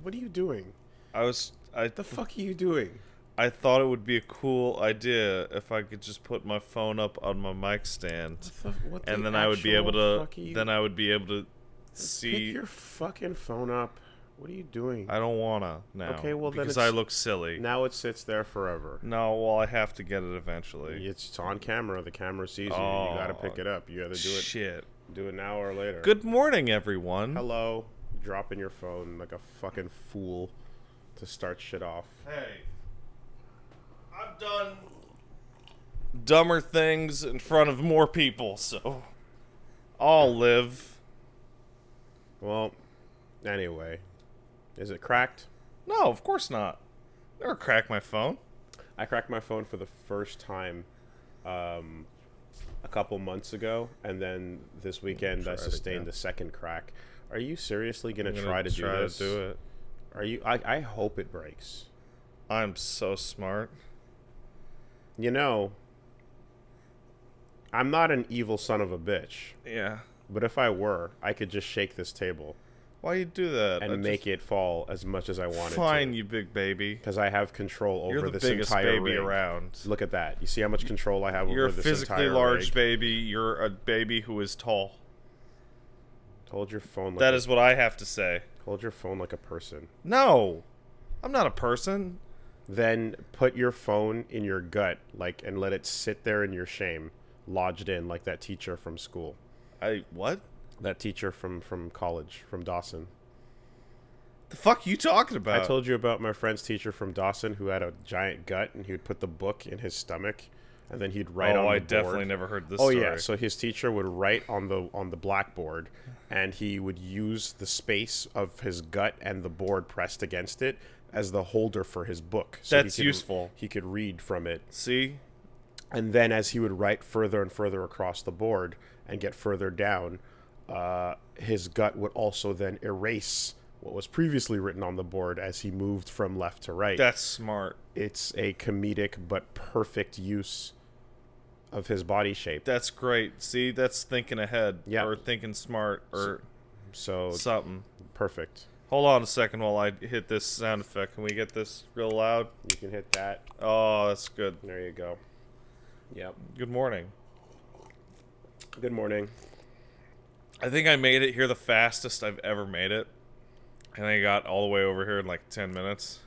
What are you doing? I The fuck are you doing? I thought it would be a cool idea if I could just put my phone up on my mic stand, What the and then I would be able actual to. fuck are you? Then I would be able to Pick see. your fucking phone up. What are you doing? I don't wanna now. Okay, well then because it's, I look silly. now it sits there forever. No, well I have to get it eventually. It's on camera. The camera sees you. Oh, You gotta pick it up. You gotta do it. Shit. Do it now or later. Good morning, everyone. Hello. Dropping your phone like a fucking fool to start shit off. Hey, I've done dumber things in front of more people, so I'll live. Well, anyway, is it cracked? No, of course not. Never crack my phone. I cracked my phone for the first time a couple months ago, and then this weekend I sustained a second crack. Are you seriously gonna try to do this? To do it. Are you? I hope it breaks. I'm so smart. You know, I'm not an evil son of a bitch, Yeah. but if I were, I could just shake this table Why you do that? and make it fall as much as I wanted to. Fine, you big baby. Because I have control You're over the this biggest entire baby rig. around. Look at that. You see how much control I have You're over a this physically entire large rig? baby. You're a baby who is tall. Hold your phone like That is what I have to say. hold your phone like a person. No, I'm not a person. Then put your phone in your gut, like, and let it sit there in your shame, lodged in, like that teacher from school. What? That teacher from college, from Dawson. The fuck you talking about? I told you about my friend's teacher from Dawson who had a giant gut, and he would put the book in his stomach, and then he'd write on the I board. definitely never heard this Oh story. yeah, so his teacher would write on the blackboard, and he would use the space of his gut and the board pressed against it as the holder for his book. So That's useful. He could read from it. See? And then as he would write further and further across the board and get further down, his gut would also then erase what was previously written on the board as he moved from left to right. That's smart. It's a comedic but perfect use of his body shape. That's great. See, that's thinking ahead. Yeah. Or thinking smart or So something. perfect. Hold on a second while I hit this sound effect. Can we get this real loud? You can hit that. Oh, that's good. There you go. Yep. Good morning. Good morning. I think I made it here the fastest I've ever made it. And I got all the way over here in like 10 minutes.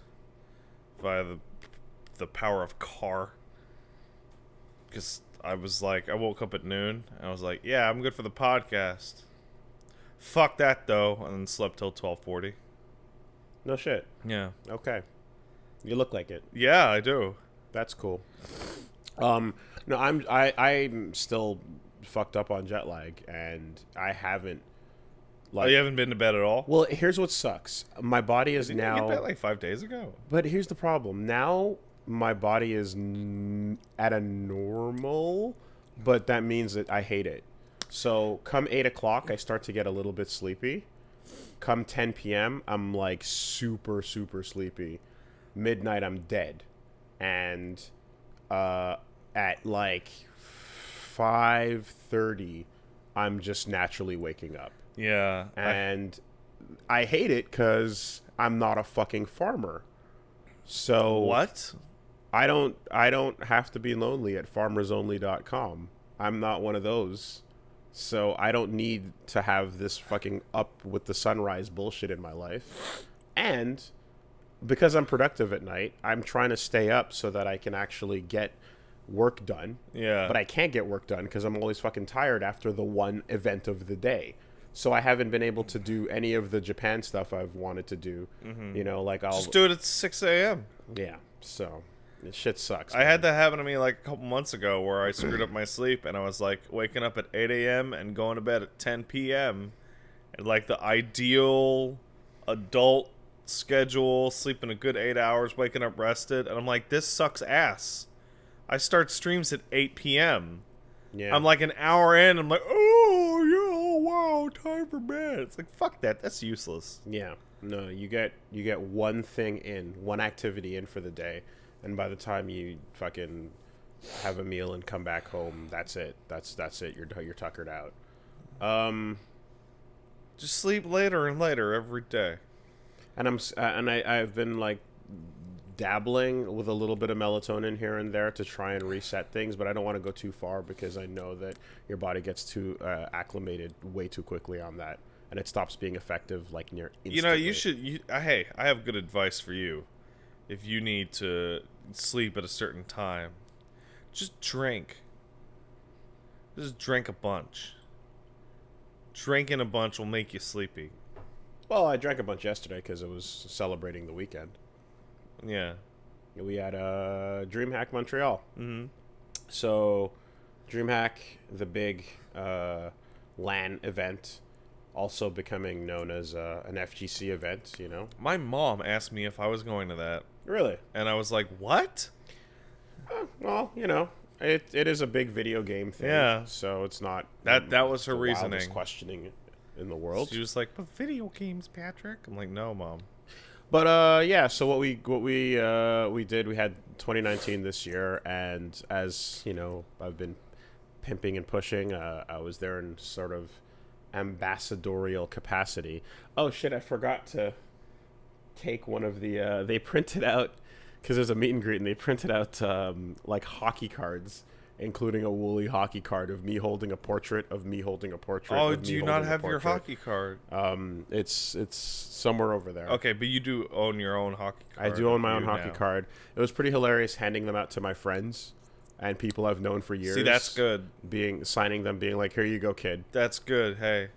Via the power of car. Because I was like, I woke up at noon. And I was like, yeah, I'm good for the podcast. Fuck that though. And then slept till 12:40. No shit. Yeah. Okay. You look like it. Yeah, I do. That's cool. No, I'm still fucked up on jet lag, and I haven't. Oh, you haven't been to bed at all? Well, here's what sucks. My body is Didn't now. you get that like 5 days ago? But here's the problem. Now my body is at a normal, but that means that I hate it. So come 8 o'clock, I start to get a little bit sleepy. Come 10 p.m., I'm like super, super sleepy. Midnight, I'm dead. And at like 5:30, I'm just naturally waking up. Yeah. And I hate it because I'm not a fucking farmer. So What? I don't have to be lonely at farmersonly.com. I'm not one of those. So I don't need to have this fucking up with the sunrise bullshit in my life. And because I'm productive at night, I'm trying to stay up so that I can actually get work done. Yeah. But I can't get work done because I'm always fucking tired after the one event of the day. So I haven't been able to do any of the Japan stuff I've wanted to do. Mm-hmm. You know, like I'll just do it at 6 a.m. Yeah. So this shit sucks. I had that happen to me like a couple months ago where I screwed up my sleep and I was like waking up at 8 a.m. and going to bed at 10 p.m. And like the ideal adult schedule, sleeping a good 8 hours, waking up rested. And I'm like, this sucks ass. I start streams at 8 p.m. Yeah. I'm like an hour in. I'm like, oh, yeah, oh, wow, time for bed. It's like, fuck that. That's useless. Yeah. No, you get one thing in, one activity in for the day. And by the time you fucking have a meal and come back home, that's it. That's it. You're tuckered out. Just sleep later and later every day. And I've been like dabbling with a little bit of melatonin here and there to try and reset things, but I don't want to go too far because I know that your body gets too acclimated way too quickly on that, and it stops being effective like near instantly. You know, you should. Hey, I have good advice for you. If you need to sleep at a certain time, just drink. Just drink a bunch. Drinking a bunch will make you sleepy. Well, I drank a bunch yesterday because it was celebrating the weekend. Yeah. We had DreamHack Montreal. Mm-hmm. So, DreamHack, the big LAN event, also becoming known as an FGC event, you know? My mom asked me if I was going to that. Really? And I was like, what? Well, you know, it is a big video game thing. Yeah. So it's not... That was her the reasoning. wildest questioning in the world. She was like, but video games, Patrick? I'm like, no, Mom. But yeah, so what we did, we had 2019 this year, and as you know, I've been pimping and pushing. I was there in sort of ambassadorial capacity. Oh shit, I forgot to take one of the. They printed out because there's a meet and greet, and they printed out like hockey cards, including a woolly hockey card of me holding a portrait of me holding a portrait. Oh, of me do you not holding a have your portrait. hockey card? It's somewhere over there. Okay, but you do own your own hockey card. I do own my own You hockey now. card. It was pretty hilarious handing them out to my friends and people I've known for years. See, that's good. Signing them, being like, "Here you go, kid." That's good. Hey,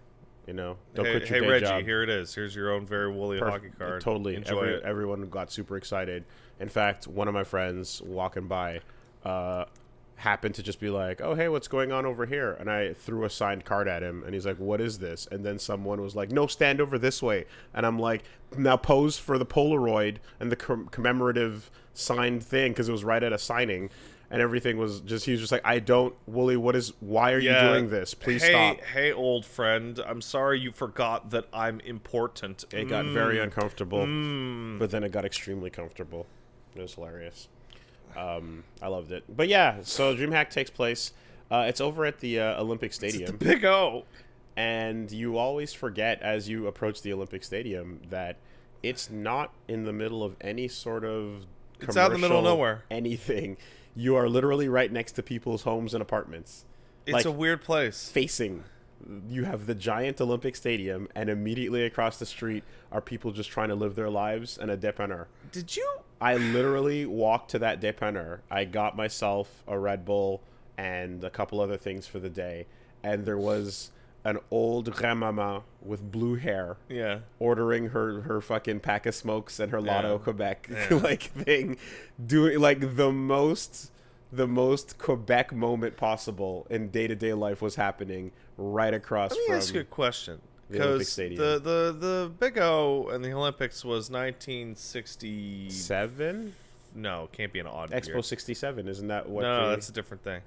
You know, don't hey, quit your hey day Reggie, job. here it is. Here's your own very woolly hockey card. Totally. Enjoy it. Everyone got super excited. In fact, one of my friends walking by happened to just be like, "Oh, hey, what's going on over here?" And I threw a signed card at him, and he's like, "What is this?" And then someone was like, "No, stand over this way." And I'm like, "Now pose for the Polaroid and the commemorative signed thing," because it was right at a signing. And everything was just, he was just like, Wooly, why are you doing this? Please stop. Hey, old friend, I'm sorry you forgot that I'm important. It got very uncomfortable, but then it got extremely comfortable. It was hilarious. I loved it. But yeah, so DreamHack takes place. It's over at the Olympic Stadium. It's the Big O. And you always forget as you approach the Olympic Stadium that it's not in the middle of any sort of It's out in the middle of nowhere. Anything. You are literally right next to people's homes and apartments. It's like, a weird place. Facing. You have the giant Olympic Stadium, and immediately across the street are people just trying to live their lives and a dépanneur. Did you? I literally walked to that dépanneur. I got myself a Red Bull and a couple other things for the day, and there was an old grandmama with blue hair, ordering her fucking pack of smokes and her Lotto Quebec like thing, doing like the most Quebec moment possible in day-to-day life was happening right across from. Let me ask you a question. The Olympic Because Stadium. the Big O and the Olympics was 1967. No, it can't be an odd year. Expo 67, isn't that what? No, that's a different thing.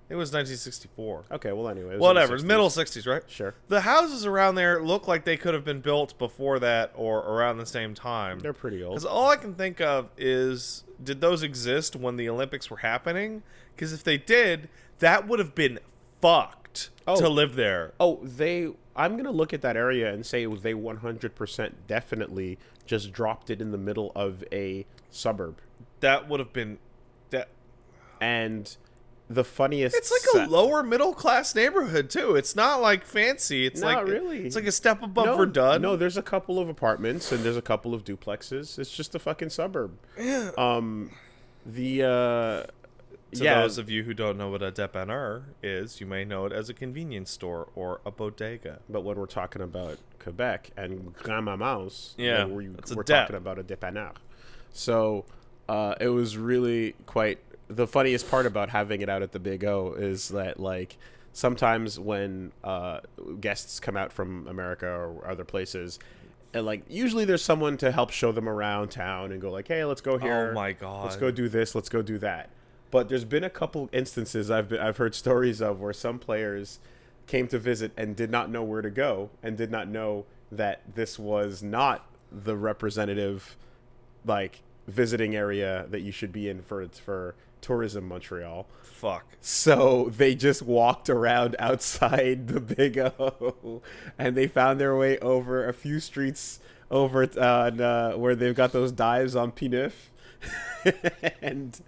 It was 1964. Okay, well, anyway. Whatever, it's middle 60s, right? Sure. The houses around there look like they could have been built before that or around the same time. They're pretty old. Because all I can think of is, did those exist when the Olympics were happening? Because if they did, that would have been fucked to live there. Oh, I'm going to look at that area and say they 100% definitely just dropped it in the middle of a suburb. That would have been... And... the funniest. It's like a lower middle class neighborhood too. It's not like fancy. It's not like really. It's like a step above Verdun. No, there's a couple of apartments and there's a couple of duplexes. It's just a fucking suburb. Yeah. Those of you who don't know what a dépanneur is, you may know it as a convenience store or a bodega. But when we're talking about Quebec and grandmamas, we're dep. talking about a dépanneur. So it was really quite. The funniest part about having it out at the Big O is that, like, sometimes when guests come out from America or other places, and, like, usually there's someone to help show them around town and go, like, hey, let's go here. Oh, my God. Let's go do this. Let's go do that. But there's been a couple instances I've heard stories of where some players came to visit and did not know where to go and did not know that this was not the representative, like, visiting area that you should be in for Tourism Montreal. Fuck. So they just walked around outside the Big O and they found their way over a few streets over where they've got those dives on P9, and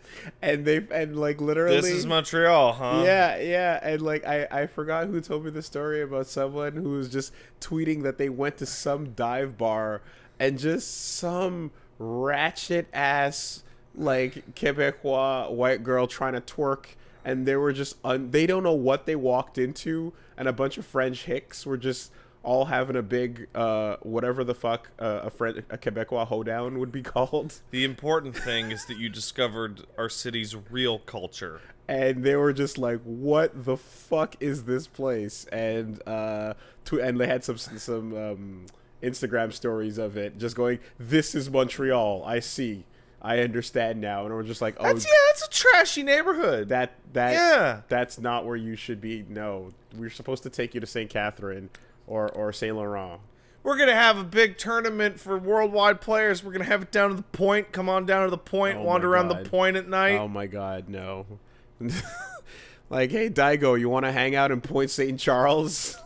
like literally This is Montreal, huh? yeah, and like I forgot who told me the story about someone who was just tweeting that they went to some dive bar and just some ratchet ass like Quebecois white girl trying to twerk, and they were just they don't know what they walked into, and a bunch of French hicks were just all having a big whatever the fuck a Quebecois hoedown would be called. The important thing is that you discovered our city's real culture. And they were just like, "What the fuck is this place?" And and they had some Instagram stories of it, just going, "This is Montreal. I see. I understand now." And we're just like, "Oh, that's a trashy neighborhood. That's not where you should be. No, we're supposed to take you to St. Catherine or Saint Laurent." We're going to have a big tournament for worldwide players. We're going to have it down to the point. Come on down to the point. Wander around the point at night. Oh, my God, no. Like, hey, Daigo, you want to hang out in Point St. Charles?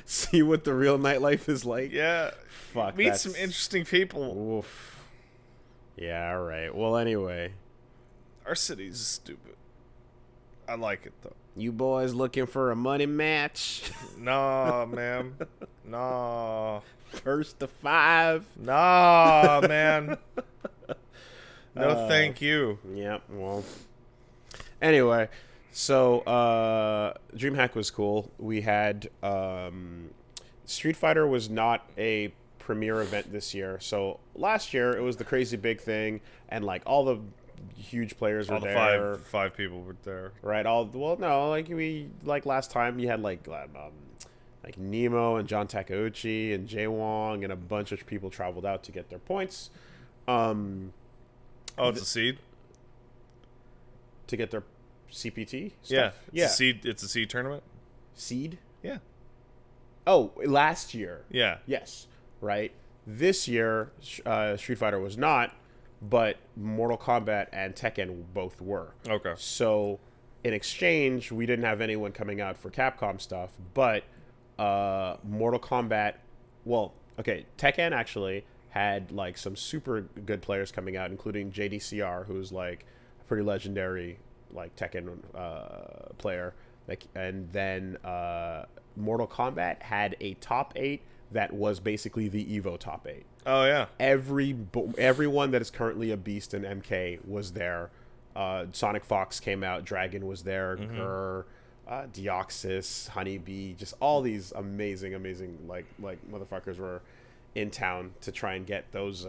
See what the real nightlife is like? Yeah. Fuck, meet some interesting people. Oof. Yeah, all right. Well, anyway. Our city's stupid. I like it, though. You boys looking for a money match? Nah, man. Nah. First to 5? Nah, man. No, thank you. Yep, well. Anyway, so DreamHack was cool. We had Street Fighter was not a premiere event this year. So last year it was the crazy big thing, and like all the huge players were there. All the five people were there. Right. Like last time you had like Nemo and John Takeuchi and Jay Wong, and a bunch of people traveled out to get their points. It's a seed? To get their CPT stuff? Yeah. It's a seed tournament? Seed? Yeah. Oh, last year. Yeah. Yes. Right. This year, Street Fighter was not, but Mortal Kombat and Tekken both were. Okay. So, in exchange, we didn't have anyone coming out for Capcom stuff, but Mortal Kombat, Tekken actually had like some super good players coming out, including JDCR, who's like a pretty legendary like Tekken player. And then Mortal Kombat had a top 8 that was basically the Evo top 8. Oh yeah. Everyone that is currently a beast in MK was there. Sonic Fox came out. Dragon was there. Gur, Deoxys, Honeybee, just all these amazing like motherfuckers were in town to try and get those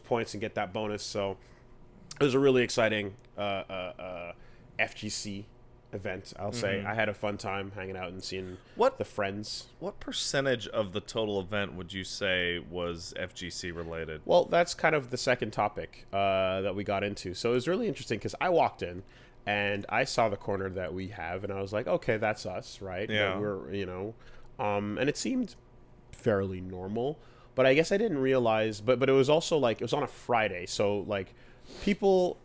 points and get that bonus. So it was a really exciting FGC event, I'll say. I had a fun time hanging out and seeing the friends. What percentage of the total event would you say was FGC related? Well, that's kind of the second topic that we got into. So it was really interesting because I walked in and I saw the corner that we have, and I was like, okay, that's us, right? Yeah. We're, and it seemed fairly normal, but I guess I didn't realize, but it was also like, it was on a Friday. So like people,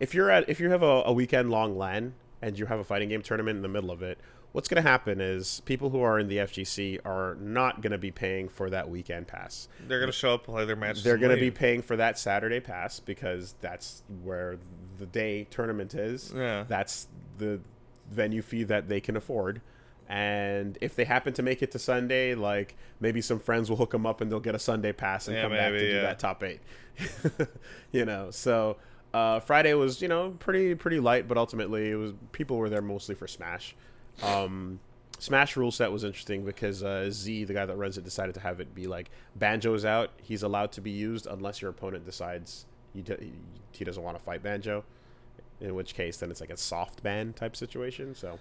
if you have a weekend long LAN and you have a fighting game tournament in the middle of it, what's going to happen is people who are in the FGC are not going to be paying for that weekend pass. They're going to show up, play their matches. They're going to be paying for that Saturday pass because that's where the day tournament is. Yeah. That's the venue fee that they can afford. And if they happen to make it to Sunday, like maybe some friends will hook them up and they'll get a Sunday pass and come back to do that top 8. So Friday was, pretty light, but ultimately it was people were there mostly for Smash. Smash rule set was interesting because Z, the guy that runs it, decided to have it be like Banjo's out. He's allowed to be used unless your opponent decides he doesn't want to fight Banjo, in which case then it's like a soft ban type situation. So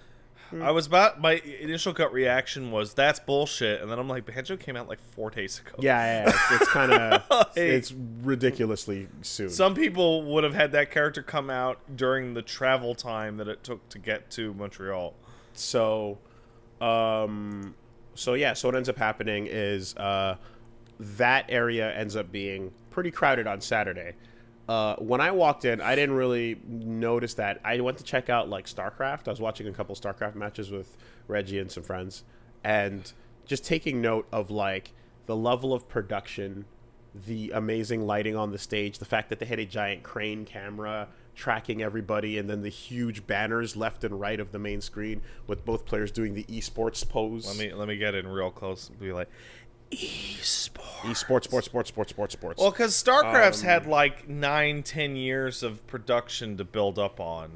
my initial gut reaction was that's bullshit, and then I'm like, Banjo came out like 4 days ago. Yeah, it's kind of it's ridiculously soon. Some people would have had that character come out during the travel time that it took to get to Montreal. So what ends up happening is that area ends up being pretty crowded on Saturday. When I walked in, I didn't really notice that. I went to check out like StarCraft. I was watching a couple StarCraft matches with Reggie and some friends, and just taking note of like the level of production, the amazing lighting on the stage, the fact that they had a giant crane camera tracking everybody, and then the huge banners left and right of the main screen with both players doing the esports pose. Let me get in real close and be like, esports. Sports. Well, because StarCraft's had like 9-10 years of production to build up on.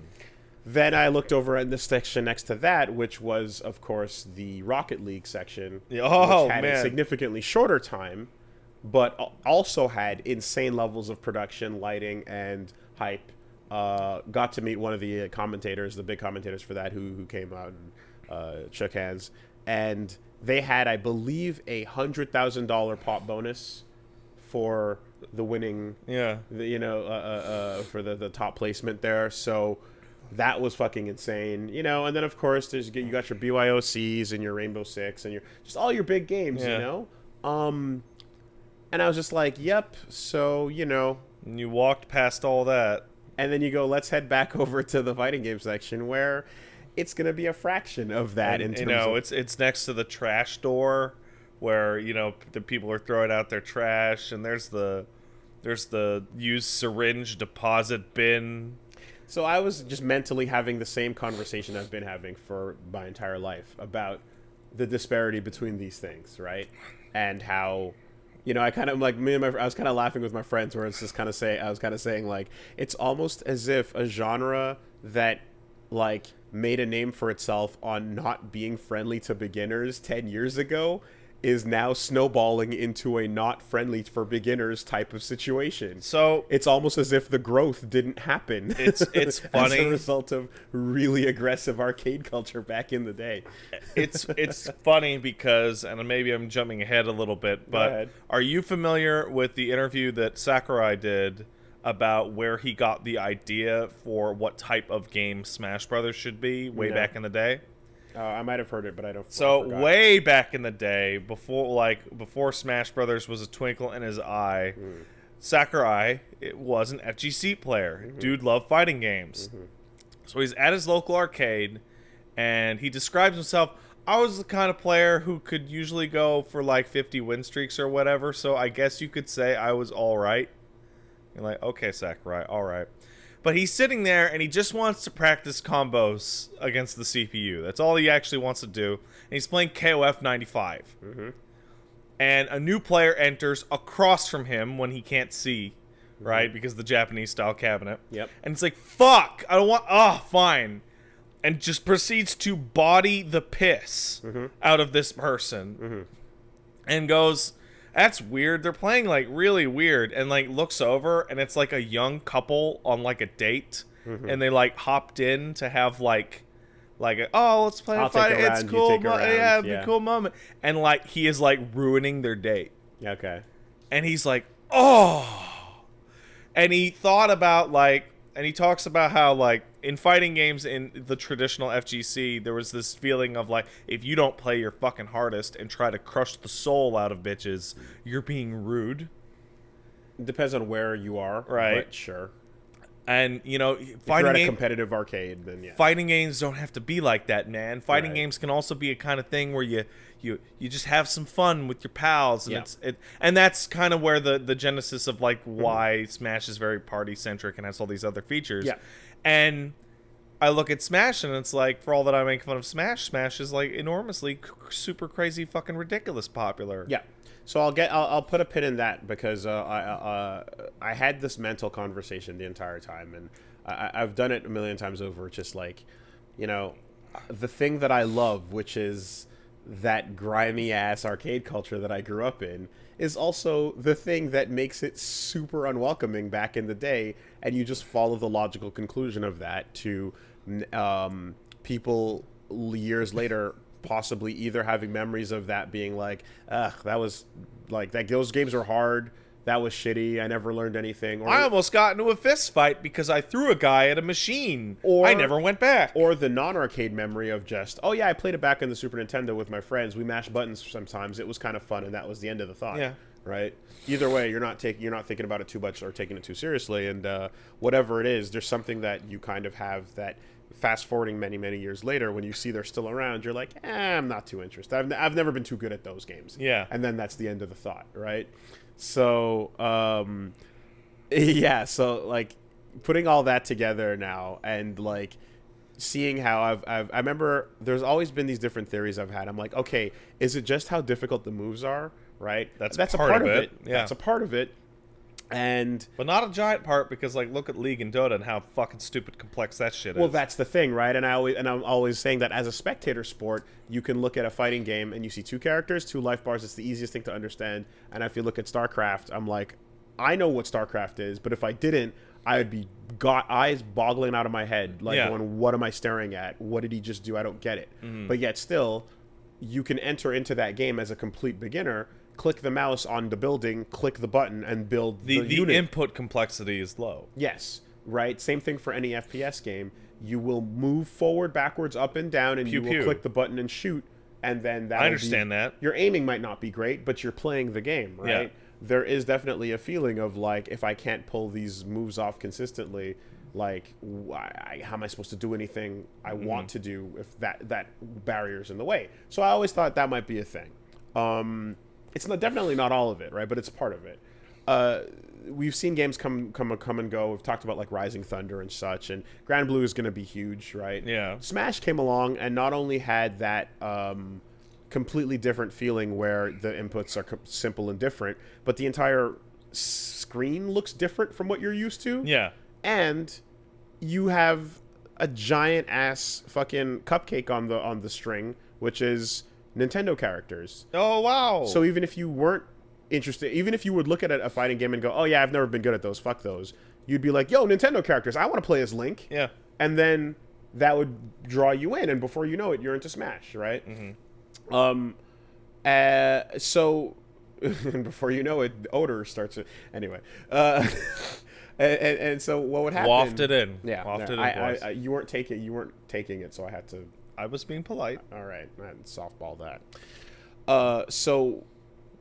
Then I looked over in the section next to that, which was, of course, the Rocket League section, which had a significantly shorter time, but also had insane levels of production, lighting, and hype. Got to meet one of the commentators, the big commentators for that, who came out and shook hands. And they had, I believe, $100,000 pop bonus for the winning, for the top placement there. So that was fucking insane, And then of course you got your BYOCs and your Rainbow Six and your just all your big games, And I was just like, yep. So and you walked past all that, and then you go, let's head back over to the fighting game section where it's going to be a fraction of that. It's next to the trash door where, the people are throwing out their trash, and there's the used syringe deposit bin. So I was just mentally having the same conversation I've been having for my entire life about the disparity between these things, right? And how, I kind of like I was kind of laughing with my friends where it's just kind of I was kind of saying like, it's almost as if a genre that like made a name for itself on not being friendly to beginners 10 years ago is now snowballing into a not friendly for beginners type of situation. So it's almost as if the growth didn't happen. It's funny as a result of really aggressive arcade culture back in the day. It's funny because, and maybe I'm jumping ahead a little bit, but are you familiar with the interview that Sakurai did about where he got the idea for what type of game Smash Brothers should be way back in the day? I might have heard it, but I don't. So way back in the day, before Smash Brothers was a twinkle in his eye, Sakurai was an FGC player. Dude loved fighting games. So he's at his local arcade, and he describes himself. I was the kind of player who could usually go for like 50 win streaks or whatever. So I guess you could say I was all right. You're like, okay, Sakurai, all right. But he's sitting there, and he just wants to practice combos against the CPU. That's all he actually wants to do. And he's playing KOF 95. And a new player enters across from him when he can't see, right? Because of the Japanese-style cabinet. Yep. And it's like, fuck, I don't want... fine. And just proceeds to body the piss out of this person. And goes... That's weird. They're playing like really weird, and like looks over, and it's like a young couple on like a date, and they like hopped in to have like let's play a fight. It's cool. Yeah, it'd be a cool moment. And like he is like ruining their date. Okay. And he's like, oh, and he thought about like, and he talks about how like in fighting games in the traditional FGC, there was this feeling of like, if you don't play your fucking hardest and try to crush the soul out of bitches, you're being rude. It depends on where you are, right? But sure. And if you're at a competitive arcade, then yeah. Fighting games don't have to be like that, man. Fighting games can also be a kind of thing where you just have some fun with your pals, and and that's kind of where the genesis of like why Smash is very party centric and has all these other features. Yeah. And I look at Smash, and it's like, for all that I make fun of Smash is like enormously super crazy fucking ridiculous popular. Yeah. So I'll put a pin in that because I had this mental conversation the entire time, and I've done it a million times over. Just like, the thing that I love, which is that grimy ass arcade culture that I grew up in, is also the thing that makes it super unwelcoming back in the day, and you just follow the logical conclusion of that to people years later possibly either having memories of that being like, ugh, that was like that. Those games were hard. That was shitty. I never learned anything. Or I almost got into a fist fight because I threw a guy at a machine. Or I never went back. Or the non-arcade memory of just, oh yeah, I played it back in the Super Nintendo with my friends. We mashed buttons sometimes. It was kind of fun, and that was the end of the thought. Yeah. right? Either way, you're not thinking about it too much or taking it too seriously, and whatever it is, there's something that you kind of have that. Fast forwarding many years later, when you see they're still around, you're like, I'm not too interested. I've never been too good at those games. Yeah. And then that's the end of the thought, right? So, yeah. So like putting all that together now, and like seeing how I remember there's always been these different theories I've had. I'm like, okay, is it just how difficult the moves are, right? That's a part of it. Yeah. That's a part of it. But not a giant part, because like look at League and Dota and how fucking stupid complex that shit is. Well, that's the thing, right? And I'm always saying that as a spectator sport, you can look at a fighting game and you see 2 characters, 2 life bars. It's the easiest thing to understand. And if you look at StarCraft, I'm like, I know what StarCraft is, but if I didn't, I would be eyes boggling out of my head, like going, what am I staring at? What did he just do? I don't get it. But yet still, you can enter into that game as a complete beginner. Click the mouse on the building, click the button, and build the unit. The input complexity is low. Yes, right? Same thing for any FPS game. You will move forward, backwards, up and down, and you will click the button and shoot, and then that. I understand that. Your aiming might not be great, but you're playing the game, right? Yeah. There is definitely a feeling of, like, if I can't pull these moves off consistently, like, how am I supposed to do anything I want to do if that barrier's in the way? So I always thought that might be a thing. It's definitely not all of it, right? But it's part of it. We've seen games come and go. We've talked about like Rising Thunder and such, and Grand Blue is going to be huge, right? Yeah. Smash came along and not only had that completely different feeling where the inputs are simple and different, but the entire screen looks different from what you're used to. Yeah. And you have a giant ass fucking cupcake on the string, which is Nintendo characters. Oh, wow. So even if you weren't interested, even if you would look at a fighting game and go, oh yeah, I've never been good at those, fuck those, you'd be like, yo, Nintendo characters, I want to play as Link. Yeah. And then that would draw you in, and before you know it, you're into Smash, right? So and before you know it, odor starts to, anyway. And so what would happen? Wafted in. Yeah. Wafted in. You weren't taking it, so I had to. I was being polite. All right, I had to softball that. So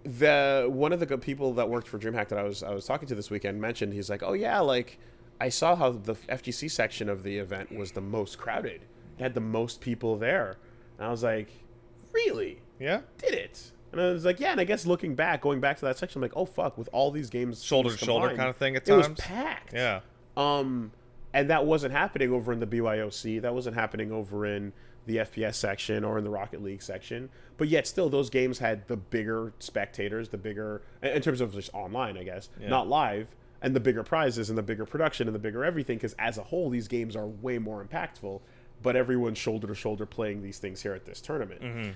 one of the good people that worked for DreamHack that I was talking to this weekend mentioned, he's like, oh yeah, like I saw how the FGC section of the event was the most crowded. It had the most people there. And I was like, really? Yeah. Did it? And I was like, yeah. And I guess going back to that section, I'm like, oh fuck, with all these games shoulder to shoulder kind of thing at times, it was packed. Yeah. And that wasn't happening over in the BYOC. That wasn't happening over in the FPS section or in the Rocket League section. But yet still, those games had the bigger spectators, the bigger, in terms of just online, I guess, not live, and the bigger prizes and the bigger production and the bigger everything, because as a whole, these games are way more impactful, but everyone's shoulder to shoulder playing these things here at this tournament.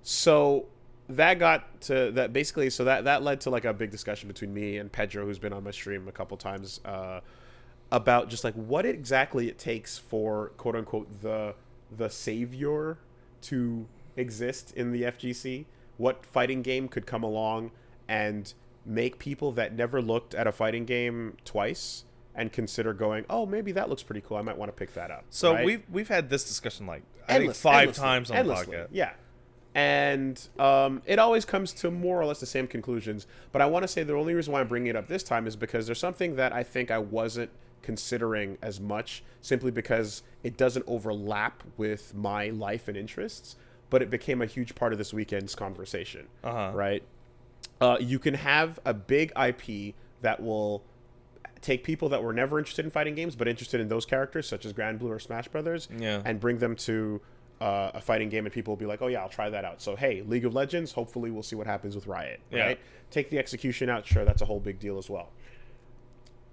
So that got to that basically, so that led to like a big discussion between me and Pedro, who's been on my stream a couple times, about just like what exactly it takes for quote unquote the savior to exist in the FGC. What fighting game could come along and make people that never looked at a fighting game twice and consider going, oh, maybe that looks pretty cool, I might want to pick that up. So right? we've had this discussion like I think 5 times on the podcast. Yeah. And it always comes to more or less the same conclusions. But I want to say the only reason why I'm bringing it up this time is because there's something that I think I wasn't considering as much, simply because it doesn't overlap with my life and interests, but it became a huge part of this weekend's conversation. Right? You can have a big IP that will take people that were never interested in fighting games but interested in those characters, such as Grand Blue or Smash Brothers, and bring them to a fighting game, and people will be like, oh yeah, I'll try that out. So hey, League of Legends, hopefully we'll see what happens with Riot, right? Take the execution out, sure, that's a whole big deal as well.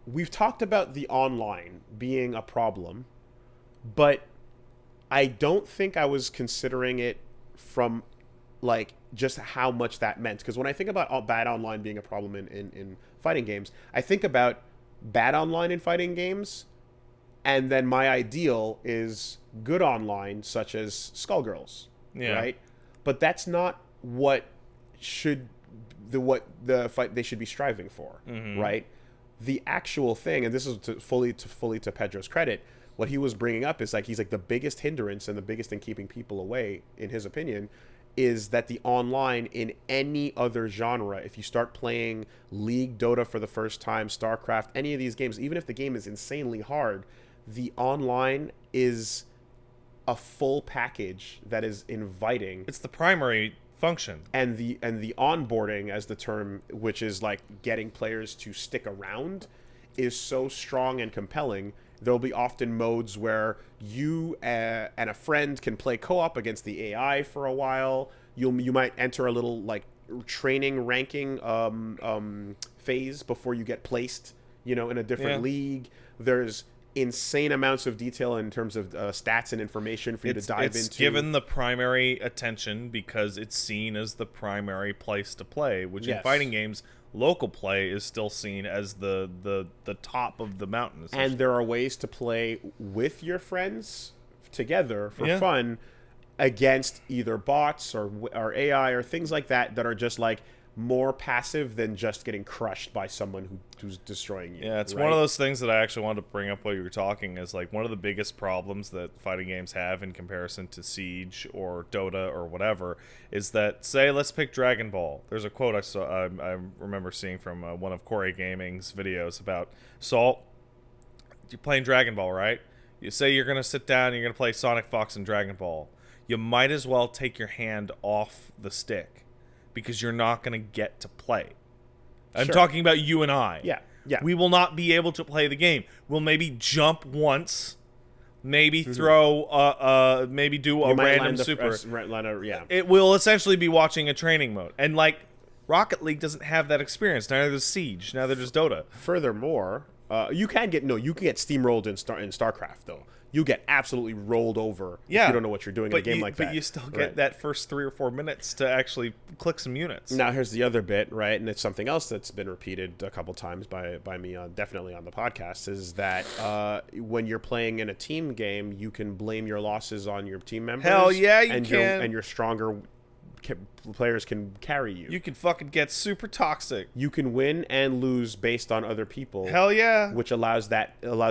We've talked about the online being a problem, but I don't think I was considering it from like just how much that meant. Because when I think about bad online being a problem in fighting games, I think about bad online in fighting games, and then my ideal is good online, such as Skullgirls, right? But that's not what the fight they should be striving for, right? The actual thing, and this is fully to Pedro's credit, what he was bringing up is like he's like the biggest hindrance and the biggest thing keeping people away, in his opinion, is that the online in any other genre, if you start playing League, Dota for the first time, StarCraft, any of these games, even if the game is insanely hard, the online is a full package that is inviting. It's the primary function. And the onboarding, as the term, which is like getting players to stick around, is so strong and compelling. There'll be often modes where you and a friend can play co-op against the AI for a while. You might enter a little like training ranking phase before you get placed, in a different league. There's insane amounts of detail in terms of stats and information for you to dive into. It's given the primary attention because it's seen as the primary place to play, which in fighting games, local play is still seen as the top of the mountain. And there are ways to play with your friends together for fun against either bots or AI or things like that are just like more passive than just getting crushed by someone who's destroying you. Yeah, it's one of those things that I actually wanted to bring up while you were talking, is like one of the biggest problems that fighting games have in comparison to Siege or Dota or whatever is that, say, let's pick Dragon Ball. There's a quote I remember seeing from one of Corey Gaming's videos about, Salt, you're playing Dragon Ball, right? You say you're going to sit down and you're going to play Sonic Fox and Dragon Ball. You might as well take your hand off the stick, because you're not going to get to play. I'm talking about you and I. Yeah. We will not be able to play the game. We'll maybe jump once, maybe throw, maybe do a random super. It will essentially be watching a training mode. And like, Rocket League doesn't have that experience. Neither does Siege. Neither does Dota. Furthermore, you can get steamrolled in StarCraft though. You get absolutely rolled over if you don't know what you're doing in a game like that. But you still get that first 3 or 4 minutes to actually click some units. Now, here's the other bit, right? And it's something else that's been repeated a couple times by me, definitely on the podcast, is that when you're playing in a team game, you can blame your losses on your team members. Hell yeah, you can. And your stronger players can carry you. You can fucking get super toxic. You can win and lose based on other people. Hell yeah. Which allows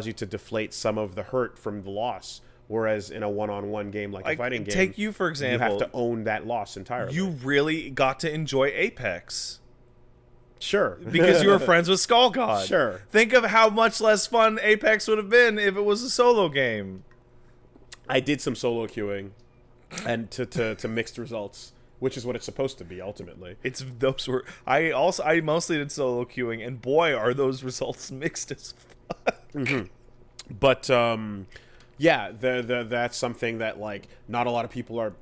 you to deflate some of the hurt from the loss. Whereas in a one-on-one game like a fighting game, take you for example, you have to own that loss entirely. You really got to enjoy Apex. Sure. Because you were friends with Skull God. Sure. Think of how much less fun Apex would have been if it was a solo game. I did some solo queuing, and to mixed results. Which is what it's supposed to be ultimately. I mostly did solo queuing, and boy, are those results mixed as fuck. But that's something that like not a lot of people are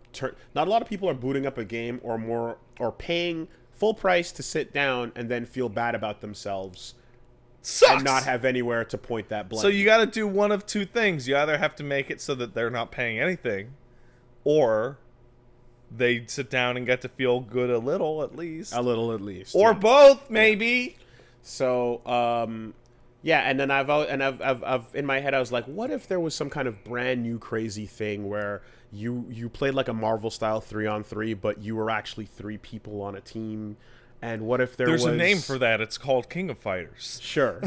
booting up a game or paying full price to sit down and then feel bad about themselves. Sucks. And not have anywhere to point that blame. So you got to do one of two things. You either have to make it so that they're not paying anything, or they sit down and get to feel good a little at least. Or both, maybe. So, and then I've in my head I was like, what if there was some kind of brand new crazy thing where you played like a Marvel style 3-on-3, but you were actually 3 people on a team. And what if there's a name for that? It's called King of Fighters. Sure.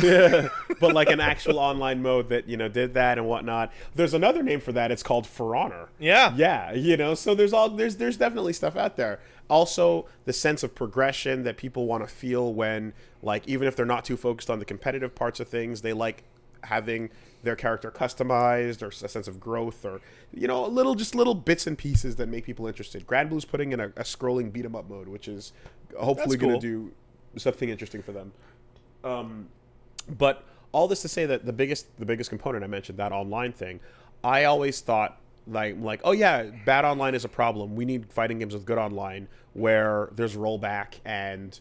But like an actual online mode that, did that and whatnot. There's another name for that. It's called For Honor. Yeah. Yeah, so there's definitely stuff out there. Also, the sense of progression that people want to feel when, like, even if they're not too focused on the competitive parts of things, they like having their character customized, or a sense of growth, or little bits and pieces that make people interested. Grand Blue's putting in a scrolling beat 'em up mode, which is hopefully going to do something interesting for them. But all this to say that the biggest component I mentioned, that online thing, I always thought like oh yeah, bad online is a problem. We need fighting games with good online where there's rollback and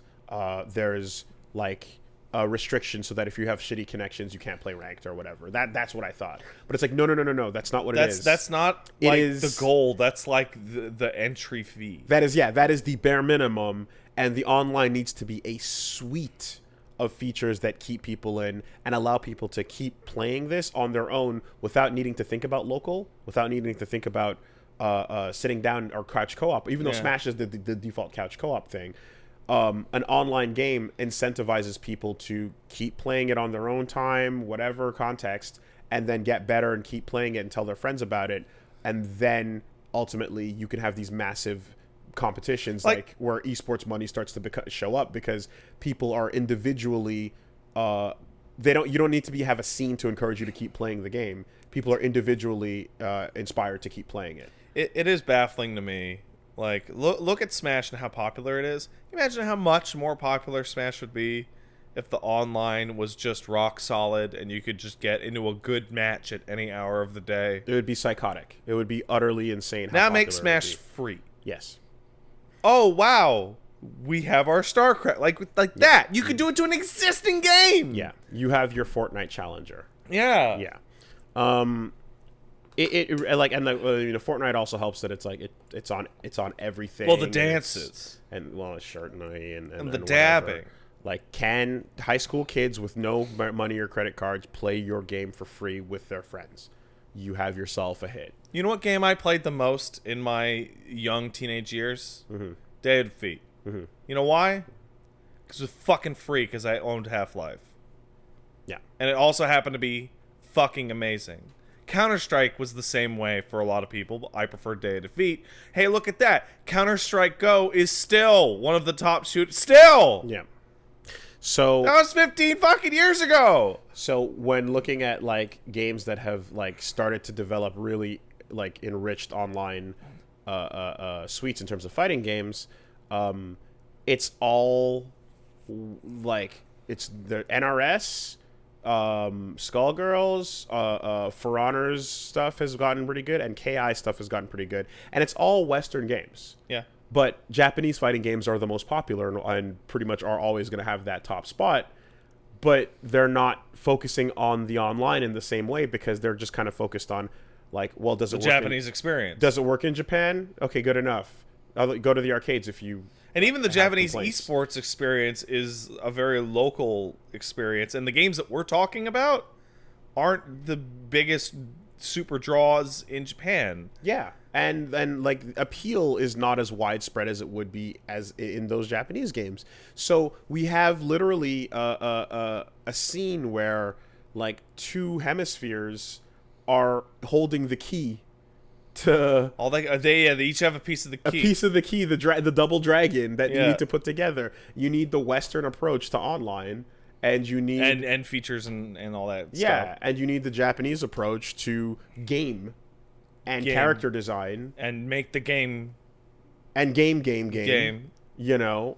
there's like a restriction so that if you have shitty connections you can't play ranked or whatever. That's what I thought. But it's like no, that's not what it is. That's not like the goal. That's like the entry fee. That is the bare minimum, and the online needs to be a suite of features that keep people in and allow people to keep playing this on their own without needing to think about local, without needing to think about sitting down or couch co-op, even though Smash is the default couch co-op thing. An online game incentivizes people to keep playing it on their own time, whatever context, and then get better and keep playing it and tell their friends about it. And then ultimately you can have these massive competitions like where esports money starts to show up, because people are individually you don't need to have a scene to encourage you to keep playing the game. People are individually inspired to keep playing it. It is baffling to me. Like, look at Smash and how popular it is. Can you imagine how much more popular Smash would be if the online was just rock solid and you could just get into a good match at any hour of the day? It would be psychotic. It would be utterly insane. Now make Smash free. Yes. Oh, wow. We have our StarCraft. Like that. You could do it to an existing game. Yeah. You have your Fortnite challenger. Yeah. Yeah. Fortnite also helps that it's like it's on everything. Well, the dances and shirt and the whatever. Dabbing. Like, can high school kids with no money or credit cards play your game for free with their friends? You have yourself a hit. You know what game I played the most in my young teenage years? Mm-hmm. Day of Defeat. Mm-hmm. You know why? Because it was fucking free, because I owned Half-Life. Yeah. And it also happened to be fucking amazing. Counter-Strike was the same way for a lot of people, but I prefer Day of Defeat. Hey, look at that. Counter-Strike Go is still one of the top shooters. Still! Yeah. So that was 15 fucking years ago. So when looking at like games that have like started to develop really like enriched online suites in terms of fighting games, it's all like it's the NRS, Skullgirls, For Honor's stuff has gotten pretty good, and KI stuff has gotten pretty good, and it's all Western games. Yeah. But Japanese fighting games are the most popular and pretty much are always going to have that top spot. But they're not focusing on the online in the same way, because they're just kind of focused on, like, well, does it work Japanese experience? Does it work in Japan? Okay, good enough. I'll go to the arcades if you. And even the Japanese complaints. esports experience is a very local experience. And the games that we're talking about aren't the biggest super draws in Japan. Yeah. And then, like, appeal is not as widespread as it would be as in those Japanese games. So we have literally a scene where, like, two hemispheres are holding the key to... They each have a piece of the key. A piece of the key, the double dragon that you need to put together. You need the Western approach to online, and you need... And features and all that stuff. Yeah, and you need the Japanese approach to game... and character design, and make the game, and game. You know,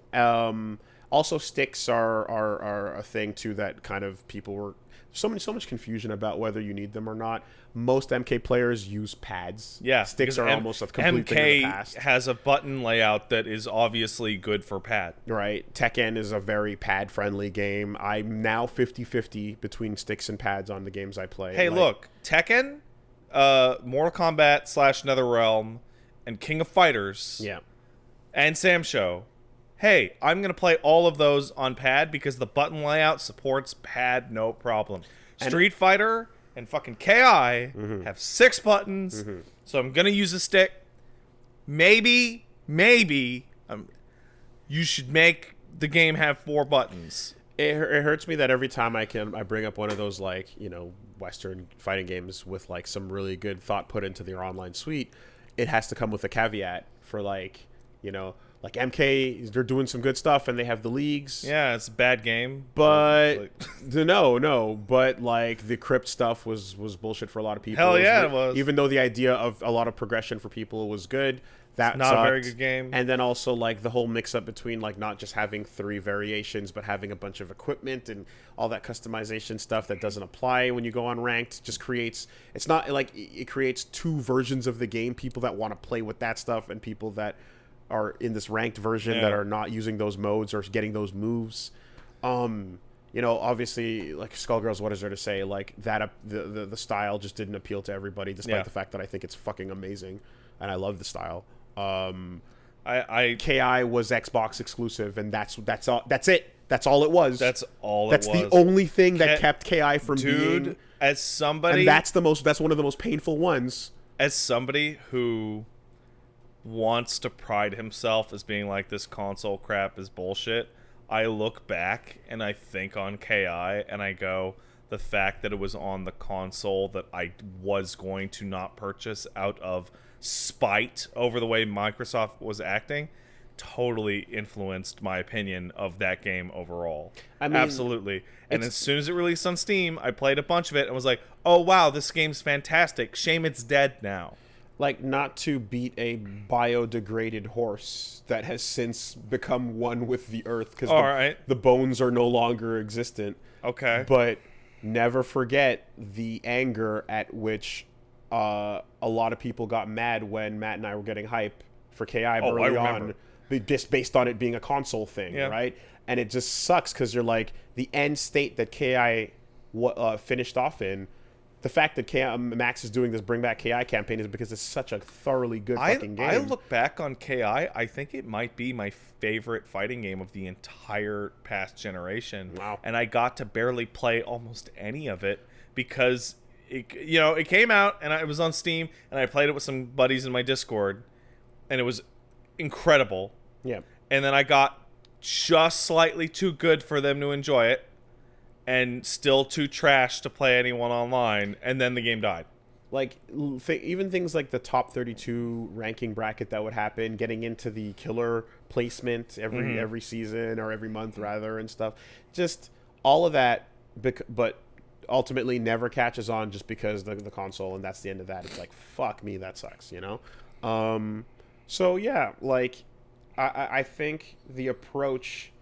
also sticks are a thing too that kind of people were so much confusion about whether you need them or not. Most MK players use pads. Yeah, sticks are almost a complete thing of the past. MK has a button layout that is obviously good for pad. Right. Tekken is a very pad friendly game. I'm now 50-50 between sticks and pads on the games I play. Hey, look, Tekken, Mortal Kombat / NetherRealm, and King of Fighters, and Sam Show. Hey, I'm gonna play all of those on pad because the button layout supports pad, no problem. Street Fighter and fucking KI have 6 buttons, so I'm gonna use a stick. Maybe you should make the game have 4 buttons. It hurts me that every time I bring up one of those, like, you know, Western fighting games with like some really good thought put into their online suite, it has to come with a caveat for, like, you know, like MK, they're doing some good stuff and they have the leagues. Yeah, it's a bad game. But no, but like the crypt stuff was bullshit for a lot of people. Hell yeah, it was. Even though the idea of a lot of progression for people was good, that's not a very good game. And then also like the whole mix up between like not just having 3 variations, but having a bunch of equipment and all that customization stuff that doesn't apply when you go on ranked just creates, it's not like it creates 2 versions of the game, people that want to play with that stuff and people that are in this ranked version that are not using those modes or getting those moves. You know, obviously, like Skullgirls, what is there to say? Like that, the style just didn't appeal to everybody, despite the fact that I think it's fucking amazing and I love the style. KI was Xbox exclusive, and that's all. That's it. That's all it was. That's all. That's the only thing that kept KI from being. As somebody, and that's one of the most painful ones. As somebody who wants to pride himself as being like, this console crap is bullshit, I look back and I think on KI and I go, the fact that it was on the console that I was going to not purchase out of spite over the way Microsoft was acting totally influenced my opinion of that game overall. I mean, absolutely. And as soon as it released on Steam, I played a bunch of it and was like, oh wow, this game's fantastic. Shame it's dead now. Like, not to beat a biodegraded horse that has since become one with the earth because the bones are no longer existent. Okay. But never forget the anger at which a lot of people got mad when Matt and I were getting hype for KI early on. Just based on it being a console thing, right? And it just sucks because you're like, the end state that KI finished off in, the fact that Max is doing this Bring Back KI campaign is because it's such a thoroughly good fucking game. I look back on KI, I think it might be my favorite fighting game of the entire past generation. Wow. And I got to barely play almost any of it because it came out and it was on Steam and I played it with some buddies in my Discord and it was incredible. Yeah. And then I got just slightly too good for them to enjoy it and still too trash to play anyone online, and then the game died. Like, even things like the top 32 ranking bracket that would happen, getting into the killer placement every season or every month, rather, and stuff. Just all of that, but ultimately never catches on just because the console, and that's the end of that. It's like, fuck me, that sucks, you know? So, yeah, like, I think the approach...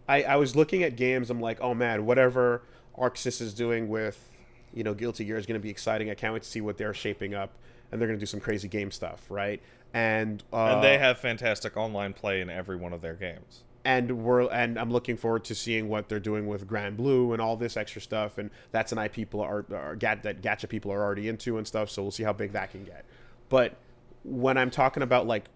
I was looking at games, I'm like, oh man, whatever ArcSys is doing with, Guilty Gear is going to be exciting. I can't wait to see what they're shaping up, and they're going to do some crazy game stuff, right? And they have fantastic online play in every one of their games. And I'm looking forward to seeing what they're doing with Grand Blue and all this extra stuff, and that's an IP that gacha people are already into and stuff, so we'll see how big that can get. But when I'm talking about, like,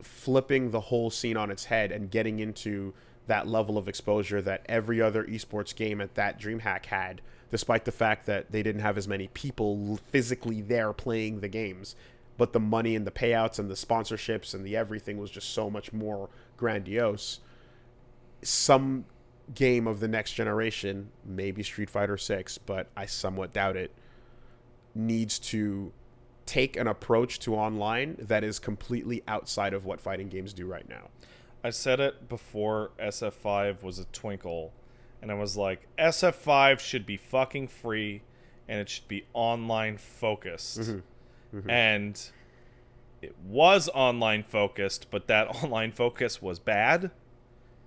flipping the whole scene on its head and getting into that level of exposure that every other esports game at that DreamHack had, despite the fact that they didn't have as many people physically there playing the games, but the money and the payouts and the sponsorships and the everything was just so much more grandiose. Some game of the next generation, maybe Street Fighter 6, but I somewhat doubt it, needs to take an approach to online that is completely outside of what fighting games do right now. I said it before SF5 was a twinkle, and I was like, SF5 should be fucking free, and it should be online focused. Mm-hmm. Mm-hmm. And it was online focused, but that online focus was bad,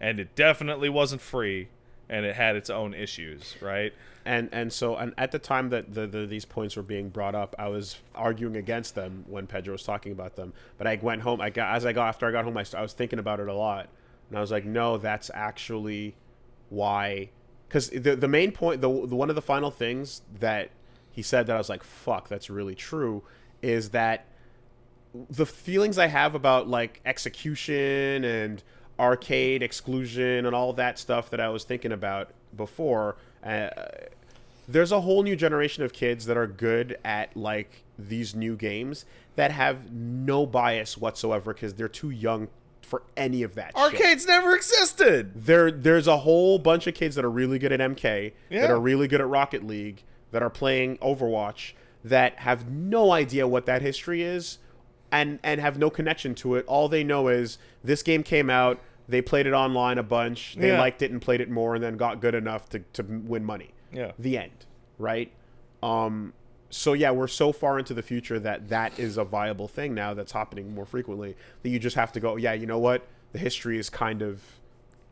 and it definitely wasn't free, and it had its own issues, right? And so at the time that these points were being brought up, I was arguing against them when Pedro was talking about them. But I went home. After I got home, I was thinking about it a lot, and I was like, no, that's actually why. Because the main point, the one of the final things that he said that I was like, fuck, that's really true, is that the feelings I have about, like, execution and arcade exclusion and all that stuff that I was thinking about before. There's a whole new generation of kids that are good at, like, these new games that have no bias whatsoever because they're too young for any of that Arcades shit. Never existed. There's a whole bunch of kids that are really good at MK, that are really good at Rocket League, that are playing Overwatch, that have no idea what that history is and have no connection to it. All they know is this game came out, they played it online a bunch, they liked it and played it more, and then got good enough to win money. Yeah. The end, right? So yeah, we're so far into the future that is a viable thing now that's happening more frequently that you just have to go, yeah, you know what? The history is kind of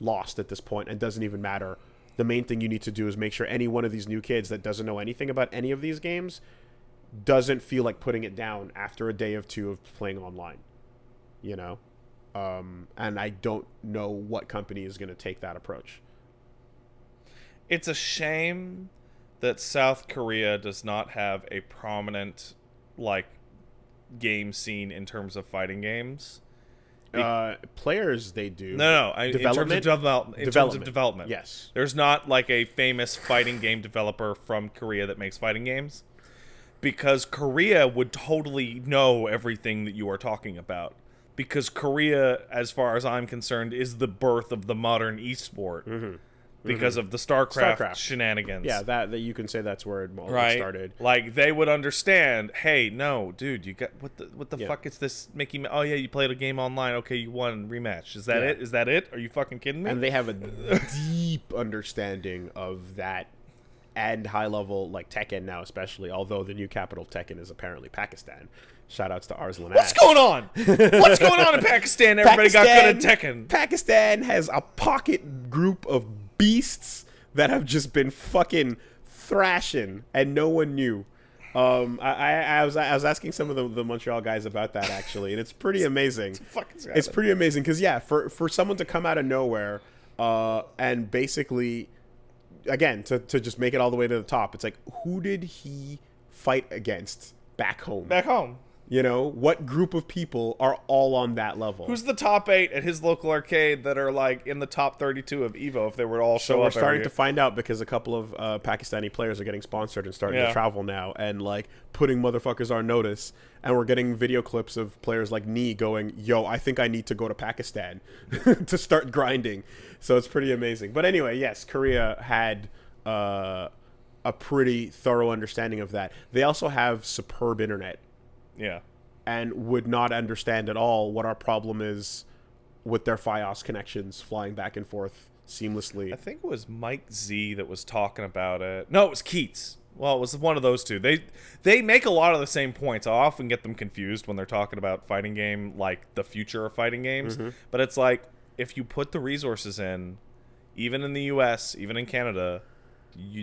lost at this point and doesn't even matter. The main thing you need to do is make sure any one of these new kids that doesn't know anything about any of these games doesn't feel like putting it down after a day of two of playing online, you know? And I don't know what company is going to take that approach. It's a shame that South Korea does not have a prominent, like, game scene in terms of fighting games. Players, they do. No. In terms of development. Yes. There's not, like, a famous fighting game developer from Korea that makes fighting games. Because Korea would totally know everything that you are talking about. Because Korea, as far as I'm concerned, is the birth of the modern esport. Mm-hmm. because of the StarCraft shenanigans. Yeah, that you can say that's where it all started. Like they would understand. Hey, no, dude, you got what the fuck is this making? Oh yeah, you played a game online. Okay, you won rematch. Is that it? Is that it? Are you fucking kidding me? And they have a deep understanding of that. And high level like Tekken now, especially. Although the new capital of Tekken is apparently Pakistan. Shout outs to Arslan. What's going on? What's going on in Pakistan? Everybody got good at Tekken. Pakistan has a pocket group of beasts that have just been fucking thrashing, and no one knew. I was asking some of the Montreal guys about that actually, and it's pretty amazing. It's pretty amazing because for someone to come out of nowhere, and basically. Again, to just make it all the way to the top, it's like, who did he fight against back home? You know, what group of people are all on that level? Who's the top 8 at his local arcade that are like in the top 32 of EVO if they were to all show up? So we're starting to find out because a couple of Pakistani players are getting sponsored and starting to travel now and like putting motherfuckers on notice. And we're getting video clips of players like Nee going, yo, I think I need to go to Pakistan to start grinding. So it's pretty amazing. But anyway, yes, Korea had a pretty thorough understanding of that. They also have superb internet. Yeah. And would not understand at all what our problem is with their Fios connections flying back and forth seamlessly. I think it was Mike Z that was talking about it. No, it was Keats. Well, it was one of those two. They make a lot of the same points. I often get them confused when they're talking about fighting game, like the future of fighting games. Mm-hmm. But it's like, if you put the resources in, even in the US, even in Canada,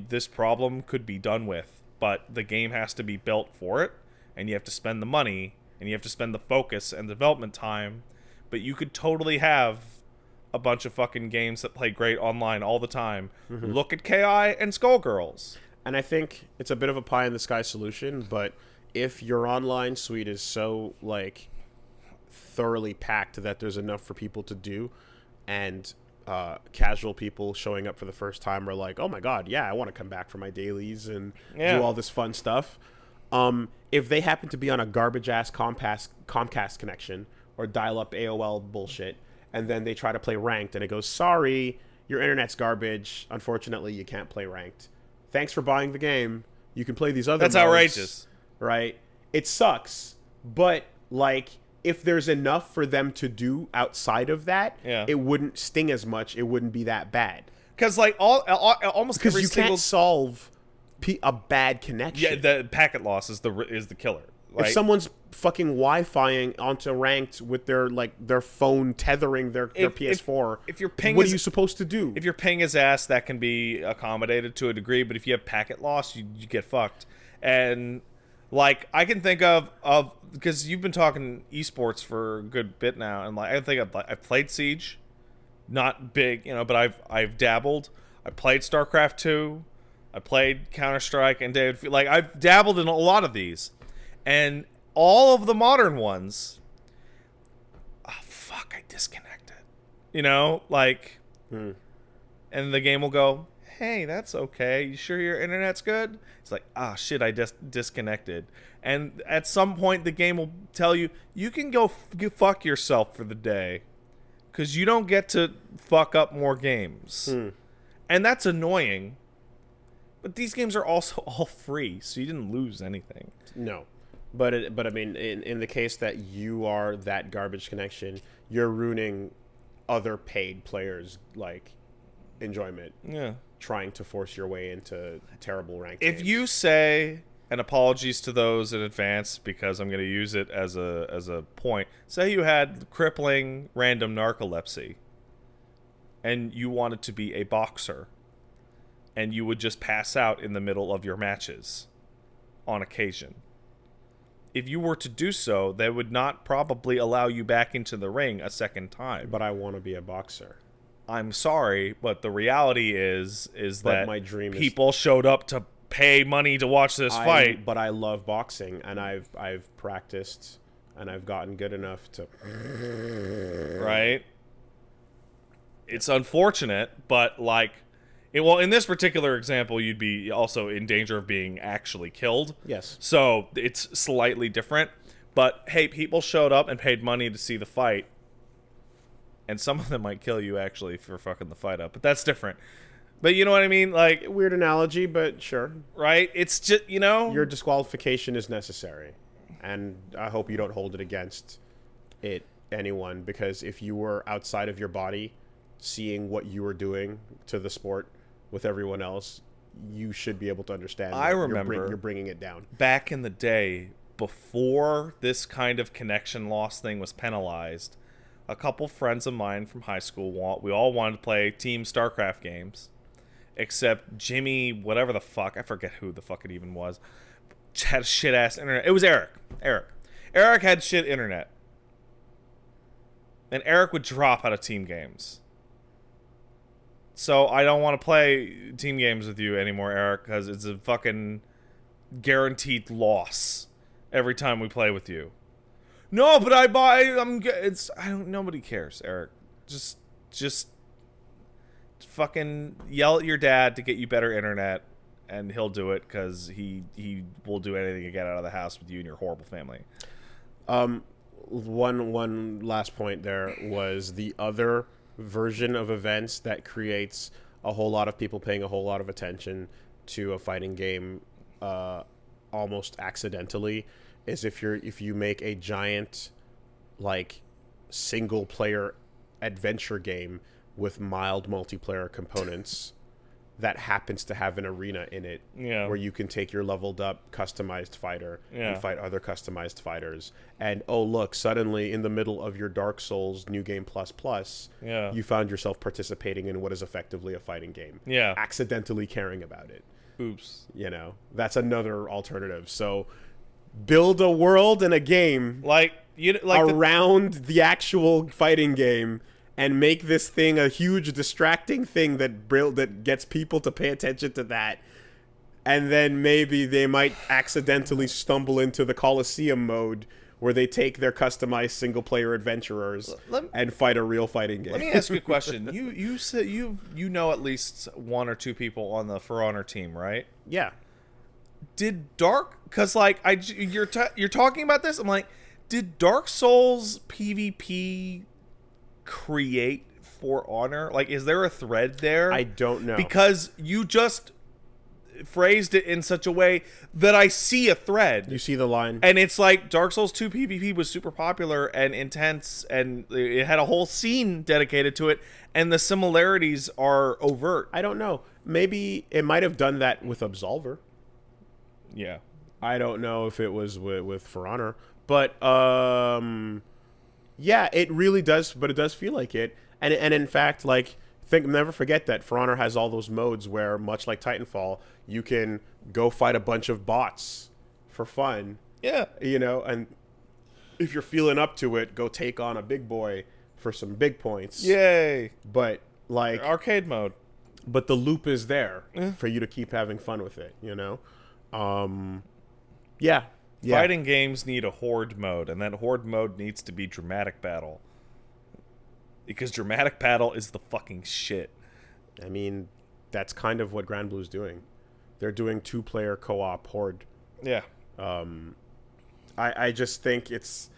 this problem could be done with. But the game has to be built for it. And you have to spend the money, and you have to spend the focus and development time, but you could totally have a bunch of fucking games that play great online all the time. Mm-hmm. Look at KI and Skullgirls. And I think it's a bit of a pie-in-the-sky solution, but if your online suite is so, like, thoroughly packed that there's enough for people to do, and casual people showing up for the first time are like, oh my god, yeah, I want to come back for my dailies and do all this fun stuff. If they happen to be on a garbage-ass Comcast connection or dial-up AOL bullshit, and then they try to play ranked, and it goes, sorry, your internet's garbage. Unfortunately, you can't play ranked. Thanks for buying the game. You can play these other modes. That's outrageous. Right? It sucks, but, like, if there's enough for them to do outside of that, it wouldn't sting as much. It wouldn't be that bad. Because, like, almost every single... Because you can't solve... a bad connection. Yeah, the packet loss is the killer. Right? If someone's fucking Wi-Fiing onto ranked with their phone tethering their PS4, if your ping what are you supposed to do? If your ping is ass, that can be accommodated to a degree, but if you have packet loss, you get fucked. And like I can think of because you've been talking esports for a good bit now, and like I think I've played Siege, not big, but I've dabbled. I played StarCraft 2. I played Counter-Strike and I've dabbled in a lot of these. And all of the modern ones, I disconnected. And the game will go, hey, that's okay. You sure your internet's good? It's like, shit, I just disconnected. And at some point, the game will tell you, you can go fuck yourself for the day. Because you don't get to fuck up more games. And that's annoying. But these games are also all free, so you didn't lose anything. No. But I mean, in the case that you are that garbage connection, you're ruining other paid players' like enjoyment. Yeah. Trying to force your way into terrible ranked games. If you say, and apologies to those in advance because I'm going to use it as a point. Say you had crippling random narcolepsy and you wanted to be a boxer and you would just pass out in the middle of your matches on occasion. If you were to do so, they would not probably allow you back into the ring a second time. But I want to be a boxer. I'm sorry, but the reality is that my dream people showed up to pay money to watch this fight. But I love boxing, and I've practiced, and I've gotten good enough to... Right? It's unfortunate, but like... Well, in this particular example, you'd be also in danger of being actually killed. Yes. So it's slightly different. But, hey, people showed up and paid money to see the fight. And some of them might kill you, actually, for fucking the fight up. But that's different. But you know what I mean? Like, Weird analogy, but sure. right? It's just, Your disqualification is necessary, and I hope you don't hold it against anyone, because if you were outside of your body, seeing what you were doing to the sport with everyone else, you should be able to understand. I remember you're bringing it down. back in the day, before this kind of connection loss thing was penalized, a couple friends of mine from high school, we all wanted to play Team StarCraft games, except Jimmy, whatever the fuck, I forget who the fuck it even was, had a shit-ass internet. It was Eric. Eric had shit internet. And Eric would drop out of team games. So I don't want to play team games with you anymore, Eric, because it's a fucking guaranteed loss every time we play with you. No, but nobody cares, Eric. Just fucking yell at your dad to get you better internet, and he'll do it, because he will do anything to get out of the house with you and your horrible family. One last point there was the other version of events that creates a whole lot of people paying a whole lot of attention to a fighting game almost accidentally, is if you make a giant, like, single player adventure game with mild multiplayer components that happens to have an arena in it, where you can take your leveled up customized fighter and fight other customized fighters, and oh look, suddenly in the middle of your Dark Souls New Game Plus you found yourself participating in what is effectively a fighting game, accidentally caring about it. Oops. That's another alternative. So build a world and a game around the actual fighting game, and make this thing a huge distracting thing that gets people to pay attention to that. And then maybe they might accidentally stumble into the Coliseum mode, where they take their customized single-player adventurers and fight a real fighting game. Let me ask you a question. You said you know at least one or two people on the For Honor team, right? Yeah. Did because you're talking about this, I'm like, did Dark Souls PvP create For Honor? Like, is there a thread there? I don't know, because you just phrased it in such a way that I see a thread. You see the line, and it's like Dark Souls 2 PvP was super popular and intense, and it had a whole scene dedicated to it, and the similarities are overt. I don't know, maybe it might have done that with Absolver. I don't know if it was with For Honor, but yeah, it really does, but it does feel like it. And in fact, never forget that For Honor has all those modes where, much like Titanfall, you can go fight a bunch of bots for fun. Yeah. And if you're feeling up to it, go take on a big boy for some big points. Yay. But, arcade mode. But the loop is there for you to keep having fun with it, Yeah. Fighting games need a horde mode, and that horde mode needs to be dramatic battle. Because dramatic battle is the fucking shit. I mean, that's kind of what Grand Blue's doing. They're doing 2-player co-op horde. Yeah. I just think it's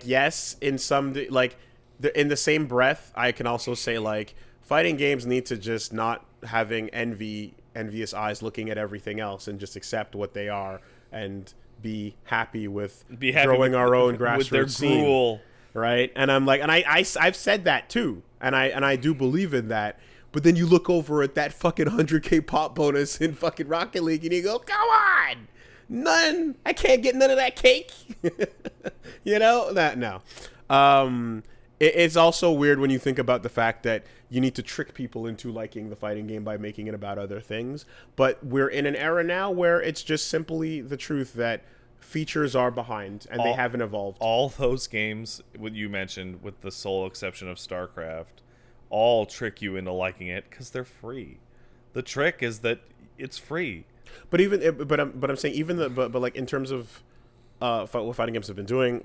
yes, in the same breath, I can also say fighting games need to just not having envious eyes looking at everything else, and just accept what they are and be happy with growing our own grassroots scene, right? And I'm I've said that too, and I do believe in that. But then you look over at that fucking 100K pop bonus in fucking Rocket League, and you go, "Come on, none! I can't get none of that cake." It's also weird when you think about the fact that you need to trick people into liking the fighting game by making it about other things. But we're in an era now where it's just simply the truth that features are behind and they haven't evolved. All those games, what you mentioned, with the sole exception of StarCraft, all trick you into liking it because they're free. The trick is that it's free. But I'm saying in terms of what fighting games have been doing,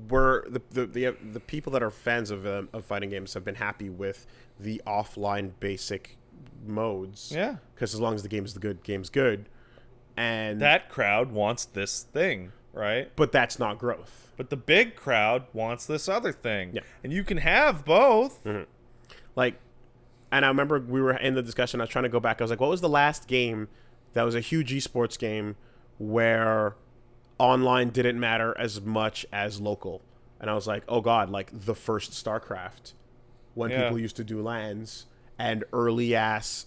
we're the people that are fans of fighting games have been happy with the offline basic modes. Yeah, because as long as the game's good, and that crowd wants this thing, right? But that's not growth. But the big crowd wants this other thing. Yeah, and you can have both. Mm-hmm. And I remember we were in the discussion. I was trying to go back. I was like, what was the last game that was a huge esports game where online didn't matter as much as local? And I was like, oh God, like the first StarCraft, when people used to do LANs and early ass,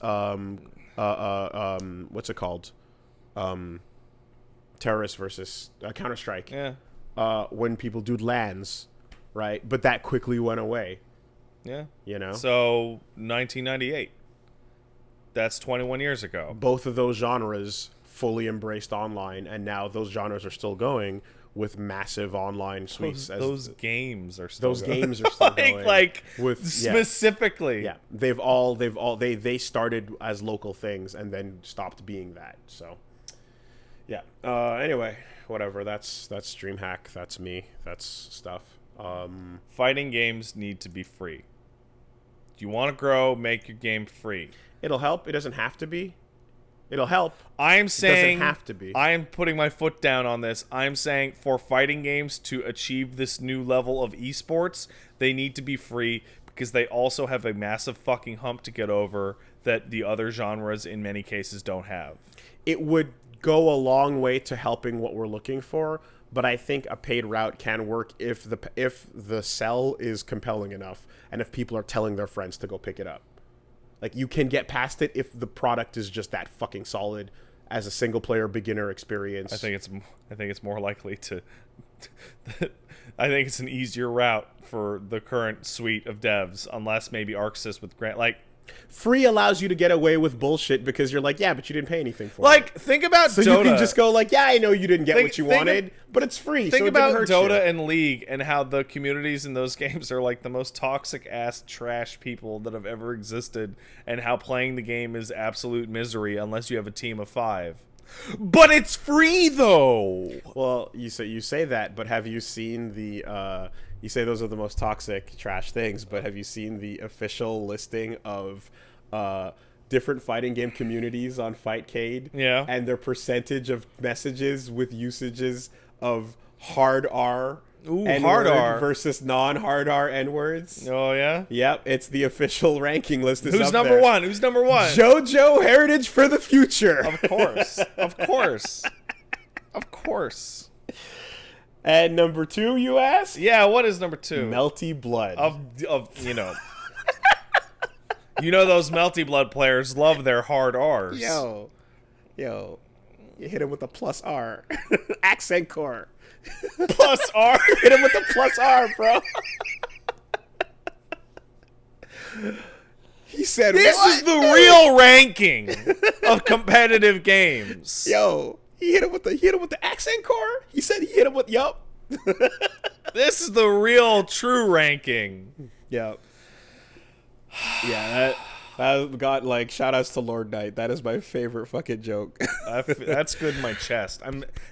what's it called? Terrorist versus Counter-Strike. Yeah. When people do LANs, right? But that quickly went away. Yeah. You know? So 1998. That's 21 years ago. Both of those genres fully embraced online, and now those genres are still going with massive online suites. Those games are still going. Games are still going. like with specifically. Yeah. They started as local things and then stopped being that. So yeah. Anyway, whatever. That's DreamHack. That's me. That's stuff. Fighting games need to be free. Do you want to grow? Make your game free. It'll help. It doesn't have to be. It'll help. I'm saying it doesn't have to be. I am putting my foot down on this. I'm saying for fighting games to achieve this new level of esports, they need to be free because they also have a massive fucking hump to get over that the other genres in many cases don't have. It would go a long way to helping what we're looking for, but I think a paid route can work if the sell is compelling enough and if people are telling their friends to go pick it up. Like, you can get past it if the product is just that fucking solid as a single player beginner experience. I think it's more likely to I think it's an easier route for the current suite of devs, unless maybe ArcSys with Grant. Like, free allows you to get away with bullshit because you're like, yeah, but you didn't pay anything for it. Like, think about so Dota. you can just go like, yeah, I know you didn't get what you wanted, but it's free. Think so it about didn't hurt Dota you. and League and how the communities in those games are like the most toxic ass trash people that have ever existed, and how playing the game is absolute misery unless you have a team of 5. But it's free though. Well, you say that, but have you seen the? You say those are the most toxic trash things, but have you seen the official listing of different fighting game communities on Fightcade? Yeah. And their percentage of messages with usages of hard R. Ooh, N-word hard R versus non-hard R N-words. Oh yeah. Yep, it's the official ranking list. Who's number one? Who's number one? JoJo Heritage for the Future. Of course. Of course. Of course. And number 2, you ask? Yeah, what is number 2? Melty Blood. Of you know. You know those Melty Blood players love their hard R's. Yo. You hit him with a plus R. Accent core. Plus R. Hit him with the plus R, bro. He said, this what? is the real ranking of competitive games. Yo, he hit him with the accent core. He said he hit him with yup. This is the real true ranking. Yep. Yeah, that got like shout outs to Lord Knight. That is my favorite fucking joke. That's good in my chest.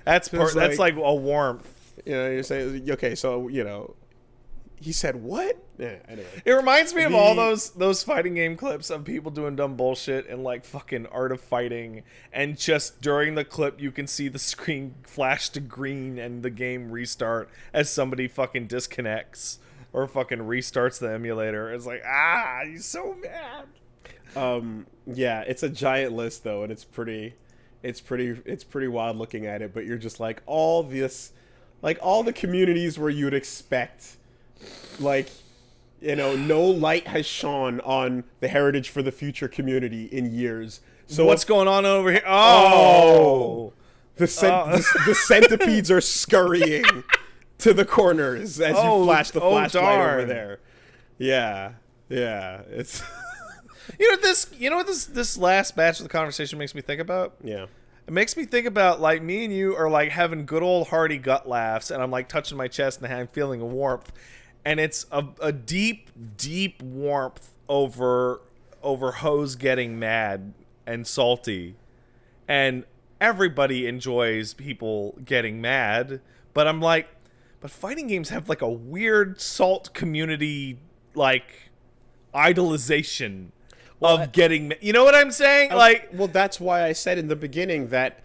That's like- like a warmth. You know, you're saying, okay, so he said what? Yeah, anyway. It reminds me of all those fighting game clips of people doing dumb bullshit and like fucking Art of Fighting, and just during the clip you can see the screen flash to green and the game restart as somebody fucking disconnects or fucking restarts the emulator. It's like, he's so mad. Yeah, it's a giant list though, and it's pretty wild looking at it, but you're just like all the communities where you'd expect, like, no light has shone on the Heritage for the Future community in years. So what's going on over here? Oh, the centipedes are scurrying to the corners as you flash the flashlight over there. Yeah, it's. You know what this last batch of the conversation makes me think about? Yeah. It makes me think about, like, me and you are, like, having good old hearty gut laughs, and I'm, like, touching my chest, and I'm feeling a warmth. And it's a deep, deep warmth over hoes getting mad and salty. And everybody enjoys people getting mad, but I'm like, but fighting games have, like, a weird salt community, like, idolization of getting, you know what I'm saying? Well, that's why I said in the beginning that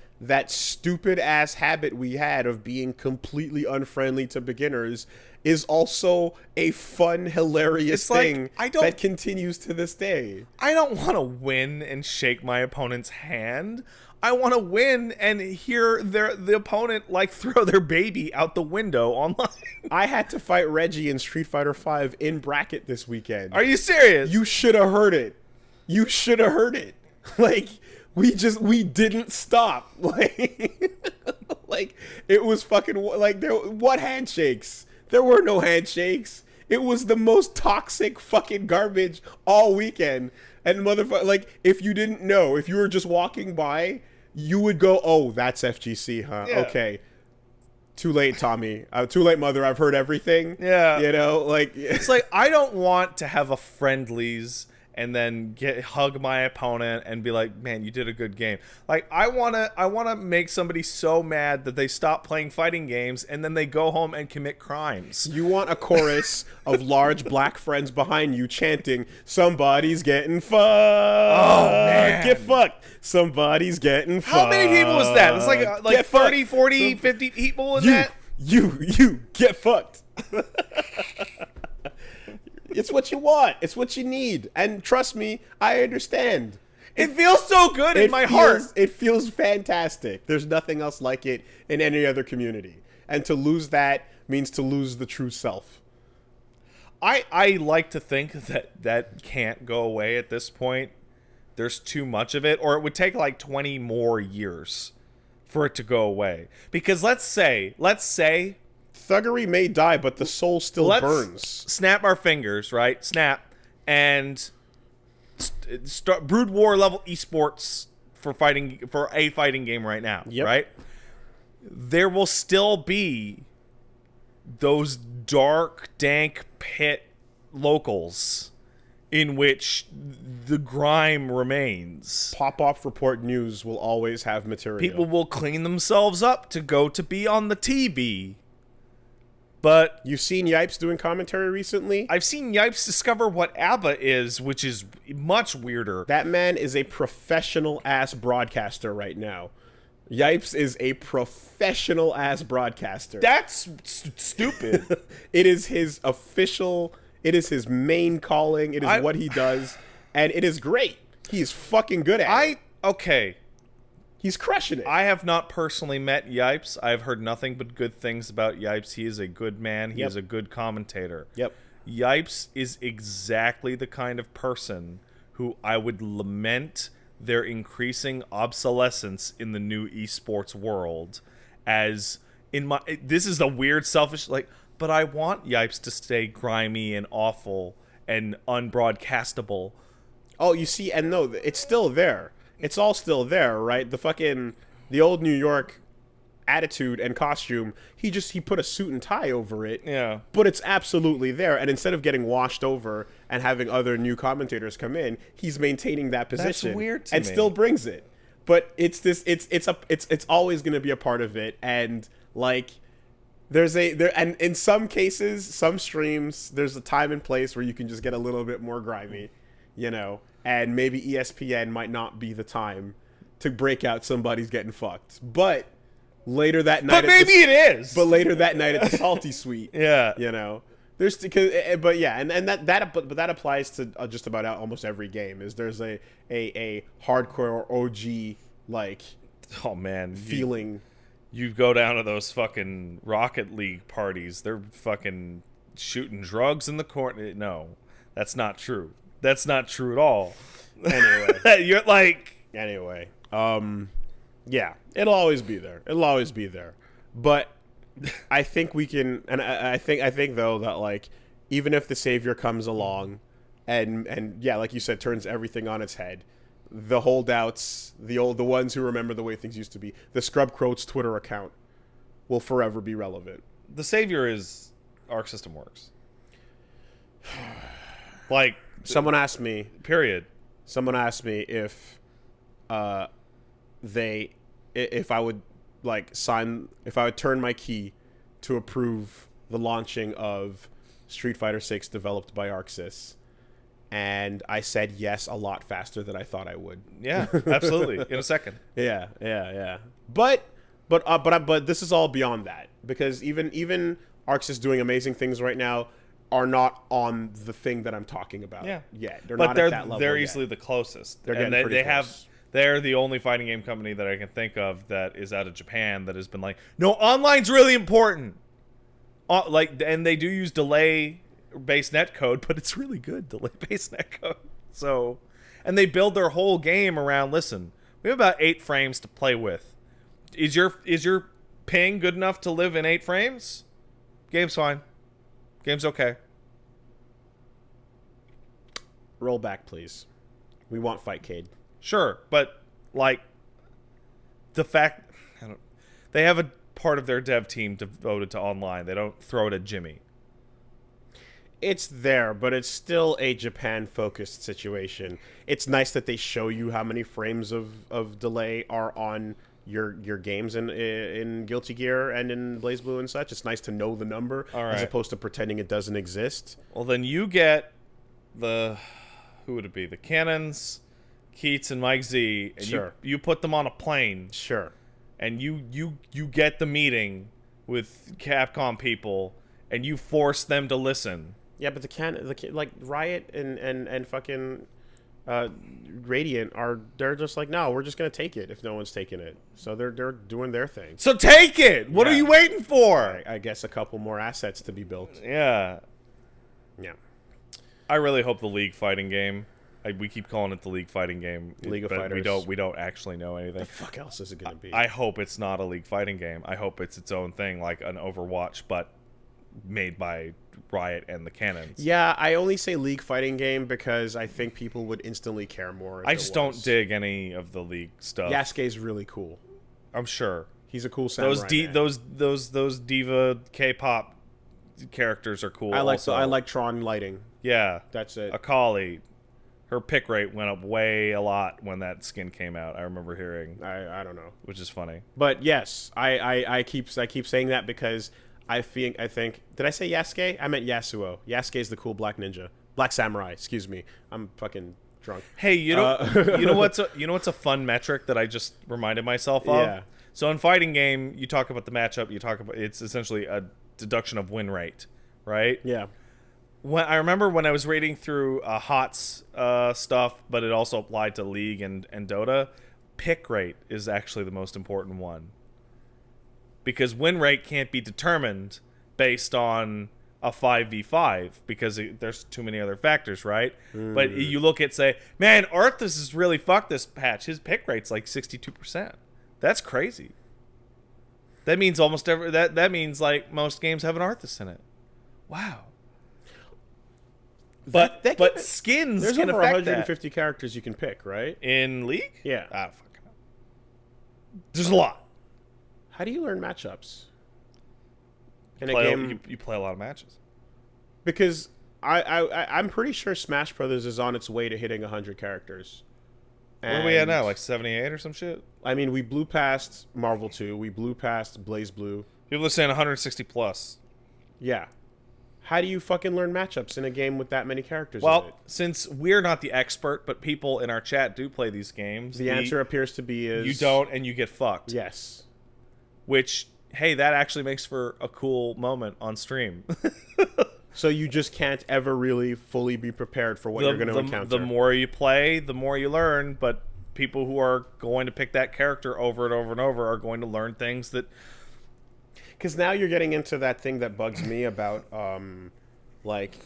stupid ass habit we had of being completely unfriendly to beginners is also a fun, hilarious It's like, thing I don't- that continues to this day. I don't want to win and shake my opponent's hand. I want to win and hear the opponent like throw their baby out the window online. I had to fight Reggie in Street Fighter V in bracket this weekend. Are you serious? You should have heard it. You should have heard it. Like, we didn't stop. Like, it was fucking, like, what handshakes? There were no handshakes. It was the most toxic fucking garbage all weekend. And motherfucker, like, if you didn't know, if you were just walking by, you would go, oh, that's FGC, huh? Yeah. Okay. Too late, Tommy. Too late, mother. I've heard everything. Yeah. You know, like... It's like, I don't want to have a friendlies and then hug my opponent and be like, man, you did a good game. Like, I wanna make somebody so mad that they stop playing fighting games and then they go home and commit crimes. You want a chorus of large black friends behind you chanting, somebody's getting fucked. Oh, man. Get fucked. Somebody's getting fucked. How many people was that? It's like Get 30, fucked. 40, 50 people in You, that? you, get fucked. It's what you want. It's what you need. And trust me, I understand. It feels so good in my heart. It feels fantastic. There's nothing else like it in any other community. And to lose that means to lose the true self. I like to think that can't go away at this point. There's too much of it, or it would take like 20 more years for it to go away. Because let's say Thuggery may die, but the soul still burns. Snap our fingers, right? Snap, and start Brood War level esports for a fighting game right now, Yep. right? There will still be those dark, dank pit locals in which the grime remains. Pop-off report news will always have material. People will clean themselves up to go to be on the TV. But you've seen Yipes doing commentary recently? I've seen Yipes discover what ABBA is, which is much weirder. That man is a professional-ass broadcaster right now. Yipes is a professional-ass broadcaster. That's stupid. It is his official... It is his main calling. It is what he does. And it is great. He's fucking good at it. Okay. He's crushing it. I have not personally met Yipes. I've heard nothing but good things about Yipes. He is a good man. He is a good commentator. Yep. Yipes is exactly the kind of person who I would lament their increasing obsolescence in the new esports world. As in my, this is the weird selfish, like, but I want Yipes to stay grimy and awful and unbroadcastable. Oh, you see, and no, it's still there. It's all still there, right? The old New York attitude and costume, he put a suit and tie over it. Yeah. But it's absolutely there. And instead of getting washed over and having other new commentators come in, he's maintaining that position. That's weird to and me. still brings it. But it's always going to be a part of it. And like and in some cases, some streams, there's a time and place where you can just get a little bit more grimy, you know. And maybe ESPN might not be the time to break out somebody's getting fucked. But later that night... But maybe it is! But later that night at the Salty Suite. Yeah. You know? But yeah, and that applies to just about almost every game. There's a hardcore OG, like... Oh, man. Feeling... You go down to those fucking Rocket League parties. They're fucking shooting drugs in the corner. No, that's not true. That's not true at all. Anyway. You're like... Anyway. Yeah. It'll always be there. It'll always be there. But I think we can... And I think though, that, like, even if the Savior comes along and yeah, like you said, turns everything on its head, the holdouts, the ones who remember the way things used to be, the Scrub Croats Twitter account will forever be relevant. The Savior is Arc System Works. Like... Someone asked me... Period. Someone asked me if I would turn my key to approve the launching of Street Fighter 6 developed by ArcSys. And I said yes a lot faster than I thought I would. Yeah, absolutely. In a second. Yeah. But this is all beyond that, because even Arcs is doing amazing things right now, are not on the thing that I'm talking about. Yeah. Yet. They're But not at that level. they're yet. easily the closest. They're and getting pretty they close. they're the only fighting game company that I can think of that is out of Japan that has been like, no, online's really important. And they do use delay-based netcode, but it's really good delay-based netcode. So, and they build their whole game around. Listen, we have about 8 frames to play with. Is your ping good enough to live in 8 frames? Game's fine. Game's okay. Roll back, please. We want Fightcade. Sure, but like the fact they have a part of their dev team devoted to online. They don't throw it at Jimmy. It's there, but it's still a Japan-focused situation. It's nice that they show you how many frames of delay are on your games in Guilty Gear and in BlazBlue and such. It's nice to know the number as opposed to pretending it doesn't exist. Well, then you get who would it be? The Cannons, Keats, and Mike Z. And Sure. You put them on a plane. Sure. And you get the meeting with Capcom people, and you force them to listen. Yeah, but like Riot and fucking Radiant they're just like, no, we're just gonna take it if no one's taking it. So they're doing their thing. So take it. What are you waiting for? I guess a couple more assets to be built. Yeah. Yeah. I really hope the League fighting game. We keep calling it the League fighting game. League of but Fighters. We don't actually know anything. The fuck else is it gonna be? I hope it's not a League fighting game. I hope it's its own thing, like an Overwatch, but made by Riot and the Cannons. Yeah, I only say League fighting game because I think people would instantly care more. I just don't dig any of the League stuff. Yasuke's really cool. I'm sure. He's a cool samurai. Those diva K-pop characters are cool. I also. like Tron lighting. Yeah, That's it. Akali, her pick rate went up a lot when that skin came out. I remember hearing. I don't know, which is funny. but yes, I keep saying that because I think did I say Yasuke? I meant Yasuo. Yasuke is the cool black ninja, black samurai. Excuse me, I'm fucking drunk. Hey, you know what's a fun metric that I just reminded myself of? Yeah. So in fighting game, you talk about the matchup. You talk about it's essentially a deduction of win rate, right? Yeah. I remember when I was reading through HOTS stuff, but it also applied to League and Dota. Pick rate is actually the most important one. Because win rate can't be determined based on a 5v5 because there's too many other factors, right? But you look at, say, man, Arthas is really fucked this patch. His pick rate's like 62%. That's crazy. That means that means like most games have an Arthas in it. Wow. But skins There's can over affect 150 characters you can pick, right? that. In League? Yeah. Ah, fucking hell. There's a lot. How do you learn matchups in a Play- game? You play a lot of matches. Because I'm pretty sure Smash Brothers is on its way to hitting 100 characters. What are we at now? Like 78 or some shit? I mean, we blew past Marvel 2. We blew past BlazBlue. People are saying 160 plus. Yeah. How do you fucking learn matchups in a game with that many characters in Well, it? since we're not the expert, but people in our chat do play these games. The answer appears to be is... You don't, and you get fucked. Yes. Which, hey, that actually makes for a cool moment on stream. So you just can't ever really fully be prepared for what you're going to encounter. The more you play, the more you learn, but people who are going to pick that character over and over and over are going to learn things that... Because now you're getting into that thing that bugs me about, like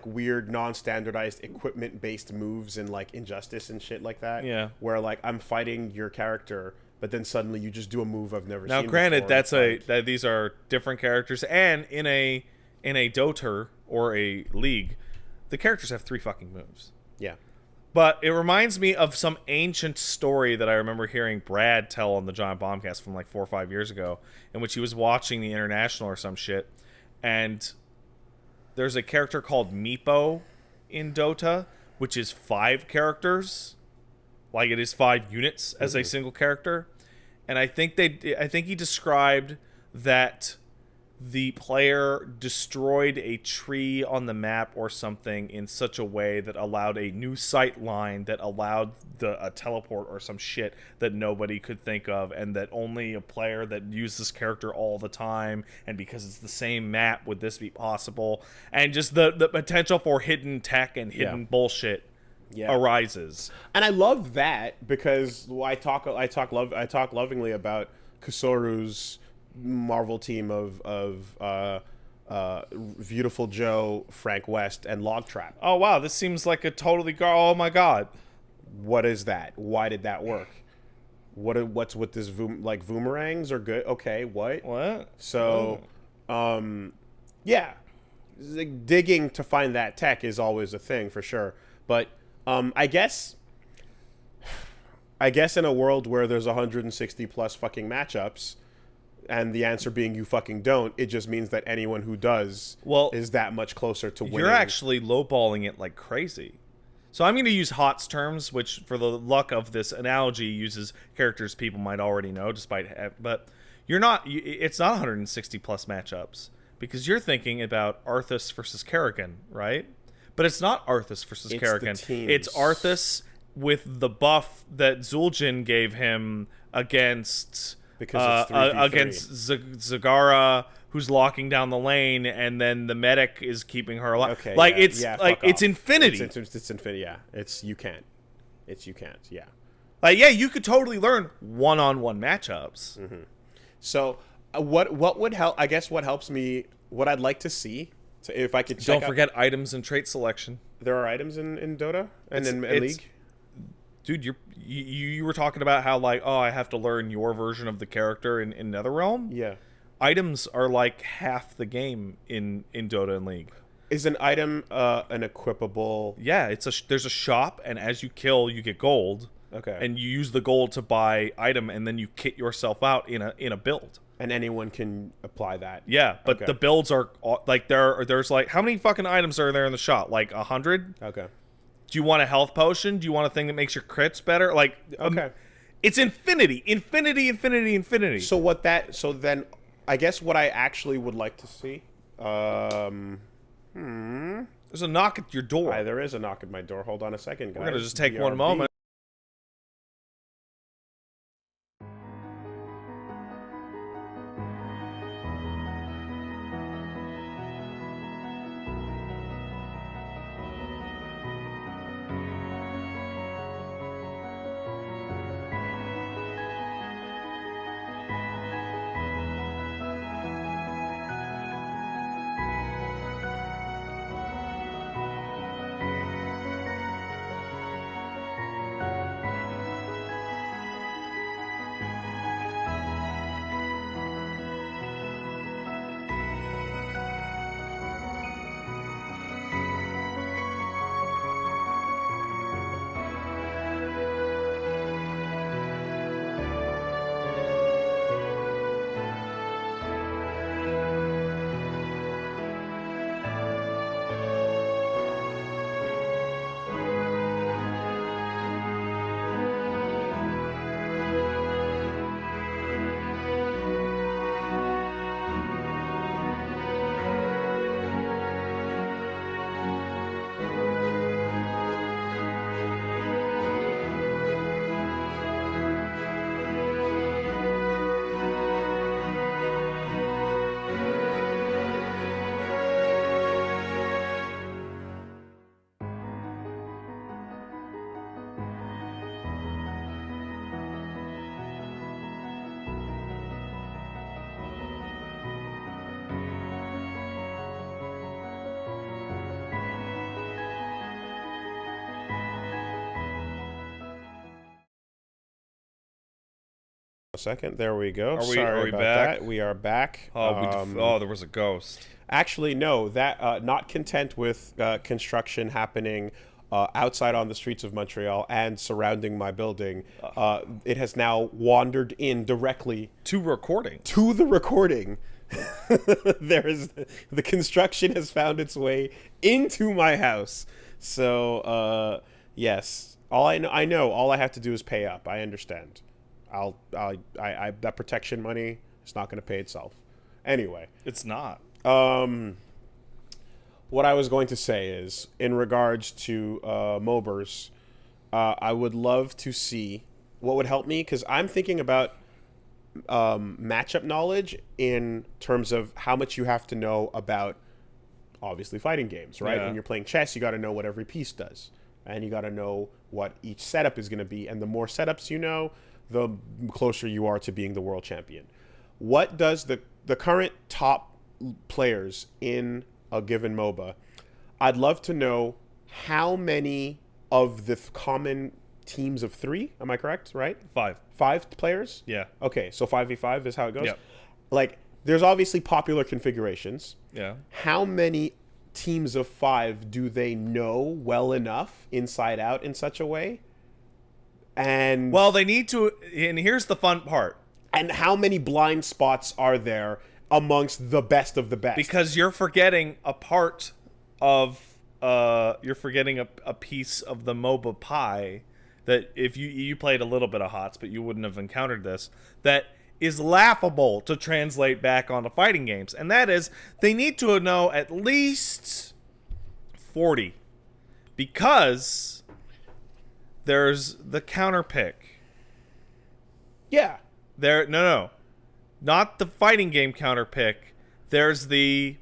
weird non-standardized equipment-based moves in like Injustice and shit like that. Yeah. Where like I'm fighting your character, but then suddenly you just do a move I've never seen. Now, granted, before. that these are different characters, and in a Dota or a League, the characters have 3 fucking moves. Yeah. But it reminds me of some ancient story that I remember hearing Brad tell on the Giant Bombcast from like 4 or 5 years ago, in which he was watching the International or some shit, and there's a character called Meepo in Dota, which is 5 characters, like it is 5 units as a single character, and I think he described that the player destroyed a tree on the map or something in such a way that allowed a new sight line that allowed a teleport or some shit that nobody could think of, and that only a player that used this character all the time, and because it's the same map would this be possible, and just the potential for hidden tech and hidden bullshit arises. And I love that because I talk lovingly about Kasoru's Marvel team of Beautiful Joe, Frank West, and Log Trap. Oh wow, this seems like a totally oh my god. What is that? Why did that work? What's with this like boomerangs are good? Okay, what? So, yeah, like, digging to find that tech is always a thing for sure. But I guess in a world where there's 160 plus fucking matchups, and the answer being you fucking don't, it just means that anyone who does is that much closer to winning. You're actually lowballing it like crazy. So I'm going to use HOTS terms, which for the luck of this analogy uses characters people might already know, but you're not. It's not 160 plus matchups because you're thinking about Arthas versus Kerrigan, right? But it's not Arthas versus Kerrigan. It's Arthas with the buff that Zul'jin gave him against Zagara, who's locking down the lane, and then the medic is keeping her alive. Okay, it's infinity. It's infinity. Yeah, you can't. Yeah. You could totally learn one-on-one matchups. Mm-hmm. So, what would help? I guess what helps me, what I'd like to see, so if I could don't forget items and trait selection. There are items in Dota and in League. Dude, you were talking about how I have to learn your version of the character in NetherRealm. Yeah, items are like half the game in Dota and League. Is an item an equipable? Yeah, there's a shop, and as you kill, you get gold. Okay, and you use the gold to buy item, and then you kit yourself out in a build. And anyone can apply that. Yeah, but the builds are like there's like how many fucking items are there in the shop? Like 100. Okay. Do you want a health potion? Do you want a thing that makes your crits better? Like, it's infinity. So then, I guess what I actually would like to see. There's a knock at your door. There is a knock at my door. Hold on a second, guys. We're gonna just take one moment. A second. There we go. Are we about back? That. We are back. There was a ghost. Actually, no. That not content with construction happening outside on the streets of Montreal and surrounding my building, it has now wandered in directly to recording. To the recording. The construction has found its way into my house. So yes, I know. All I have to do is pay up. I understand. That protection money is not going to pay itself. Anyway, It's not. what I was going to say is, in regards to MOBAs, I would love to see what would help me, because I'm thinking about matchup knowledge in terms of how much you have to know about, obviously, fighting games, right? Yeah. When you're playing chess, you got to know what every piece does, and you got to know what each setup is going to be, and the more setups you know, the closer you are to being the world champion. What does the current top players in a given MOBA? I'd love to know how many of the common teams of 3, am I correct, right? 5. 5 players? Yeah. Okay, so 5v5 is how it goes? Yep. Like, there's obviously popular configurations. Yeah. How many teams of 5 do they know well enough inside out in such a way? And Well, they need to, and here's the fun part. and how many blind spots are there amongst the best of the best? Because you're forgetting a part of, you're forgetting a piece of the MOBA pie that if you played a little bit of HOTS, but you wouldn't have encountered this, that is laughable to translate back onto fighting games. And that is, they need to know at least 40. Because there's the counter pick. yeah. No. Not the fighting game counter pick. There's the...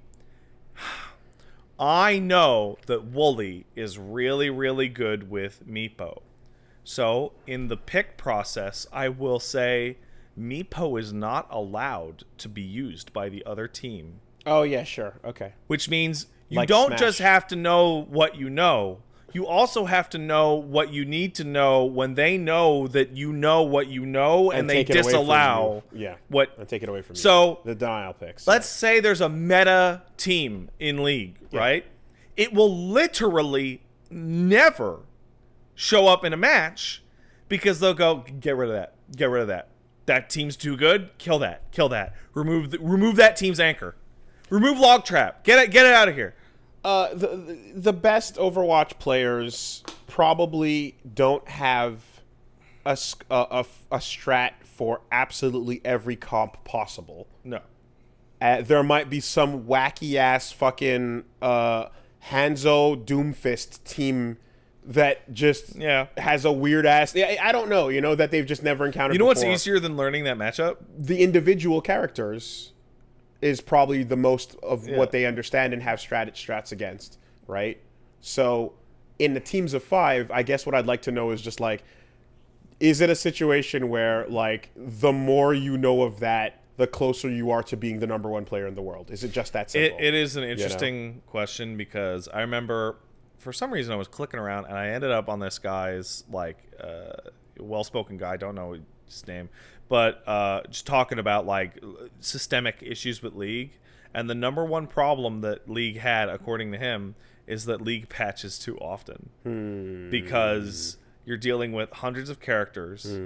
I know that Wooly is really, really good with Meepo. So, in the pick process, I will say Meepo is not allowed to be used by the other team. Oh, yeah, sure. Okay. Which means you Like don't Smash. just have to know what you know. You also have to know what you need to know when they know that you know what you know, and they take it away from disallow you. Yeah. what. And take it away from you. So, the denial picks. let's say there's a meta team in League, right? It will literally never show up in a match because they'll go, get rid of that. Get rid of that. That team's too good. Kill that. Kill that. Remove that team's anchor. Remove Log Trap. Get it out of here. The best Overwatch players probably don't have a strat for absolutely every comp possible. No. There might be some wacky ass fucking Hanzo Doomfist team that just has a weird ass. I don't know, that they've just never encountered. You know what's before. easier than learning that matchup? The individual characters is probably the most of what they understand and have strats against, right? So in the teams of 5, I guess what I'd like to know is just like, is it a situation where like the more you know of that, the closer you are to being the number 1 player in the world? Is it just that simple? It is an interesting question because I remember for some reason I was clicking around and I ended up on this guy's like well-spoken guy, I don't know his name, but just talking about like systemic issues with League, and the number 1 problem that League had, according to him, is that League patches too often because you're dealing with hundreds of characters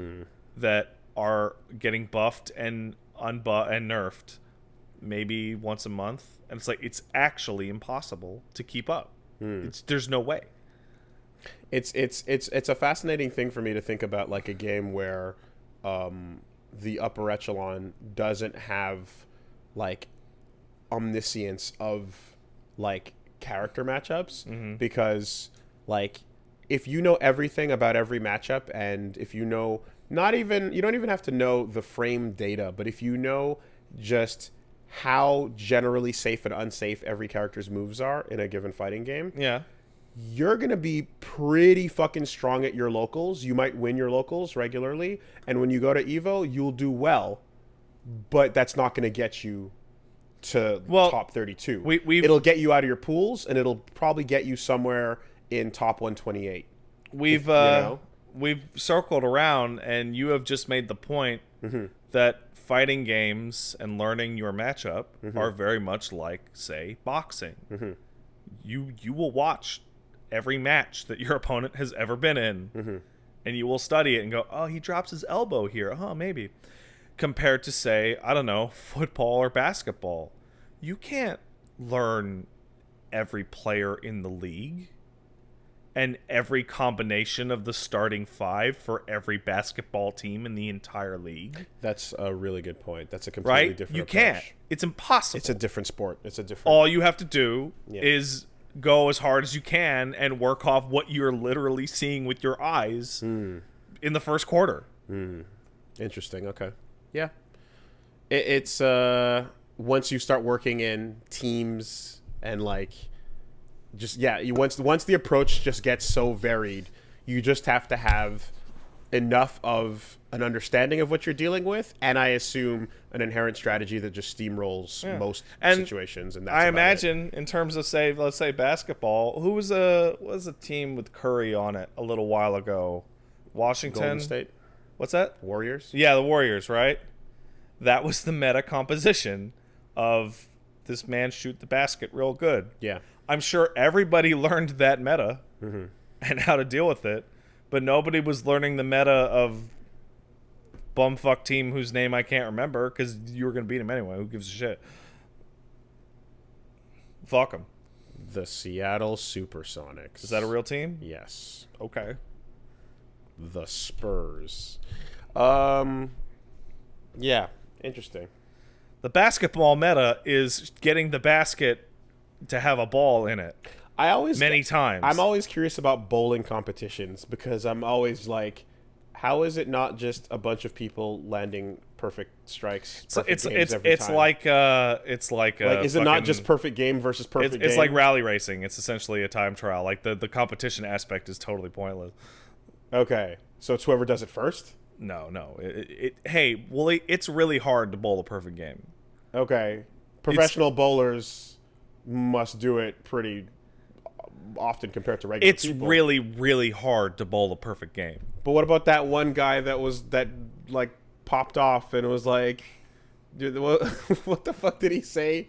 that are getting buffed and and nerfed maybe once a month, and it's like it's actually impossible to keep up. There's no way. It's a fascinating thing for me to think about, like a game where the upper echelon doesn't have like omniscience of like character matchups, because like if you know everything about every matchup, and if you know you don't even have to know the frame data, but if you know just how generally safe and unsafe every character's moves are in a given fighting game, you're going to be pretty fucking strong at your locals. You might win your locals regularly, and when you go to Evo, you'll do well, but that's not going to get you to top 32. It'll get you out of your pools, and it'll probably get you somewhere in top 128. We've circled around, and you have just made the point that fighting games and learning your matchup are very much like, say, boxing. You will watch every match that your opponent has ever been in, and you will study it and go, oh, he drops his elbow here. Oh, maybe. Compared to, say, I don't know, football or basketball. You can't learn every player in the league. and every combination of the starting 5 for every basketball team in the entire league. That's a really good point. That's a completely different You approach. can't. It's impossible. It's a different sport. It's a different... All you have to do is go as hard as you can and work off what you're literally seeing with your eyes in the first quarter. Interesting. Okay. Yeah. It's once you start working in teams and like just once the approach just gets so varied, you just have to have enough of an understanding of what you're dealing with, and I assume an inherent strategy that just steamrolls most situations. And that's I imagine in terms of let's say basketball, who was a team with Curry on it a little while ago? Washington Golden State. What's that? Warriors. Yeah, the Warriors, right? That was the meta composition of this man shoot the basket real good. Yeah. I'm sure everybody learned that meta and how to deal with it, but nobody was learning the meta of bumfuck team whose name I can't remember because you were going to beat him anyway. Who gives a shit? Fuck them. The Seattle Supersonics. Is that a real team? Yes. Okay. The Spurs. Yeah. Interesting. The basketball meta is getting the basket to have a ball in it. Many times. I'm always curious about bowling competitions because I'm always like, how is it not just a bunch of people landing perfect strikes? Perfect games every time? Like is it not just perfect game versus perfect game? It's like rally racing. It's essentially a time trial. Like the competition aspect is totally pointless. Okay, so it's whoever does it first. No. It's really hard to bowl a perfect game. Okay, professional bowlers must do it pretty often compared to regular people. It's really, really hard to bowl a perfect game. But what about that one guy that popped off and was like, dude, what the fuck did he say?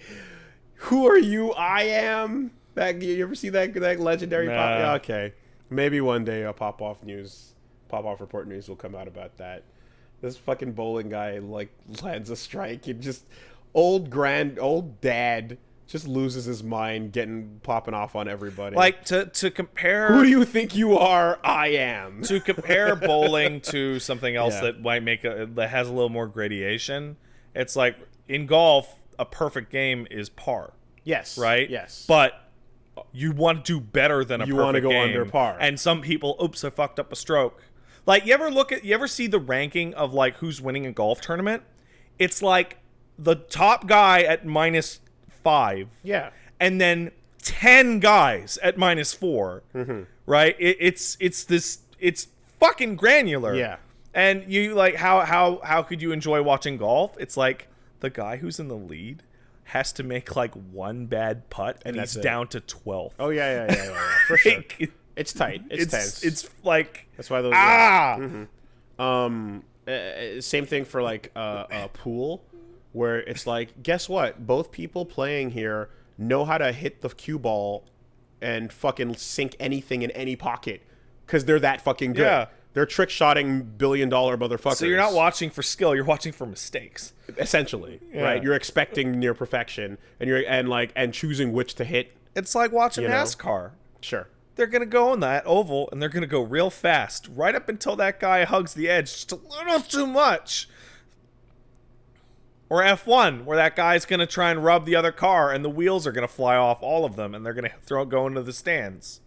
Who are you? I am. You ever see that legendary pop? Yeah, okay. Maybe one day a pop-off report news will come out about that. This fucking bowling guy lands a strike and just old dad just loses his mind popping off on everybody. Like to compare, who do you think you are? I am. To compare bowling to something else that might that has a little more gradation. It's like in golf, a perfect game is par. Yes. Right. Yes. But you want to do better than a perfect game. You want to go under par. And some people, oops, I fucked up a stroke. Like you ever see the ranking of like who's winning a golf tournament? It's like the top guy at -5. Yeah. And then 10 guys at -4. Right? It's fucking granular. Yeah. And you like how could you enjoy watching golf? It's like the guy who's in the lead has to make like one bad putt and he's down to 12th. Oh yeah. For sure. It's tight. It's tense. It's like that's why those same thing for like a pool where it's like, guess what? Both people playing here know how to hit the cue ball and fucking sink anything in any pocket because they're that fucking good. Yeah. They're trick-shotting billion-dollar motherfuckers. So you're not watching for skill; you're watching for mistakes. Essentially, right? You're expecting near perfection, and choosing which to hit. It's like watching NASCAR. Sure. They're gonna go in that oval, and they're gonna go real fast, right up until that guy hugs the edge just a little too much. Or F1, where that guy's gonna try and rub the other car, and the wheels are gonna fly off all of them, and they're gonna go into the stands.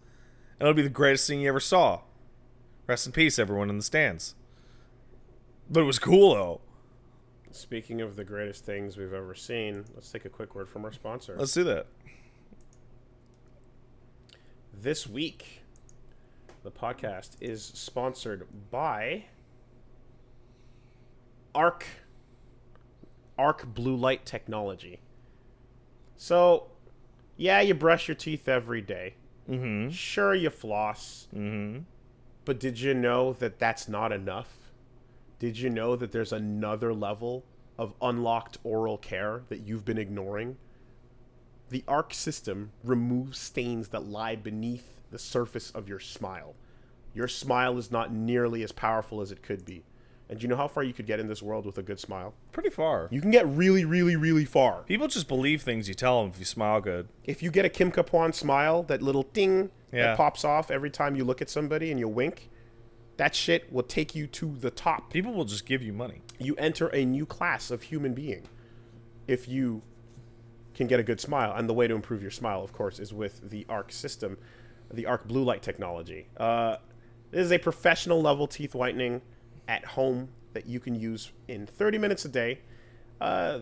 And it'll be the greatest thing you ever saw. Rest in peace, everyone in the stands. But it was cool, though. Speaking of the greatest things we've ever seen, let's take a quick word from our sponsor. Let's do that. This week, the podcast is sponsored by Arc Blue Light Technology. So, yeah, you brush your teeth every day. Mm-hmm. Sure, you floss. Mm-hmm. But did you know that that's not enough? Did you know that there's another level of unlocked oral care that you've been ignoring? The ARC system removes stains that lie beneath the surface of your smile. Your smile is not nearly as powerful as it could be. And do you know how far you could get in this world with a good smile? Pretty far. You can get really, really, really far. People just believe things you tell them if you smile good. If you get a Kim Kapuan smile, that little ding, Yeah. that pops off every time you look at somebody and you wink, that shit will take you to the top. People will just give you money. You enter a new class of human being if you can get a good smile. And the way to improve your smile, of course, is with the ARC system, the ARC blue light technology. This is a professional level teeth whitening at home that you can use in 30 minutes a day.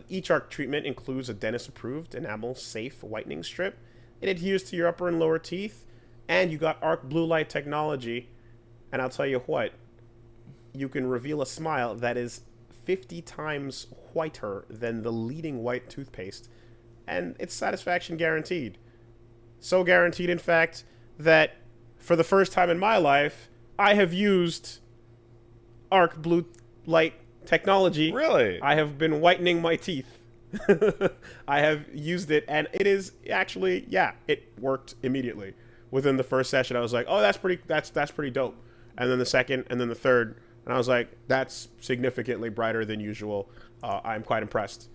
Each ARC treatment includes a dentist-approved, enamel-safe whitening strip. It adheres to your upper and lower teeth, and you got ARC blue light technology. And I'll tell you what, you can reveal a smile that is 50 times whiter than the leading white toothpaste, and it's satisfaction guaranteed. So guaranteed, in fact, that for the first time in my life, I have used ARC blue light technology. Really? I have been whitening my teeth. I have used it, and it is actually, yeah, it worked immediately. Within the first session, I was like, oh, that's pretty dope. And then the second, and then the third, and I was like, that's significantly brighter than usual. I'm quite impressed.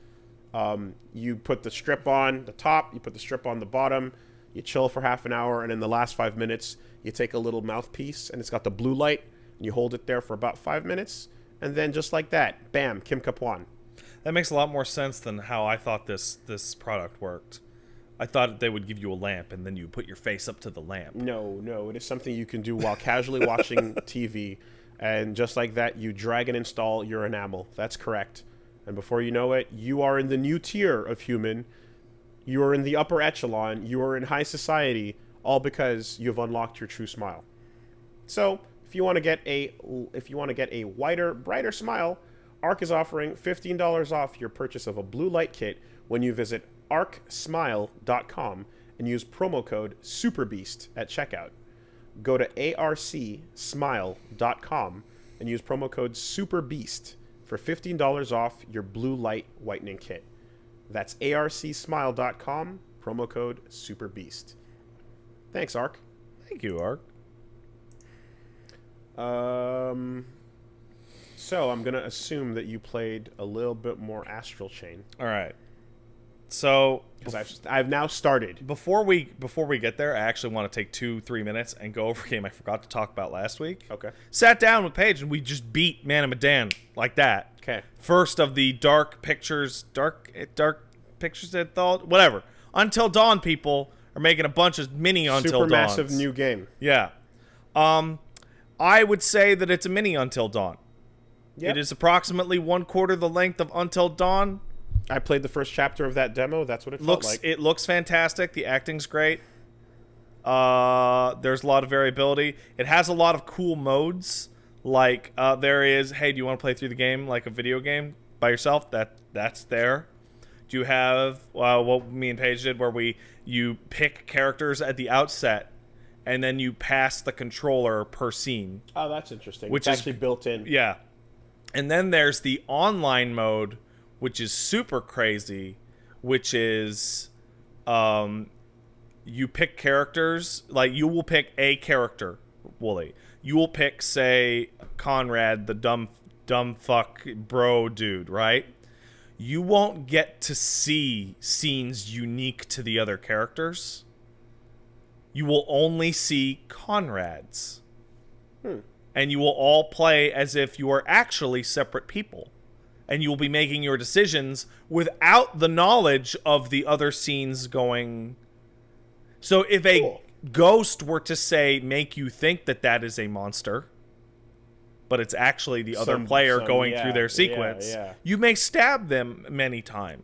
You put the strip on the top, you put the strip on the bottom, you chill for half an hour, and in the last 5 minutes, you take a little mouthpiece, and it's got the blue light, and you hold it there for about 5 minutes, and then just like that, bam, Kim Kapuan. That makes a lot more sense than how I thought this product worked. I thought they would give you a lamp, and then you put your face up to the lamp. No, it is something you can do while casually watching TV, and just like that, you drag and install your enamel. That's correct. And before you know it, you are in the new tier of human. You are in the upper echelon. You are in high society, all because you've unlocked your true smile. So, if you want to get a whiter, brighter smile, ARC is offering $15 off your purchase of a blue light kit when you visit arcsmile.com and use promo code SUPERBEAST at checkout. Go to arcsmile.com and use promo code SUPERBEAST for $15 off your blue light whitening kit. That's arcsmile.com, promo code SUPERBEAST. Thanks, ARC. Thank you, ARC. So I'm going to assume that you played a little bit more Astral Chain. All right. So, because I've now started. Before we get there, I actually want to take 2-3 minutes and go over a game I forgot to talk about last week. Okay. Sat down with Paige and we just beat Man of Medan like that. Okay. First of the dark pictures that thought whatever. Until Dawn people are making a bunch of mini Until Dawns. Supermassive new game. Yeah. I would say that it's a mini Until Dawn. Yep. It is approximately 1/4 the length of Until Dawn. I played the first chapter of that demo. That's what it felt like. It looks fantastic. The acting's great. There's a lot of variability. It has a lot of cool modes. Like, there is, hey, do you want to play through the game like a video game by yourself? That's there. Do you have what me and Paige did where you pick characters at the outset and then you pass the controller per scene. Oh, that's interesting. Which it's is actually built in. Yeah. And then there's the online mode, which is super crazy, which is you pick characters. Like, you will pick a character, Wooly. You will pick, say, Conrad, the dumb fuck bro dude, right? You won't get to see scenes unique to the other characters. You will only see Conrad's. And you will all play as if you are actually separate people. And you will be making your decisions without the knowledge of the other scenes going. So if a ghost were to say, make you think that is a monster, but it's actually the other player going through their sequence, you may stab them many times.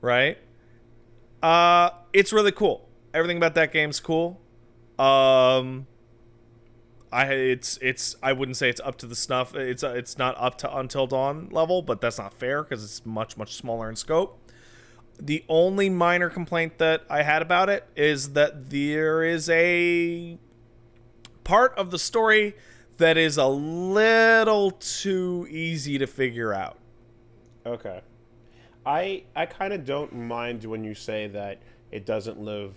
Right? It's really cool. Everything about that game's cool. I wouldn't say it's up to the snuff. It's not up to Until Dawn level, but that's not fair because it's much, much smaller in scope. The only minor complaint that I had about it is that there is a part of the story that is a little too easy to figure out. Okay. I kind of don't mind when you say that it doesn't live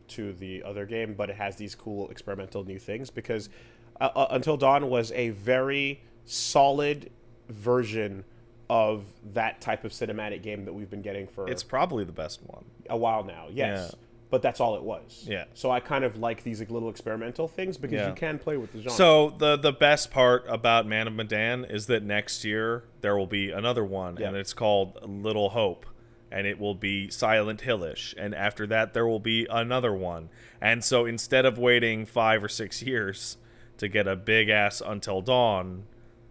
to the other game, but it has these cool experimental new things, because Until Dawn was a very solid version of that type of cinematic game that we've been getting for... It's probably the best one. A while now, yes. Yeah. but that's all it was. Yeah. So I kind of like these like, little experimental things because you can play with the genre. So the best part about Man of Medan is that next year there will be another one, and it's called Little Hope, and it will be Silent Hillish, and after that there will be another one. And so instead of waiting 5 or 6 years to get a big ass Until Dawn,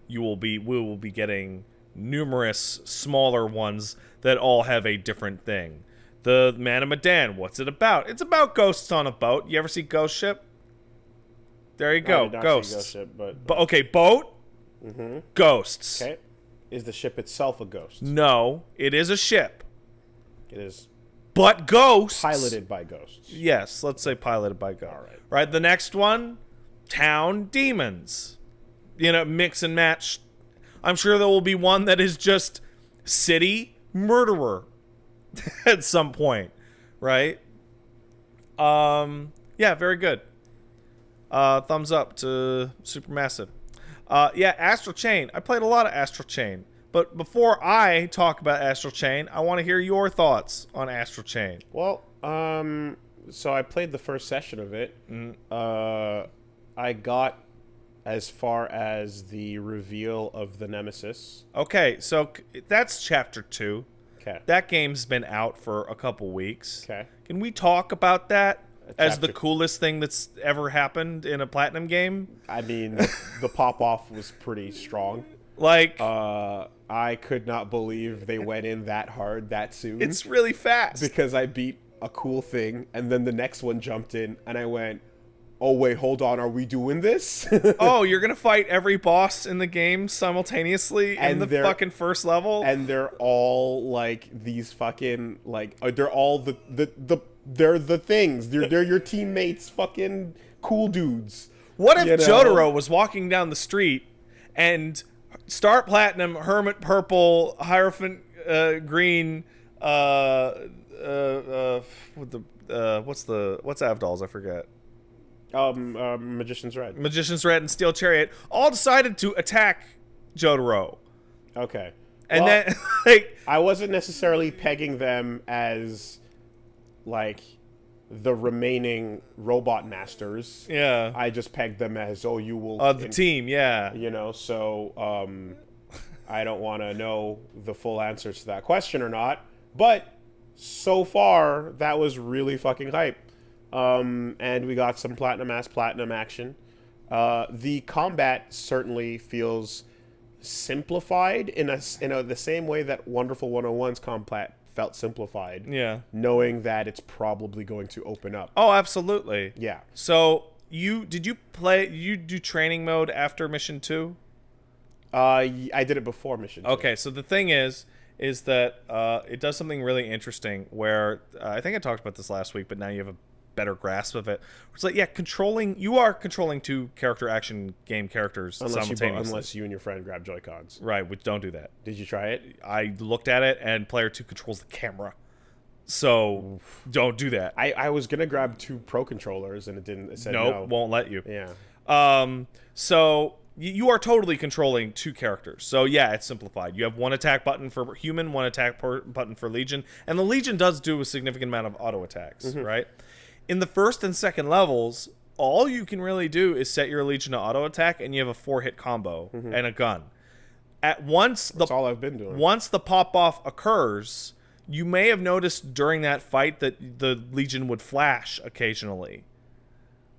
we will be getting numerous smaller ones that all have a different thing. The Man of Medan, what's it about? It's about ghosts on a boat. You ever see Ghost Ship? There you go, ghosts. Ghost Ship, but okay, boat. Ghosts. Okay, is the ship itself a ghost? No, it is a ship. It is, but ghosts. Piloted by ghosts. Yes, let's say piloted by ghosts. All right. Right. The next one, town demons. Mix and match. I'm sure there will be one that is just city murderer at some point, right? Yeah, very good. Thumbs up to Supermassive. Yeah, Astral Chain. I played a lot of Astral Chain. But before I talk about Astral Chain, I want to hear your thoughts on Astral Chain. Well, so I played the first session of it. I got as far as the reveal of the Nemesis. Okay, so that's Chapter 2. Okay. That game's been out for a couple weeks. Okay. Can we talk about that as the coolest thing that's ever happened in a Platinum game? I mean, the pop-off was pretty strong. Like, I could not believe they went in that hard that soon. It's really fast. Because I beat a cool thing, and then the next one jumped in, and I went, oh, wait, hold on, are we doing this? Oh, you're going to fight every boss in the game simultaneously in the fucking first level? And they're all, like, these fucking, like, they're all they're the things. They're your teammates, fucking cool dudes. What if Jotaro was walking down the street and Star Platinum, Hermit Purple, Hierophant Green, what's Avdol's? I forget. Magician's Red. Magician's Red and Steel Chariot all decided to attack Jotaro. Okay. And then, like, I wasn't necessarily pegging them as, like, the remaining robot masters. Yeah. I just pegged them as, oh, you will... the team, yeah. So, I don't want to know the full answers to that question or not. But, so far, that was really fucking hype. And we got some platinum action. The combat certainly feels simplified in the same way that Wonderful 101's combat felt simplified. Yeah. Knowing that it's probably going to open up. Oh, absolutely. Yeah. So did you do training mode after mission 2? I did it before mission 2. Okay, so the thing is that it does something really interesting where I think I talked about this last week, but now you have a better grasp of it. It's like, yeah, you are controlling 2 character action game characters simultaneously. Unless you and your friend grab Joy-Cons. Right, which don't do that. Did you try it? I looked at it, and player 2 controls the camera. So, don't do that. I was going to grab 2 Pro controllers, and it said no. Nope, won't let you. Yeah. So, you are totally controlling 2 characters. So, yeah, it's simplified. You have 1 attack button for human, 1 attack button for Legion, and the Legion does do a significant amount of auto attacks, right? In the first and second levels, all you can really do is set your Legion to auto attack, and you have a 4-hit combo and a gun. That's all I've been doing. Once the pop off occurs, you may have noticed during that fight that the Legion would flash occasionally.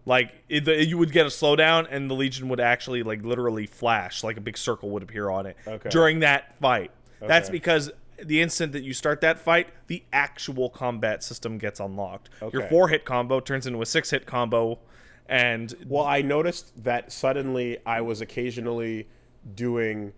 Like you would get a slowdown, and the Legion would actually literally flash, like a big circle would appear on it during that fight. Okay. That's because the instant that you start that fight, the actual combat system gets unlocked. Okay. Your 4-hit combo turns into a 6-hit combo, and... Well, I noticed that suddenly I was occasionally doing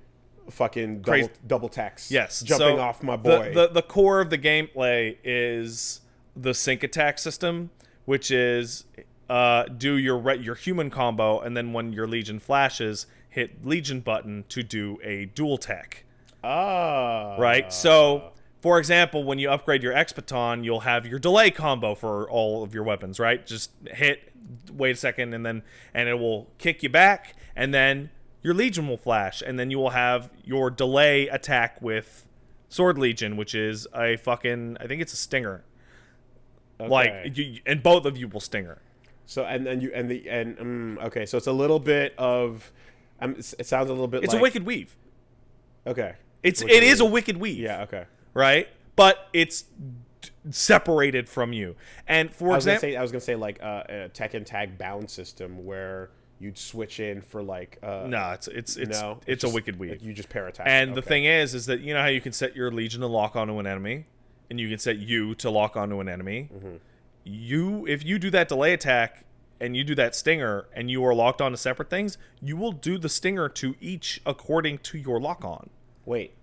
fucking double text. Yes. Jumping off my boy. The core of the gameplay is the sync attack system, which is do your human combo, and then when your Legion flashes, hit Legion button to do a dual tech. Right? So, for example, when you upgrade your X-Baton, you'll have your delay combo for all of your weapons, right? Just hit, wait a second, and it will kick you back, and then your Legion will flash, and then you will have your delay attack with Sword Legion, which is I think it's a stinger. Okay. Like, and both of you will stinger. So okay, so it's a little bit of, it sounds a little bit It's like a wicked weave. Okay. It is a wicked weave. Yeah. Okay. Right, but it's separated from you. And for example, I was gonna say like a Tekken Tag bound system where you'd switch in for like. no, it's just a wicked weave. Like you just pair attack. And the thing is that you know how you can set your Legion to lock onto an enemy, and you can set you to lock onto an enemy. Mm-hmm. If you do that delay attack and you do that stinger and you are locked onto separate things, you will do the stinger to each according to your lock on. Wait,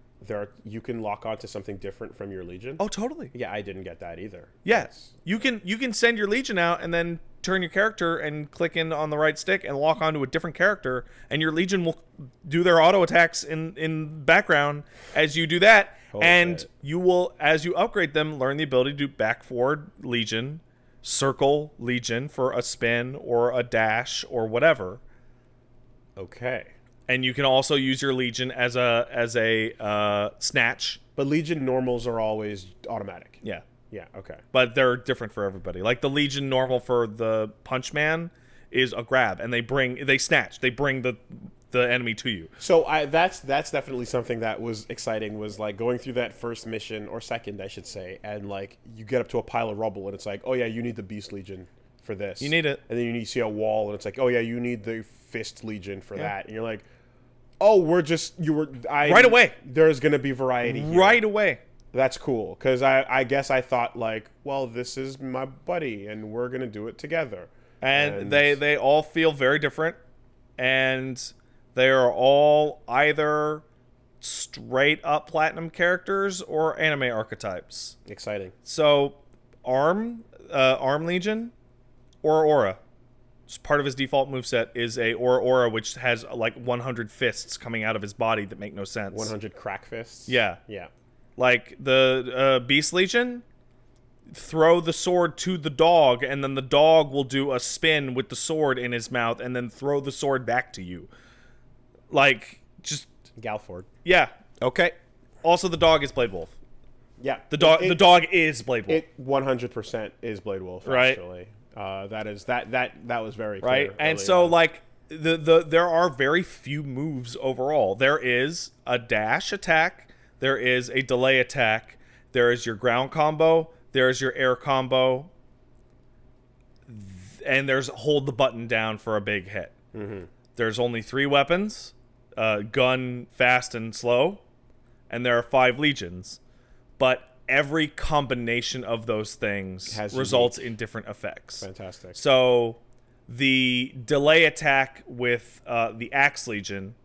you can lock onto something different from your Legion? Oh, totally. Yeah, I didn't get that either. Yes. You can send your Legion out and then turn your character and click in on the right stick and lock onto a different character, and your Legion will do their auto attacks in background as you do that. Holy and shit. You will, as you upgrade them, learn the ability to do back forward Legion, circle Legion for a spin or a dash or whatever. Okay. And you can also use your Legion as a snatch. But Legion normals are always automatic. Yeah. Yeah, okay. But they're different for everybody. Like the Legion normal for the Punch Man is a grab, and they snatch. They bring the enemy to you. So that's definitely something that was exciting, was like going through that first mission, or second I should say, and like you get up to a pile of rubble and it's like, oh yeah, you need the Beast Legion for this. You need it. And then you see a wall and it's like, oh yeah, you need the Fist Legion for that. And you're like, oh, right away. There's gonna be variety here. Right away. That's cool, because I guess I thought like, well, this is my buddy and we're gonna do it together. And they all feel very different, and they are all either straight up platinum characters or anime archetypes. Exciting. So Arm Legion, Aura. Part of his default moveset is a Aura, which has like 100 fists coming out of his body that make no sense. 100 crack fists. Yeah. Yeah. Like the Beast Legion, throw the sword to the dog, and then the dog will do a spin with the sword in his mouth, and then throw the sword back to you. Like, just Galford. Yeah. Okay. Also, the dog is Blade Wolf. Yeah. The dog is Blade Wolf. It 100% is Blade Wolf. Right. Actually, that was very right. clear And early so on. like there are very few moves overall. There is a dash attack. There is a delay attack. There is your ground combo. There's your air combo. And there's hold the button down for a big hit. Mm-hmm. There's only 3 weapons. Gun, fast, and slow. And there are 5 legions. But every combination of those things results in different effects. Fantastic. So the delay attack with the Axe Legion,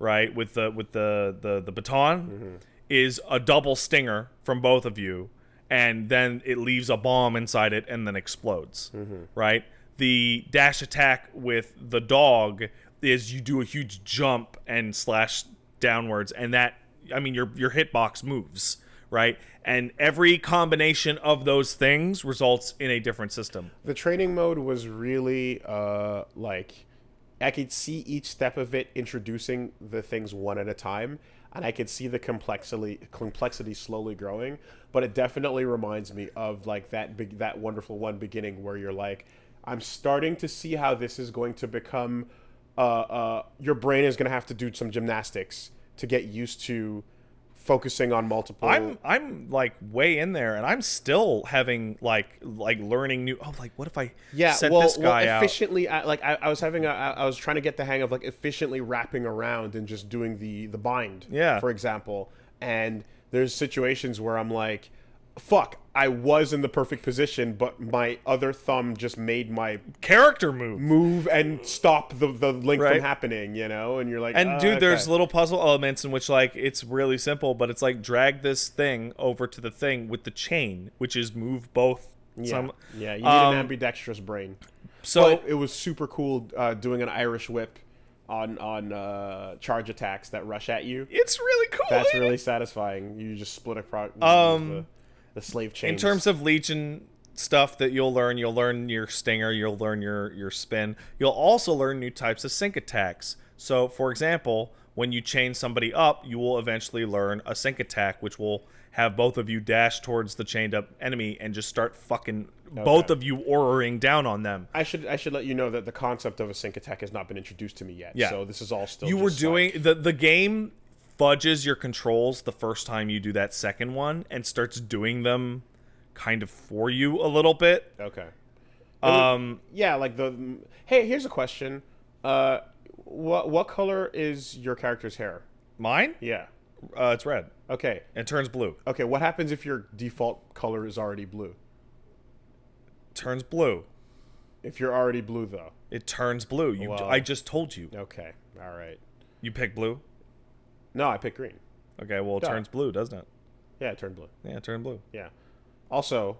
right, with the baton, is a double stinger from both of you, and then it leaves a bomb inside it and then explodes, right? The dash attack with the dog is you do a huge jump and slash downwards, and that, I mean, your hitbox moves, right? And every combination of those things results in a different system. The training mode was really like, I could see each step of it introducing the things one at a time, and I could see the complexity slowly growing. But it definitely reminds me of like that wonderful one beginning where you're like, I'm starting to see how this is going to become. Your brain is going to have to do some gymnastics to get used to focusing on multiple. I'm like way in there, and I'm still having like learning new. Oh, like what if I set this guy efficiently? I was trying to get the hang of like efficiently wrapping around and just doing the bind. Yeah. For example, and there's situations where I'm like, fuck, I was in the perfect position, but my other thumb just made my character move and stop the link right. from happening, you know? And you're like, and dude, okay. there's little puzzle elements in which like it's really simple, but it's like drag this thing over to the thing with the chain, which is move both. Yeah, you need an ambidextrous brain. So but it was super cool doing an Irish whip on charge attacks that rush at you. It's really cool. That's really satisfying. You just split across the slave chains. In terms of Legion stuff that you'll learn your stinger, you'll learn your spin. You'll also learn new types of sync attacks. So, for example, when you chain somebody up, you will eventually learn a sync attack, which will have both of you dash towards the chained up enemy and just start fucking both of you auraing down on them. I should let you know that the concept of a sync attack has not been introduced to me yet. Yeah. So this is all still. You were just doing the game fudges your controls the first time you do that second one and starts doing them kind of for you a little bit. Okay. Yeah, like hey, here's a question. What color is your character's hair? Mine? Yeah. It's red. Okay. It turns blue. Okay, what happens if your default color is already blue? Turns blue. If you're already blue, though. It turns blue. I just told you. Okay. All right. You pick blue? No, I picked green. Okay, well, it turns blue, doesn't it? Yeah, it turned blue. Yeah, it turned blue. Yeah. Also,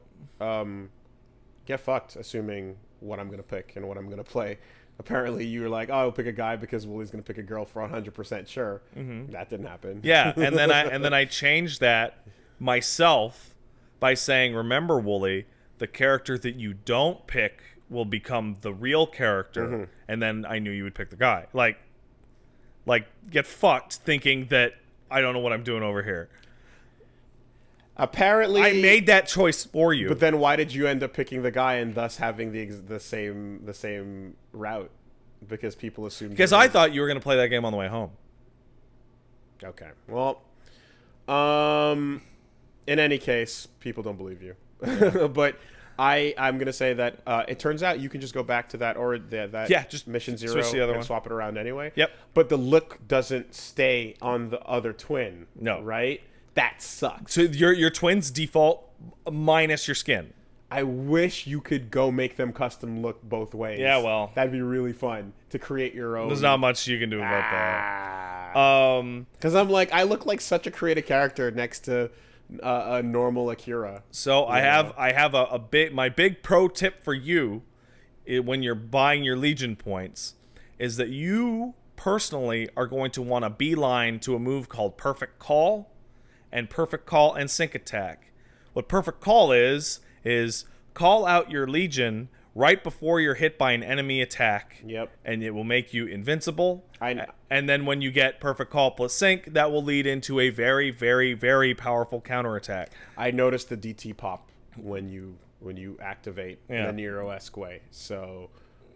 get fucked, assuming what I'm going to pick and what I'm going to play. Apparently, you were like, oh, I'll pick a guy because Wooly's going to pick a girl for 100% sure. Mm-hmm. That didn't happen. Yeah, and then I changed that myself by saying, remember, Wooly, the character that you don't pick will become the real character, mm-hmm. and then I knew you would pick the guy. Like, get fucked thinking that I don't know what I'm doing over here. Apparently, I made that choice for you. But then, why did you end up picking the guy and thus having the same route? Because people assumed. Because I thought you were going to play that game on the way home. Okay. Well, in any case, people don't believe you. But I'm going to say that it turns out you can just go back to that just mission 0 and swap it around anyway. Yep. But the look doesn't stay on the other twin. No. Right? That sucks. So your twins default minus your skin. I wish you could go make them custom look both ways. Yeah, well. That'd be really fun to create your own. There's not much you can do about that. Because I'm like, I look like such a creative character next to a normal Akira. So I have my big pro tip for you when you're buying your Legion points is that you personally are going to want to beeline to a move called Perfect Call. And Perfect Call and Sync Attack. What Perfect Call is call out your Legion right before you're hit by an enemy attack. Yep. And it will make you invincible. And then when you get Perfect Call plus Sync, that will lead into a very, very, very powerful counterattack. I noticed the DT pop when you activate in a Nero-esque way. So,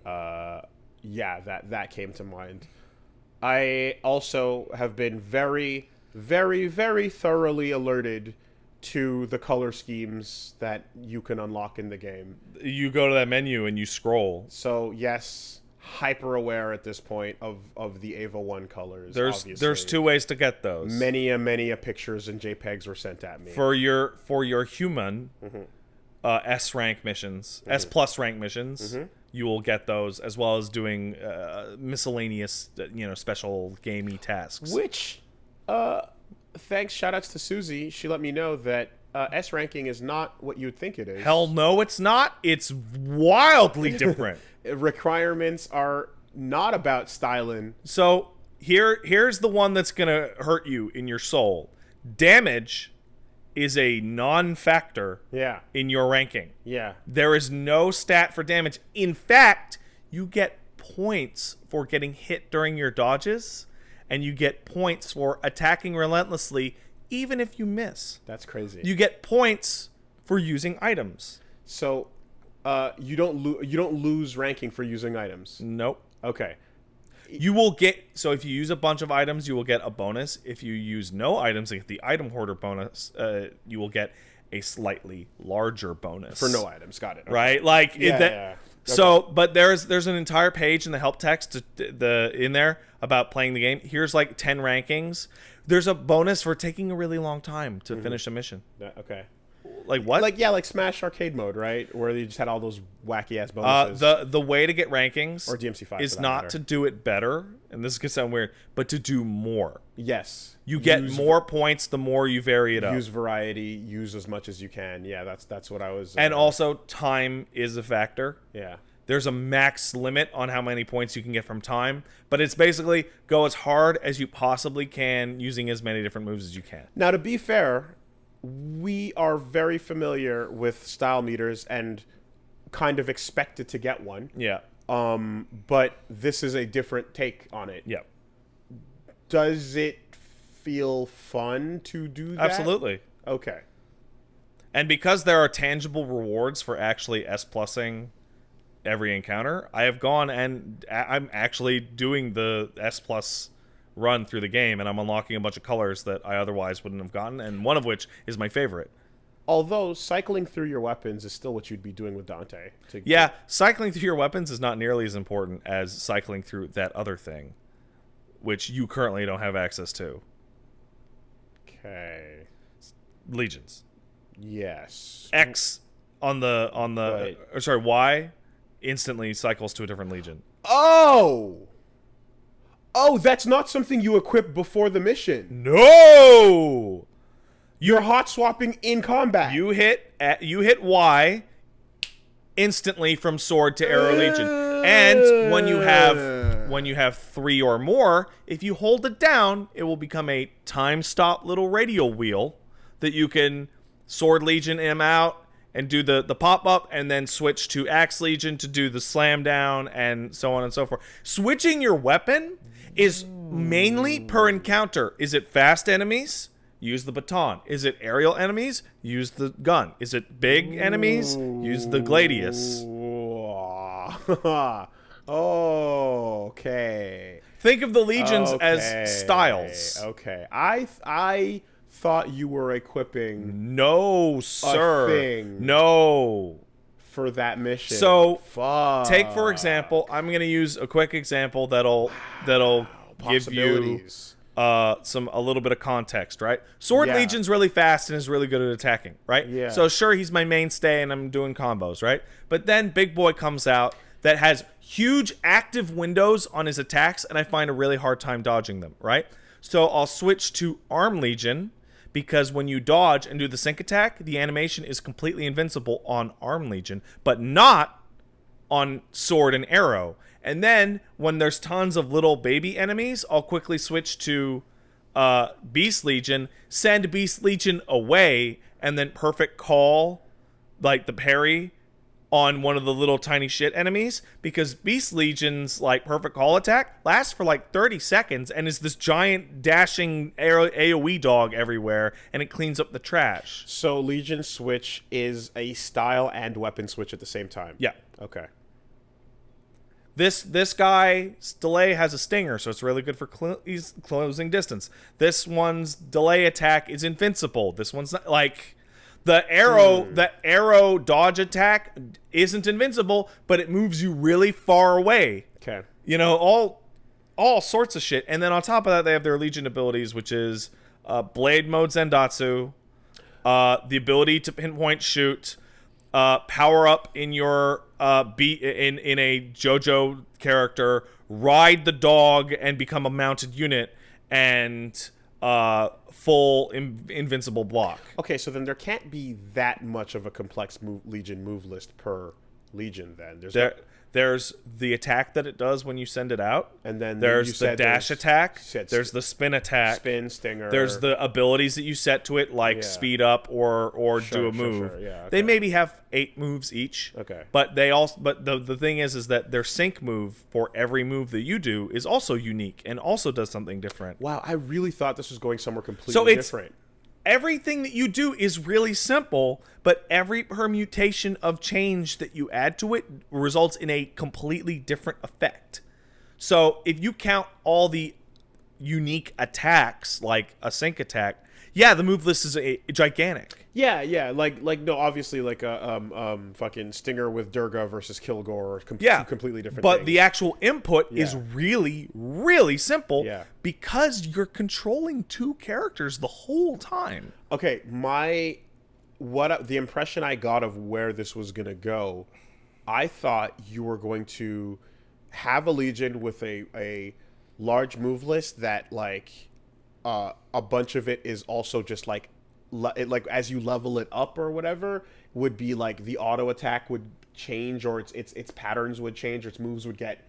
that came to mind. I also have been very, very, very thoroughly alerted to the color schemes that you can unlock in the game. You go to that menu and you scroll. So yes, hyper aware at this point of the Ava 1 colors. There's two ways to get those. Many a pictures and JPEGs were sent at me. For your human mm-hmm. S rank missions, mm-hmm. S plus rank missions, mm-hmm. you will get those as well as doing miscellaneous special gamey tasks. Which thanks, shoutouts to Susie. She let me know that S ranking is not what you'd think it is. Hell no, it's not. It's wildly different. Requirements are not about styling. So here's the one that's gonna hurt you in your soul. Damage is a non-factor in your ranking. Yeah. There is no stat for damage. In fact, you get points for getting hit during your dodges. And you get points for attacking relentlessly, even if you miss. That's crazy. You get points for using items. So, you don't lose ranking for using items. Nope. Okay. You will get if you use a bunch of items, you will get a bonus. If you use no items, like the item hoarder bonus, you will get a slightly larger bonus for no items. Got it. Okay. Right? Like yeah. Okay. So, but there's an entire page in the help text in there about playing the game. Here's like 10 rankings. There's a bonus for taking a really long time to finish a mission. Okay. Like what? Like Smash arcade mode, right? Where you just had all those wacky ass bonuses. The way to get rankings or DMC5 is not to do it better, and this is gonna sound weird, but to do more. Yes. You get more points the more you vary it up. Use variety, use as much as you can. Yeah, that's what I was. And also time is a factor. Yeah. There's a max limit on how many points you can get from time, but it's basically go as hard as you possibly can using as many different moves as you can. Now, to be fair, we are very familiar with style meters and kind of expected to get one. Yeah. But this is a different take on it. Yeah. Does it feel fun to do that? Absolutely. Okay. And because there are tangible rewards for actually S+ing every encounter, I have gone and I'm actually doing the S+ run through the game, and I'm unlocking a bunch of colors that I otherwise wouldn't have gotten, and one of which is my favorite. Although cycling through your weapons is still what you'd be doing with Dante. Yeah, cycling through your weapons is not nearly as important as cycling through that other thing, which you currently don't have access to. Okay. Legions. Yes. X on the or sorry, Y instantly cycles to a different legion. Oh, that's not something you equip before the mission. No, You're hot swapping in combat. you hit Y instantly from sword to arrow legion, and when you have 3 or more, if you hold it down, it will become a time stop little radial wheel that you can sword legion him out and do the pop up, and then switch to axe legion to do the slam down, and so on and so forth. Switching your weapon is mainly per encounter. Is it fast enemies? Use the baton. Is it aerial enemies? Use the gun. Is it big enemies? Use the gladius. Oh, okay. Think of the legions as styles. Okay. I thought you were equipping No, sir. thing. No. for that mission. So, fuck. take for example, I'm going to use a quick example that'll give you a little bit of context, right? Sword Legion's really fast and is really good at attacking, right? Yeah. So sure, he's my mainstay and I'm doing combos, right? But then Big Boy comes out that has huge active windows on his attacks, and I find a really hard time dodging them, right? So I'll switch to Arm Legion, because when you dodge and do the sync attack, the animation is completely invincible on Arm Legion, but not on Sword and Arrow. And then, when there's tons of little baby enemies, I'll quickly switch to Beast Legion, send Beast Legion away, and then perfect call, like the parry, on one of the little tiny shit enemies, because Beast Legion's like perfect call attack lasts for like 30 seconds and is this giant dashing AoE dog everywhere, and it cleans up the trash. So Legion switch is a style and weapon switch at the same time. Yeah. Okay. This guy's delay has a stinger, so it's really good for closing distance. This one's delay attack is invincible. This one's not, like, the arrow dodge attack isn't invincible, but it moves you really far away. Okay. You know, all sorts of shit. And then on top of that, they have their Legion abilities, which is Blade Mode Zendatsu, the ability to pinpoint shoot, power up in your in a JoJo character, ride the dog and become a mounted unit, and full invincible block. Okay, so then there can't be that much of a complex Legion move list per Legion then. There's the attack that it does when you send it out. And then there's the dash attack. There's the spin attack. Spin, stinger. There's the abilities that you set to it, like speed up or do a move. Sure. Yeah, okay. They maybe have 8 moves each. Okay. But the thing is that their sync move for every move that you do is also unique and also does something different. Wow, I really thought this was going somewhere completely different. Everything that you do is really simple, but every permutation of change that you add to it results in a completely different effect. So if you count all the unique attacks, like a sync attack, yeah, the move list is gigantic. Yeah, like no, obviously like a fucking Stinger with Durga versus Kilgore, two completely different but things. The actual input is really, really simple, because you're controlling 2 characters the whole time. Okay, the impression I got of where this was gonna go, I thought you were going to have a Legion with a large move list that like a bunch of it is also just like as you level it up or whatever, would be like the auto attack would change, or its patterns would change, or its moves would get,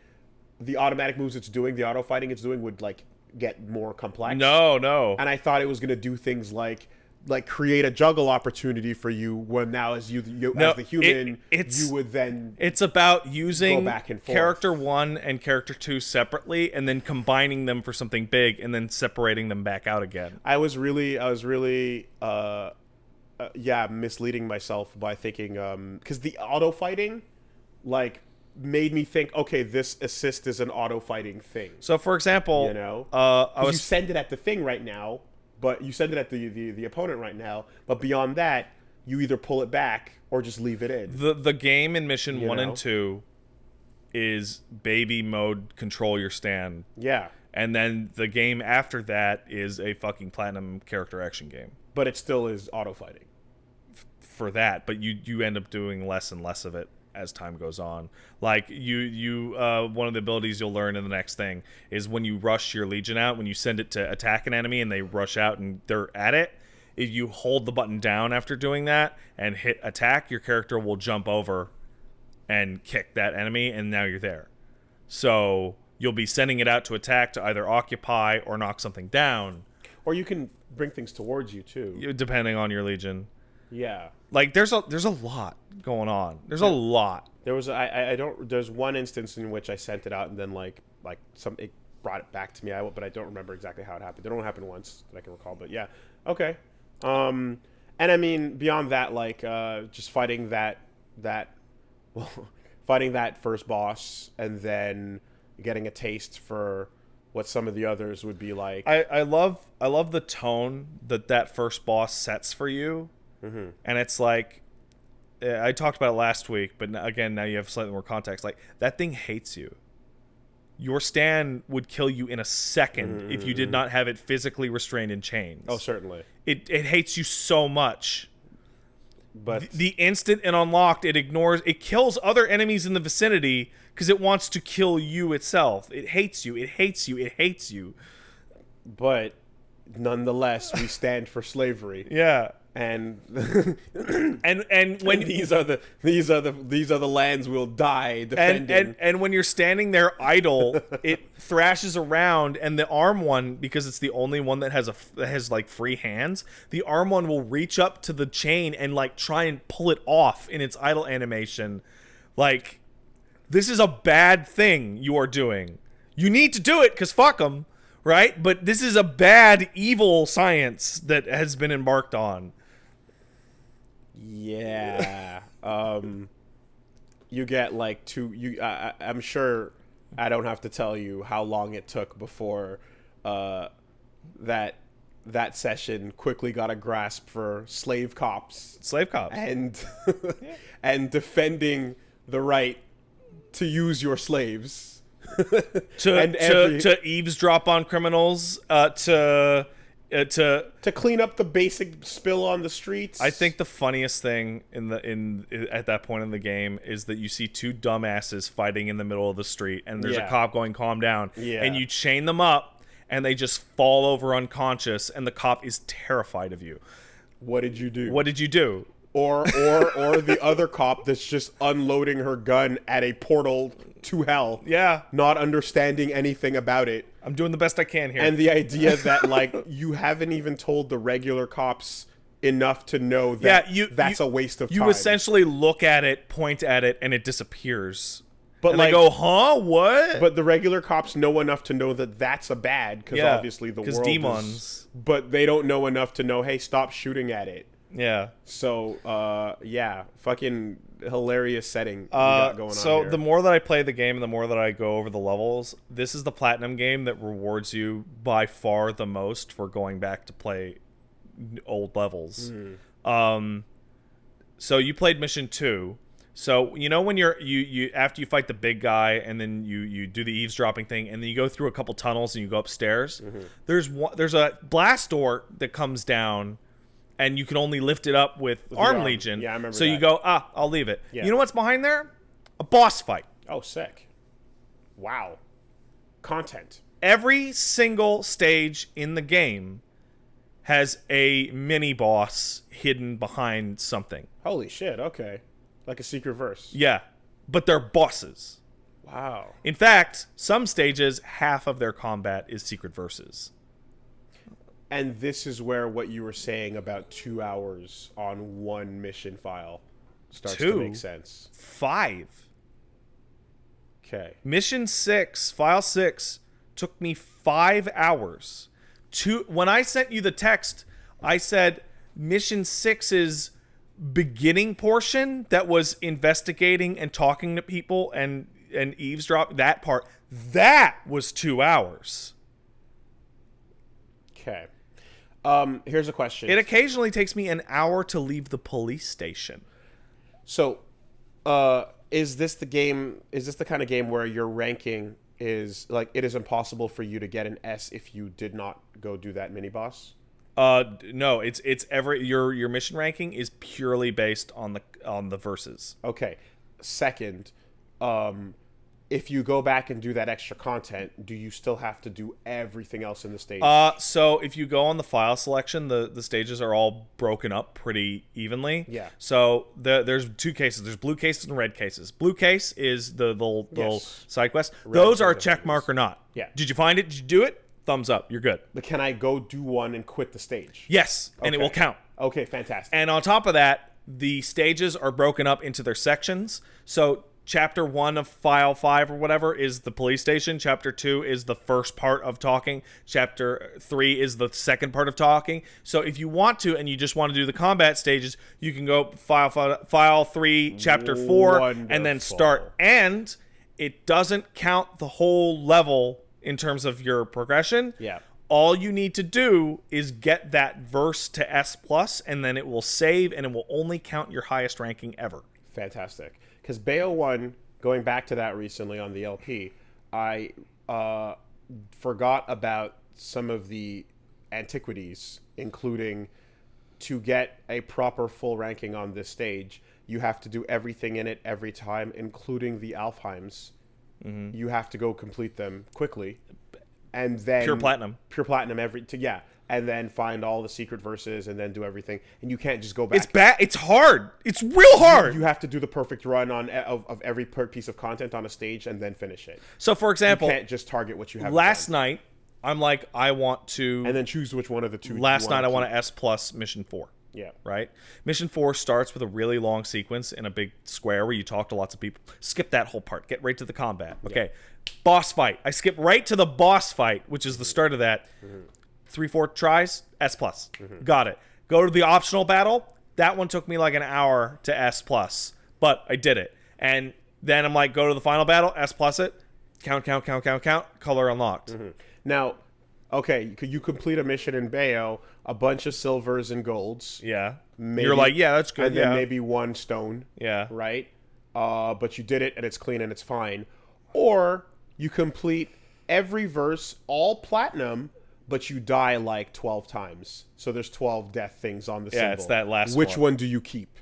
the automatic moves it's doing, the auto fighting it's doing would like get more complex. No. And I thought it was gonna do things like like create a juggle opportunity for you when now as you No, as the human it's you would then It's about using go back and forth. character 1 and character 2 separately, and then combining them for something big, and then separating them back out again. I was really misleading myself by thinking because the auto fighting like made me think, okay, this assist is an auto fighting thing. So, for example, You know, you you send it at the thing right now, but you send it at the opponent right now. But beyond that, you either pull it back or just leave it in. the game in mission You 1 know? and 2 is baby mode, control your stand, Yeah, and then the game after that is a fucking platinum character action game but it still is auto fighting. for that. But you end up doing less and less of it as time goes on. Like one of the abilities you'll learn in the next thing is when you rush your legion out, when you send it to attack an enemy and they rush out and they're at it, if you hold the button down after doing that and hit attack, your character will jump over and kick that enemy, and now you're there. So you'll be sending it out to attack to either occupy or knock something down, Or you can bring things towards you too. depending on your legion. Yeah. Like there's a lot going on. There's a lot. There was there's one instance in which I sent it out and then like it brought it back to me. But I don't remember exactly how it happened. It only happened once that I can recall. But yeah, okay. And I mean beyond that, like just fighting fighting that first boss and then getting a taste for what some of the others would be like. I love the tone that first boss sets for you. Mm-hmm. And it's like, I talked about it last week, but again, now you have slightly more context. Like, that thing hates you. Your stand would kill you in a second if you did not have it physically restrained in chains. Oh, certainly. It hates you so much. But The instant it unlocked, it kills other enemies in the vicinity because it wants to kill you itself. It hates you. It hates you. It hates you. but nonetheless, we stand for slavery. Yeah. And And when these are the lands we'll die defending. and when you're standing there idle, it thrashes around, and the arm one, because it's the only one that has like free hands, the arm one will reach up to the chain and like try and pull it off in its idle animation. Like, this is a bad thing you are doing. You need to do it because fuck them, right? But this is a bad, evil science that has been embarked on. Yeah. You get like I'm sure I don't have to tell you how long it took before that session quickly got a grasp for slave cops and and defending the right to use your slaves to eavesdrop on criminals, to clean up the basic spill on the streets. I think the funniest thing at that point in the game is that you see two dumbasses fighting in the middle of the street, and there's a cop going, "Calm down," and you chain them up, and they just fall over unconscious, and the cop is terrified of you. What did you do? What did you do? Or the other cop that's just unloading her gun at a portal to hell. Yeah. Not understanding anything about it. I'm doing the best I can here. And the idea that, like, you haven't even told the regular cops enough to know that that's a waste of time. You essentially look at it, point at it, and it disappears. But and like, they go, huh? What? But the regular cops know enough to know that that's a bad, because obviously the world demons. But they don't know enough to know, hey, stop shooting at it. Yeah. So, fucking hilarious setting we got going on here. The more that I play the game and the more that I go over the levels, this is the platinum game that rewards you by far the most for going back to play old levels. So you played mission 2. So you know when you after you fight the big guy and then you do the eavesdropping thing and then you go through a couple tunnels and you go upstairs. There's a blast door that comes down. And you can only lift it up with Arm Legion. Yeah, I remember So that. you go, I'll leave it. Yeah. You know what's behind there? A boss fight. Oh, sick. Wow. Content. Every single stage in the game has a mini-boss hidden behind something. Holy shit, okay. Like a secret verse. Yeah, but they're bosses. Wow. In fact, some stages, half of their combat is secret verses. And this is where what you were saying about 2 hours on one mission file starts to make sense. 5. Okay. Mission 6, file 6, took me 5 hours. When I sent you the text, I said mission 6's beginning portion that was investigating and talking to people and eavesdrop, that part, that was 2 hours. Okay. Here's a question. It occasionally takes me an hour to leave the police station. So, is this the kind of game where your ranking is like it is impossible for you to get an S if you did not go do that mini boss? No, it's your mission ranking is purely based on the verses. Okay. Second, if you go back and do that extra content, do you still have to do everything else in the stage? So if you go on the file selection, the stages are all broken up pretty evenly. Yeah. So there's 2 cases. There's blue cases and red cases. Blue case is the little side quest. Those are check mark or not. Yeah. Did you find it? Did you do it? Thumbs up. You're good. But can I go do one and quit the stage? Yes, and it will count. Okay, fantastic. And on top of that, the stages are broken up into their sections. So Chapter 1 of File 5 or whatever is the police station. Chapter 2 is the first part of talking. Chapter 3 is the second part of talking. So if you want to and you just want to do the combat stages, you can go File 3, Chapter 4, and then start. And it doesn't count the whole level in terms of your progression. Yeah. All you need to do is get that verse to S+, and then it will save, and it will only count your highest ranking ever. Fantastic. Because Bayo 1, going back to that recently on the LP, I forgot about some of the antiquities, including to get a proper full ranking on this stage, you have to do everything in it every time, including the Alfheims. Mm-hmm. You have to go complete them quickly. And then Pure platinum and then find all the secret verses and then do everything, and you can't just go back. It's bad. It's hard. It's real hard. You have to do the perfect run of every piece of content on a stage and then finish it. So, for example, you can't just target what you have. Last night, I'm like, I want to, and then choose which one of the two. Last night, I want to S+ mission 4. Yeah. Right. Mission 4 starts with a really long sequence in a big square where you talk to lots of people. Skip that whole part. Get right to the combat. Okay. Yeah. Boss fight. I skip right to the boss fight, which is the start of that. 3-4 tries, S+. Got it. Go to the optional battle. That one took me like an hour to S+, but I did it. And then I'm like, go to the final battle, S+ it. Count, color unlocked. Now, okay, you complete a mission in Bayo, a bunch of silvers and golds. Yeah. Maybe, you're like, yeah, that's good. And then maybe 1 stone. Yeah. Right? But you did it, and it's clean, and it's fine. Or you complete every verse, all platinum, but you die like 12 times. So there's 12 death things on the symbol. Yeah, it's that last Which one do you keep?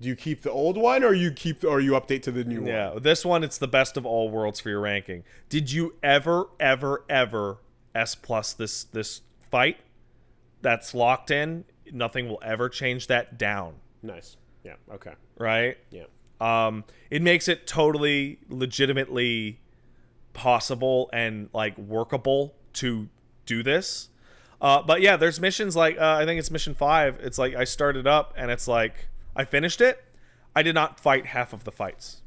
Do you keep the old one, or you update to the new one? Yeah, this one, it's the best of all worlds for your ranking. Did you ever S+ this fight? That's locked in. Nothing will ever change that down. Nice. Yeah. Okay. Right? Yeah. It makes it totally legitimately possible and like workable to do this. But yeah, there's missions like I think it's mission 5. It's like I started up and it's like I finished it. I did not fight half of the fights.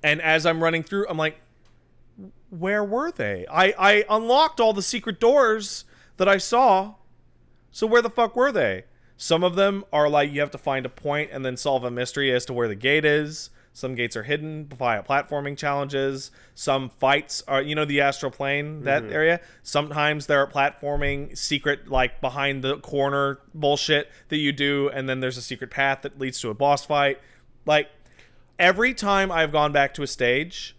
And as I'm running through, I'm like, where were they? I unlocked all the secret doors that I saw. So where the fuck were they? Some of them are like you have to find a point and then solve a mystery as to where the gate is. Some gates are hidden via platforming challenges. Some fights are, the Astral Plane, that area. Sometimes there are platforming secret, like behind the corner bullshit that you do, and then there's a secret path that leads to a boss fight. Like, every time I've gone back to a stage,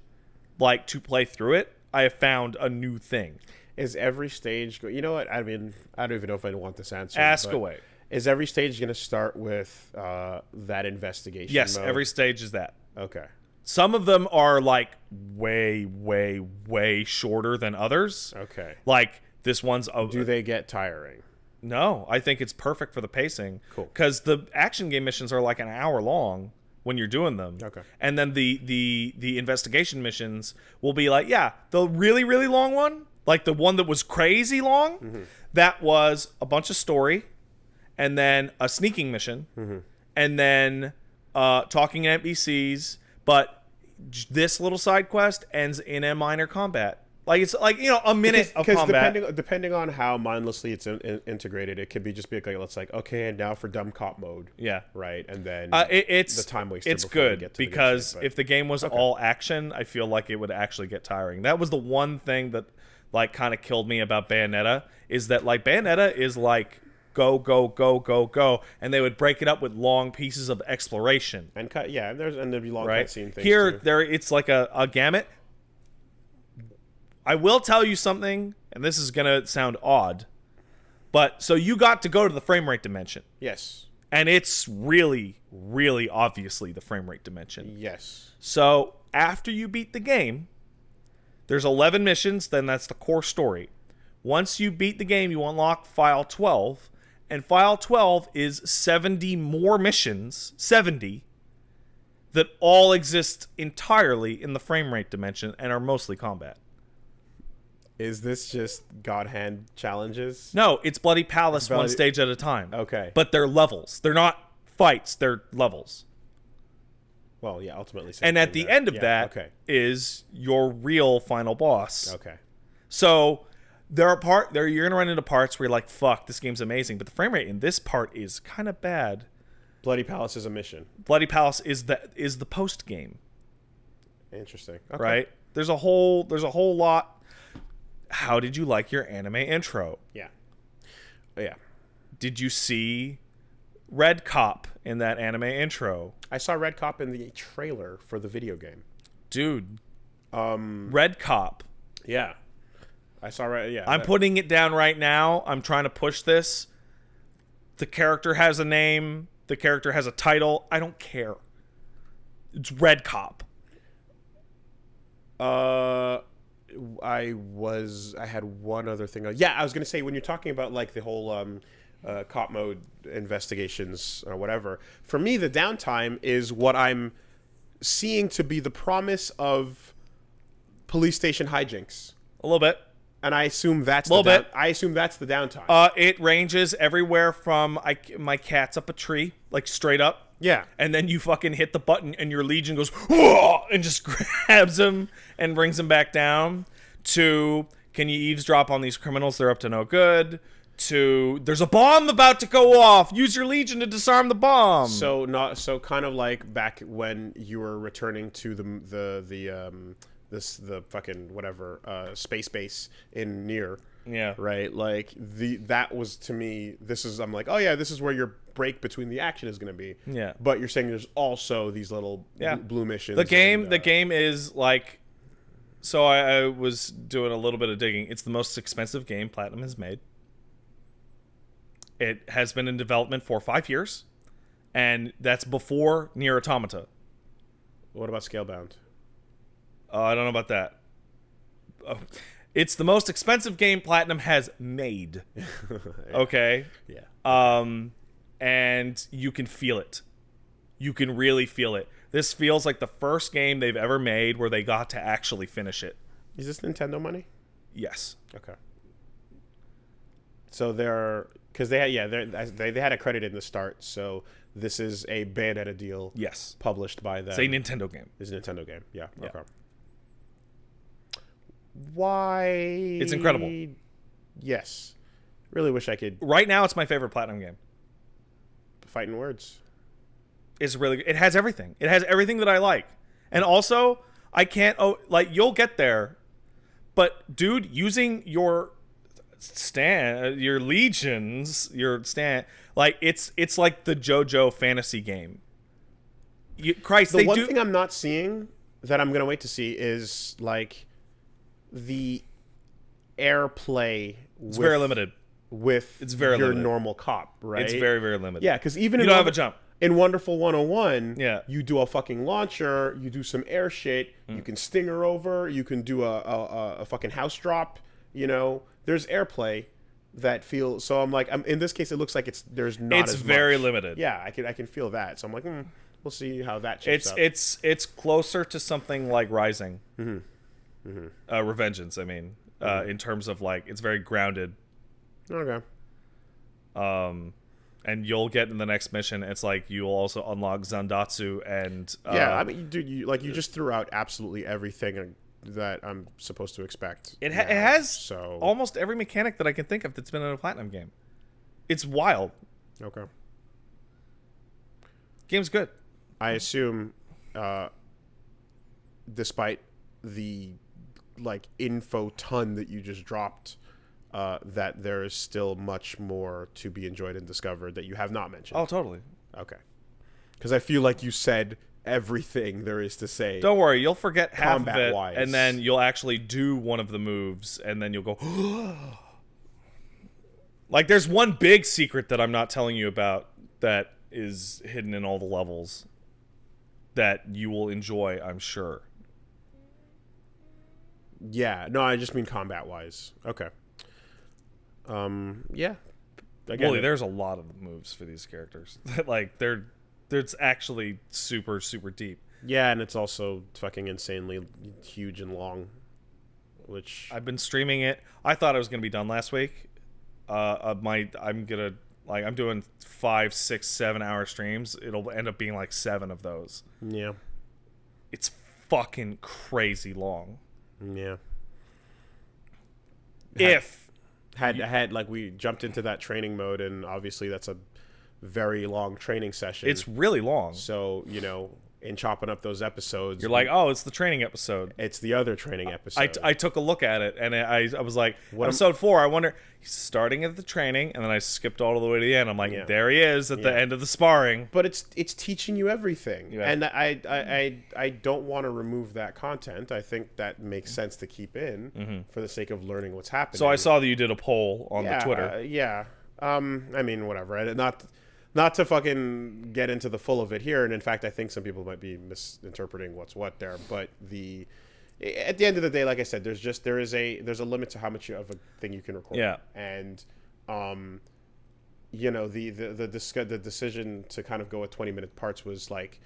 like, to play through it, I have found a new thing. Is every stage... You know what? I mean, I don't even know if I want this answer. Ask away. Is every stage going to start with that investigation Yes, mode? every stage is that. Okay. Some of them are like way shorter than others. Okay. Like this one's do they get tiring? No, I think it's perfect for the pacing. Cool. Cuz the action game missions are like an hour long when you're doing them. Okay. And then the investigation missions will be like, yeah, the really long one like the one that was crazy long, that was a bunch of story, and then a sneaking mission, and then talking to NPCs. But this little side quest ends in a minor combat. Like it's like a minute of combat. Depending on how mindlessly it's integrated, it could be just be like let's like okay, and now for dumb cop mode. Yeah, right, and then it's the time waster. It's good because if the game was all action, I feel like it would actually get tiring. That was the one thing that like kind of killed me about Bayonetta is that like Bayonetta is like go go go go go, and they would break it up with long pieces of exploration and cut. Yeah, and there'd be long cutscene things. Here, too. it's like a gamut. I will tell you something, and this is gonna sound odd, but so you got to go to the frame rate dimension. Yes. And it's really, really obviously the frame rate dimension. Yes. So after you beat the game, there's 11 missions, then that's the core story. Once you beat the game, you unlock File 12, and File 12 is 70 more missions, 70, that all exist entirely in the frame rate dimension and are mostly combat. Is this just God Hand challenges? No, it's Bloody Palace one stage at a time. Okay. But they're levels. They're not fights, they're levels. Well, yeah, ultimately. And at the end of that is your real final boss. Okay. So you're gonna run into parts where you're like, fuck, this game's amazing, but the frame rate in this part is kind of bad. Bloody Palace is a mission. Bloody Palace is the post game. Interesting. Okay. Right? There's a whole lot. How did you like your anime intro? Yeah. Yeah. Did you see Red Cop in that anime intro? I saw Red Cop in the trailer for the video game. Dude. Red Cop. Yeah. I saw yeah. I'm putting it down right now. I'm trying to push this. The character has a name. The character has a title. I don't care. It's Red Cop. I had one other thing. Yeah, I was gonna say when you're talking about like the whole cop mode investigations or whatever. For me, the downtime is what I'm seeing to be the promise of police station hijinks. A little bit. And I assume that's I assume that's the downtime. It ranges everywhere from my cat's up a tree, like straight up. Yeah. And then you fucking hit the button and your Legion goes, whoa, and just grabs him and brings him back down, to can you eavesdrop on these criminals? They're up to no good. To there's a bomb about to go off. Use your Legion to disarm the bomb. So kind of like back when you were returning to the fucking whatever space base in Nier. Yeah. Right. Like that was to me. I'm like, oh yeah, this is where your break between the action is going to be. Yeah. But you're saying there's also these little blue missions. The game is like. So I was doing a little bit of digging. It's the most expensive game Platinum has made. It has been in development for 5 years, and that's before Nier Automata. What about Scalebound? I don't know about that. It's the most expensive game Platinum has made. Yeah. Okay? Yeah. And you can feel it. You can really feel it. This feels like the first game they've ever made where they got to actually finish it. Is this Nintendo money? Yes. Okay. So because they had a credit in the start, so this is a Bayonetta deal. Yes. Published by them. It's a Nintendo game. It's a Nintendo game. Yeah. Yeah. Okay. Why? It's incredible. Yes. Really wish I could. Right now, it's my favorite Platinum game. Fighting words. It's really good. It has everything. It has everything that I like. And also, I can't... you'll get there. But, dude, using your your legions, it's like the JoJo fantasy game. The one thing I'm not seeing that I'm going to wait to see is, like, the airplay. It's very limited. It's very your limited. Normal cop, right? It's very, very limited. Yeah, because even you don't have a jump. In Wonderful 101, yeah, you do a fucking launcher, you do some air shit, you can stinger over, you can do a fucking house drop, there's airplay that feels. So I'm like, in this case, it looks like there's not. It's very limited. Yeah, I can feel that. So I'm like, we'll see how that shapes up. It's closer to something like Rising. Mm-hmm. Revengeance, I mean, in terms of like it's very grounded. Okay. And you'll get in the next mission. It's like you'll also unlock Zandatsu and yeah. I mean, dude, you just threw out absolutely everything that I'm supposed to expect. It has almost every mechanic that I can think of that's been in a Platinum game. It's wild. Okay. Game's good. I assume, despite the like info ton that you just dropped, that there is still much more to be enjoyed and discovered that you have not mentioned. Oh, totally. Okay. Because I feel like you said everything there is to say. Don't worry, you'll forget half of it, combat-wise. and then you'll actually do one of the moves, and then you'll go. Like, there's one big secret that I'm not telling you about that is hidden in all the levels that you will enjoy, I'm sure. Yeah. No, I just mean combat-wise. Okay. Yeah. Really, there's a lot of moves for these characters. Like, it's actually super, super deep. Yeah, and it's also fucking insanely huge and long, which I've been streaming it. I thought I was gonna be done last week. I'm doing 5, 6, 7 hour streams. It'll end up being like 7 of those. Yeah. It's fucking crazy long. Yeah. Had like we jumped into that training mode, and obviously that's a very long training session. It's really long. So, in chopping up those episodes, You're like, oh, it's the training episode. it's the other training episode. I took a look at it, and I was like, episode 4, I wonder, he's starting at the training, and then I skipped all the way to the end. I'm like, there he is at the end of the sparring. But it's teaching you everything. Yeah. And I don't want to remove that content. I think that makes sense to keep in for the sake of learning what's happening. So I saw that you did a poll on the Twitter. Yeah. I mean, whatever. Not to fucking get into the full of it here, and in fact, I think some people might be misinterpreting what's what there. But at the end of the day, like I said, there's a limit to how much of a thing you can record. Yeah. And the decision to kind of go with 20-minute parts was like,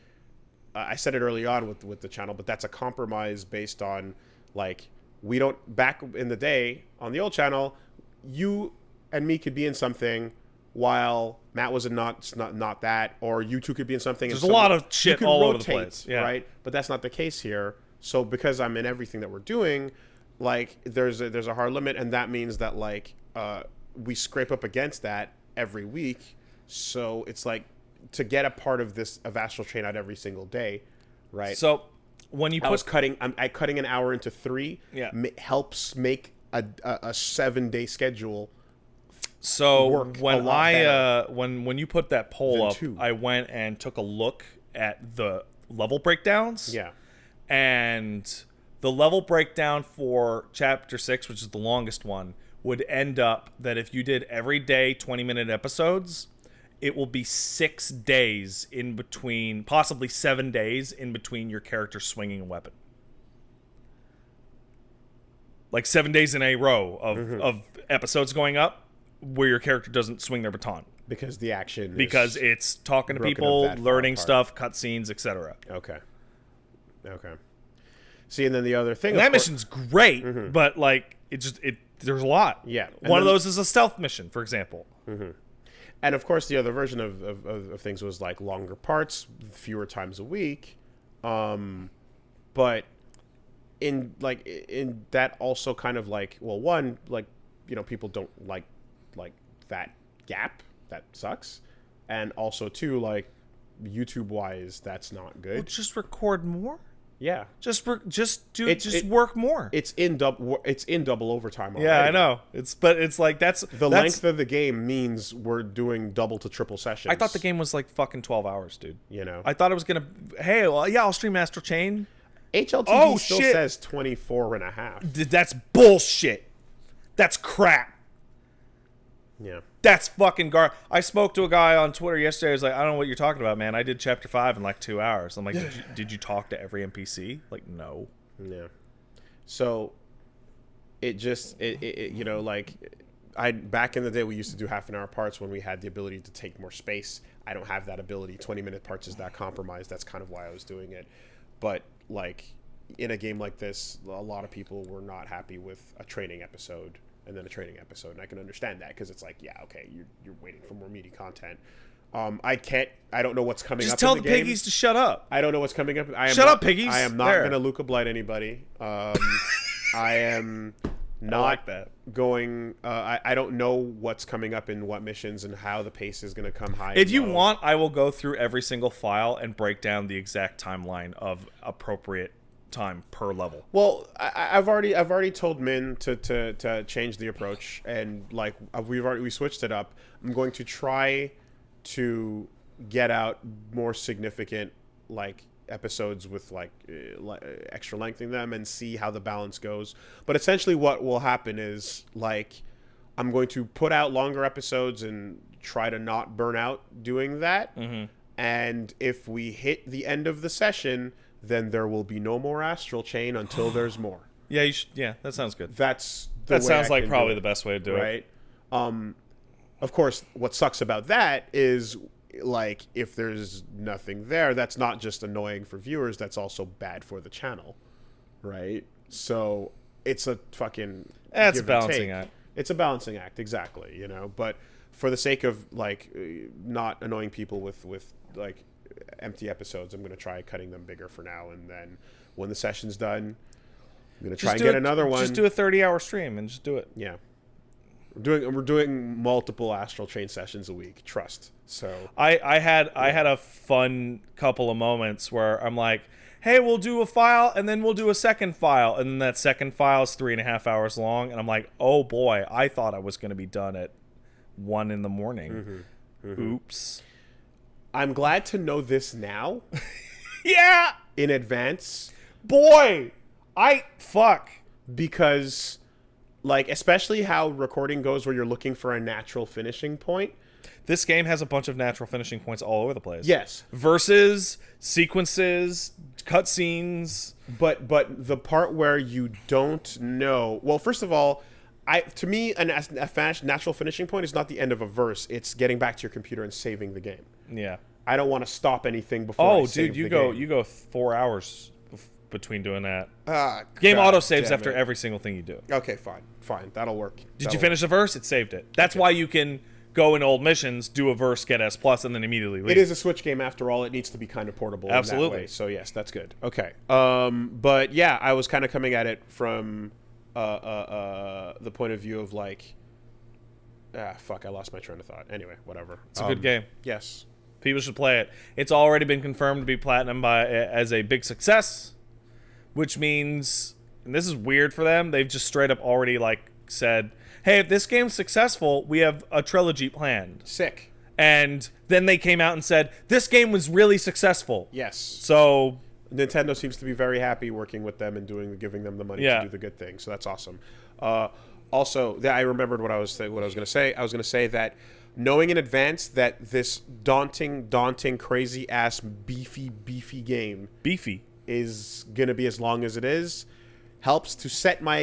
I said it early on with the channel, but that's a compromise based on like back in the day on the old channel, you and me could be in something while Matt was in not that, or you two could be in something. There's a lot of shit all over the place, right? But that's not the case here. So because I'm in everything that we're doing, like there's a hard limit, and that means that like we scrape up against that every week. So it's like to get a part of Astral Chain out every single day, right? So when you cutting an hour into 3, helps make a 7-day schedule. So when you put that poll up, I went and took a look at the level breakdowns. Yeah. And the level breakdown for Chapter 6, which is the longest one, would end up that if you did every day 20-minute episodes, it will be 6 days in between, possibly 7 days in between your character swinging a weapon. Like 7 days in a row of episodes going up where your character doesn't swing their baton. Because the action it's talking to people, learning stuff, cutscenes, etc. Okay. See, and then the other thing... And that mission's great, but like there's a lot. Yeah. One of those is a stealth mission, for example. And of course, the other version of things was like longer parts, fewer times a week. But in that also kind of like, well, one, like, people don't like that gap. That sucks. And also, two, like, YouTube-wise, that's not good. Well, just record more. Yeah. Just work more. It's in double overtime already. Yeah, I know. It's like that's length of the game means we're doing double to triple sessions. I thought the game was like fucking 12 hours, dude. I thought it was gonna. Hey, well, yeah, I'll stream Astral Chain. HLTV still says 24 and a half. That's bullshit. That's crap. Yeah. That's fucking I spoke to a guy on Twitter yesterday. I was like, I don't know what you're talking about, man. I did Chapter 5 in like 2 hours. I'm like, did you talk to every NPC? Like, no. Yeah. So it like back in the day we used to do half an hour parts when we had the ability to take more space. I don't have that ability. 20-minute parts is that compromised. That's kind of why I was doing it. But like in a game like this, a lot of people were not happy with a training episode and then a training episode, and I can understand that because it's like, yeah, okay, you're waiting for more meaty content. I don't know what's coming Just up tell in the the game. piggies to shut up. I don't know what's coming up. Shut up, piggies. I am not going to Luca Blight anybody. I am not like that. going. I don't know what's coming up in what missions and how the pace is going to come high. If you want, I will go through every single file and break down the exact timeline of appropriate time per level. Well, I've already told Min to change the approach, and like we switched it up. I'm going to try to get out more significant like episodes with like extra length in them and see how the balance goes. But essentially what will happen is like I'm going to put out longer episodes and try to not burn out doing that. And if we hit the end of the session, then there will be no more Astral Chain until there's more. Yeah, you should, yeah, that sounds good. That sounds like probably the best way to do it. Right? Of course, what sucks about that is, like, if there's nothing there, that's not just annoying for viewers, that's also bad for the channel, right? So it's a fucking That's a balancing act. It's a balancing act, exactly, you know? But for the sake of, like, not annoying people with like, empty episodes, I'm going to try cutting them bigger for now, and then when the session's done, I'm going to try and get another one. Just do a 30-hour stream and just do it. Yeah. We're doing multiple Astral Chain sessions a week. Trust. So I had a fun couple of moments where I'm like, hey, we'll do a file and then we'll do a second file, and then that second file is 3.5 hours long, and I'm like, oh boy, I thought I was going to be done at 1 a.m. Oops. I'm glad to know this now. Yeah. In advance. Boy, fuck. Because, like, especially how recording goes where you're looking for a natural finishing point. This game has a bunch of natural finishing points all over the place. Yes. Verses, sequences, cutscenes. But the part where you don't know... Well, first of all, to me, a natural finishing point is not the end of a verse. It's getting back to your computer and saving the game. Yeah. I don't want to stop anything before I save the game. You go 4 hours between doing that. Game auto saves after every single thing you do. Okay, fine. That'll work. Did you finish a verse? It saved it. That's why you can go in old missions, do a verse, get S+, and then immediately leave. It is a Switch game after all. It needs to be kind of portable. Absolutely. In that way. So yes, that's good. Okay. But yeah, I was kind of coming at it from the point of view of like, fuck, I lost my train of thought. Anyway, whatever. It's a good game. Yes. People should play it. It's already been confirmed to be platinum as a big success, which means, and this is weird for them, they've just straight up already like said, hey, if this game's successful, we have a trilogy planned. Sick. And then they came out and said, this game was really successful. Yes. So Nintendo seems to be very happy working with them and giving them the money to do the good thing. So that's awesome. Also, I remembered what I was going to say. I was going to say that knowing in advance that this daunting, crazy ass, beefy game is going to be as long as it is helps to set my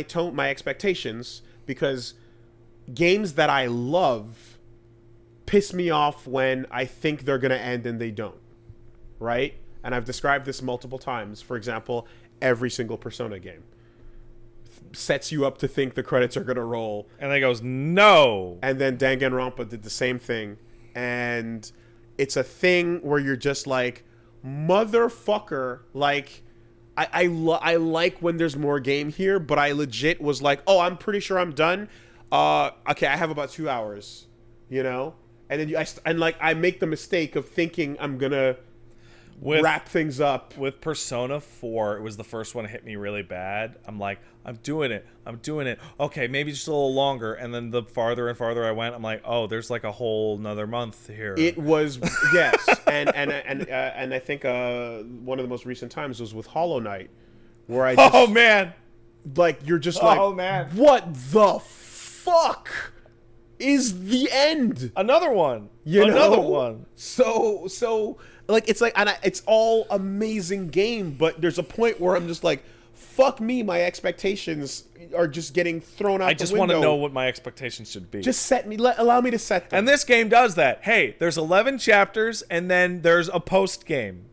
expectations, because games that I love piss me off when I think they're going to end and they don't. Right? And I've described this multiple times. For example, every single Persona game sets you up to think the credits are going to roll. And then goes, no. And then Danganronpa did the same thing. And it's a thing where you're just like, motherfucker, like, I like when there's more game here, but I legit was like, oh, I'm pretty sure I'm done. Okay, I have about 2 hours, you know? And then I make the mistake of thinking I'm going to wrap things up. With Persona 4, it was the first one that hit me really bad. I'm like, I'm doing it. Okay, maybe just a little longer. And then the farther and farther I went, I'm like, oh, there's like a whole another month here. It was, yes. and I think one of the most recent times was with Hollow Knight, where I just... Oh, man. Like, you're just like, oh, man. What the fuck is the end? Another one. Another one. So like, it's like, and it's all amazing game, but there's a point where I'm just like, fuck me, my expectations are just getting thrown out the window. I just want to know what my expectations should be. Just allow me to set them. And this game does that. Hey, there's 11 chapters, and then there's a post game.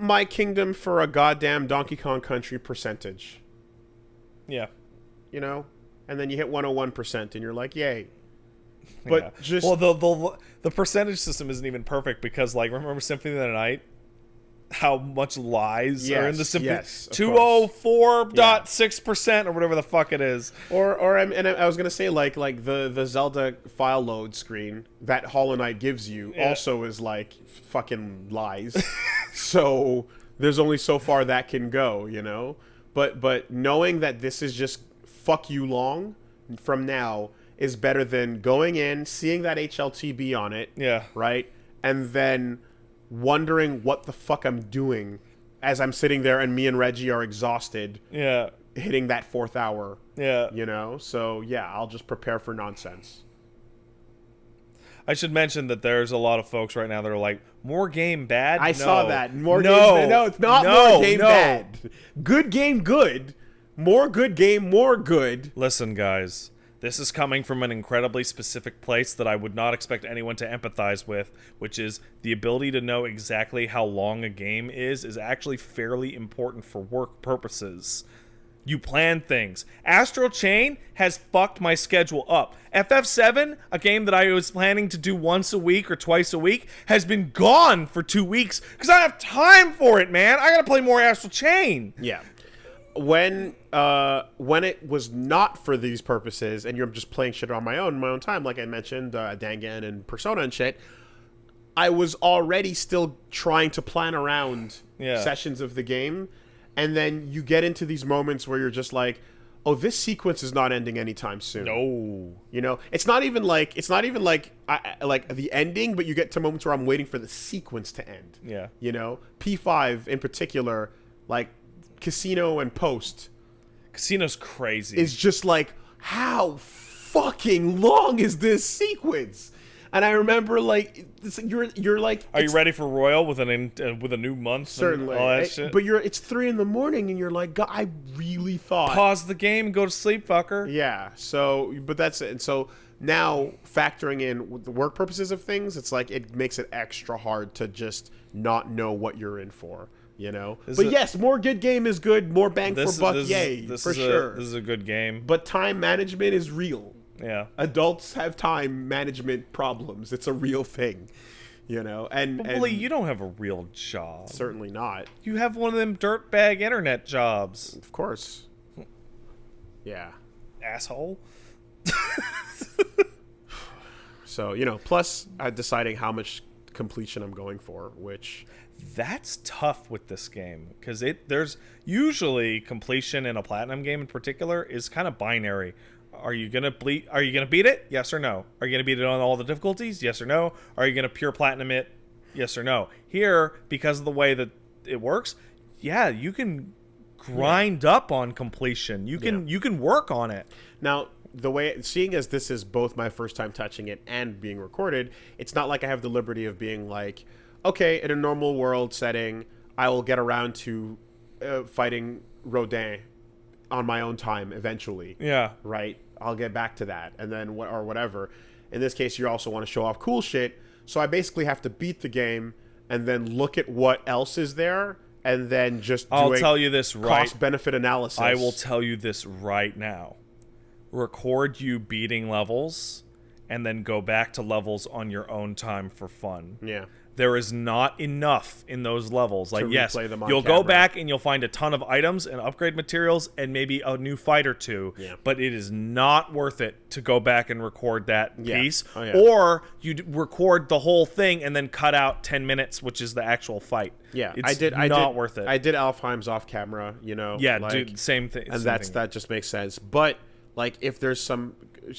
my kingdom for a goddamn Donkey Kong Country percentage. Yeah. You know? And then you hit 101% and you're like, yay. But just... Well, the percentage system isn't even perfect because, like, remember Symphony of the Night? How much lies are in the Symphony? Yes, 204.6% or whatever the fuck it is. Or I was gonna say like the Zelda file load screen that Hollow Knight gives you also is like fucking lies. So there's only so far that can go, you know. But knowing that this is just fuck you long from now is better than going in, seeing that HLTB on it, right, and then wondering what the fuck I'm doing as I'm sitting there and me and Reggie are exhausted. Yeah. Hitting that 4th hour. Yeah. You know? So, yeah, I'll just prepare for nonsense. I should mention that there's a lot of folks right now that are like, more game bad? I saw that. More game bad. No, it's not more game bad. Good game good. More good game more good. Listen, guys. This is coming from an incredibly specific place that I would not expect anyone to empathize with, which is the ability to know exactly how long a game is actually fairly important for work purposes. You plan things. Astral Chain has fucked my schedule up. FF7, a game that I was planning to do once a week or twice a week, has been gone for 2 weeks because I don't have time for it, man. I gotta play more Astral Chain. Yeah. When it was not for these purposes and you're just playing shit on my own time, like I mentioned, Dangan and Persona and shit, I was already still trying to plan around sessions of the game, and then you get into these moments where you're just like, oh, this sequence is not ending anytime soon. No. You know, it's not even like like the ending, but you get to moments where I'm waiting for the sequence to end. Yeah. You know, P5 in particular, like Casino and Post. Casino's crazy. Is just like, how fucking long is this sequence? And I remember, like, you're like, are you ready for Royal with a new month? Certainly, and all that shit? But it's 3 a.m. and you're like, God, I really thought pause the game and go to sleep, fucker. Yeah. So, but that's it. And so now factoring in the work purposes of things, it's like it makes it extra hard to just not know what you're in for. You know, yes, more good game is good. More bang for buck, yay, for sure. This is a good game. But time management is real. Yeah, adults have time management problems. It's a real thing, you know. And Billy, you don't have a real job. Certainly not. You have one of them dirtbag internet jobs. Of course. Yeah. Asshole. So, you know, plus deciding how much completion I'm going for, which that's tough with this game because there's usually completion in a platinum game in particular is kind of binary. Are you gonna beat it? Yes or no. Are you gonna beat it on all the difficulties? Yes or no. Are you gonna pure platinum it? Yes or no. Here, because of the way that it works, yeah, you can grind up on completion. You can work on it. Now, the way, seeing as this is both my first time touching it and being recorded, it's not like I have the liberty of being like, okay, in a normal world setting, I will get around to fighting Rodin on my own time eventually. Yeah. Right? I'll get back to that, and then or whatever. In this case, you also want to show off cool shit, so I basically have to beat the game and then look at what else is there, and then just do tell you this cost-benefit analysis. I will tell you this right now. Record you beating levels, and then go back to levels on your own time for fun. Yeah. There is not enough in those levels. Like, yes, you'll go back and you'll find a ton of items and upgrade materials and maybe a new fight or two. Yeah. But it is not worth it to go back and record that piece. Oh, yeah. Or you record the whole thing and then cut out 10 minutes, which is the actual fight. Yeah, it's not worth it. I did Alfheim's off camera, you know. Yeah, like, dude, same thing. And that just makes sense. But like, if there's some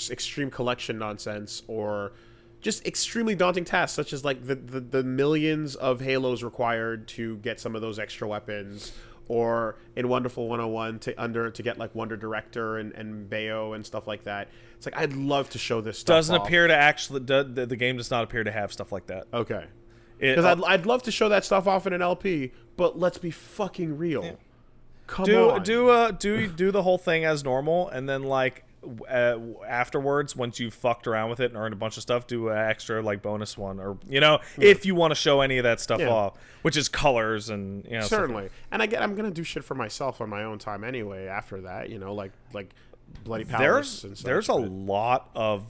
extreme collection nonsense or just extremely daunting tasks, such as like the millions of Halos required to get some of those extra weapons, or in Wonderful 101 to get like Wonder Director and Bayo and stuff like that. It's like, I'd love to show this stuff Doesn't off. appear to actually the game does not appear to have stuff like that. Okay. Because I'd love to show that stuff off in an LP, but let's be fucking real. Yeah. Come on. Do the whole thing as normal, and then like afterwards, once you've fucked around with it and earned a bunch of stuff, do an extra like bonus one, or if you want to show any of that stuff off, which is colors and certainly. And I'm gonna do shit for myself on my own time anyway. After that, like Bloody Palace and such. There's a lot of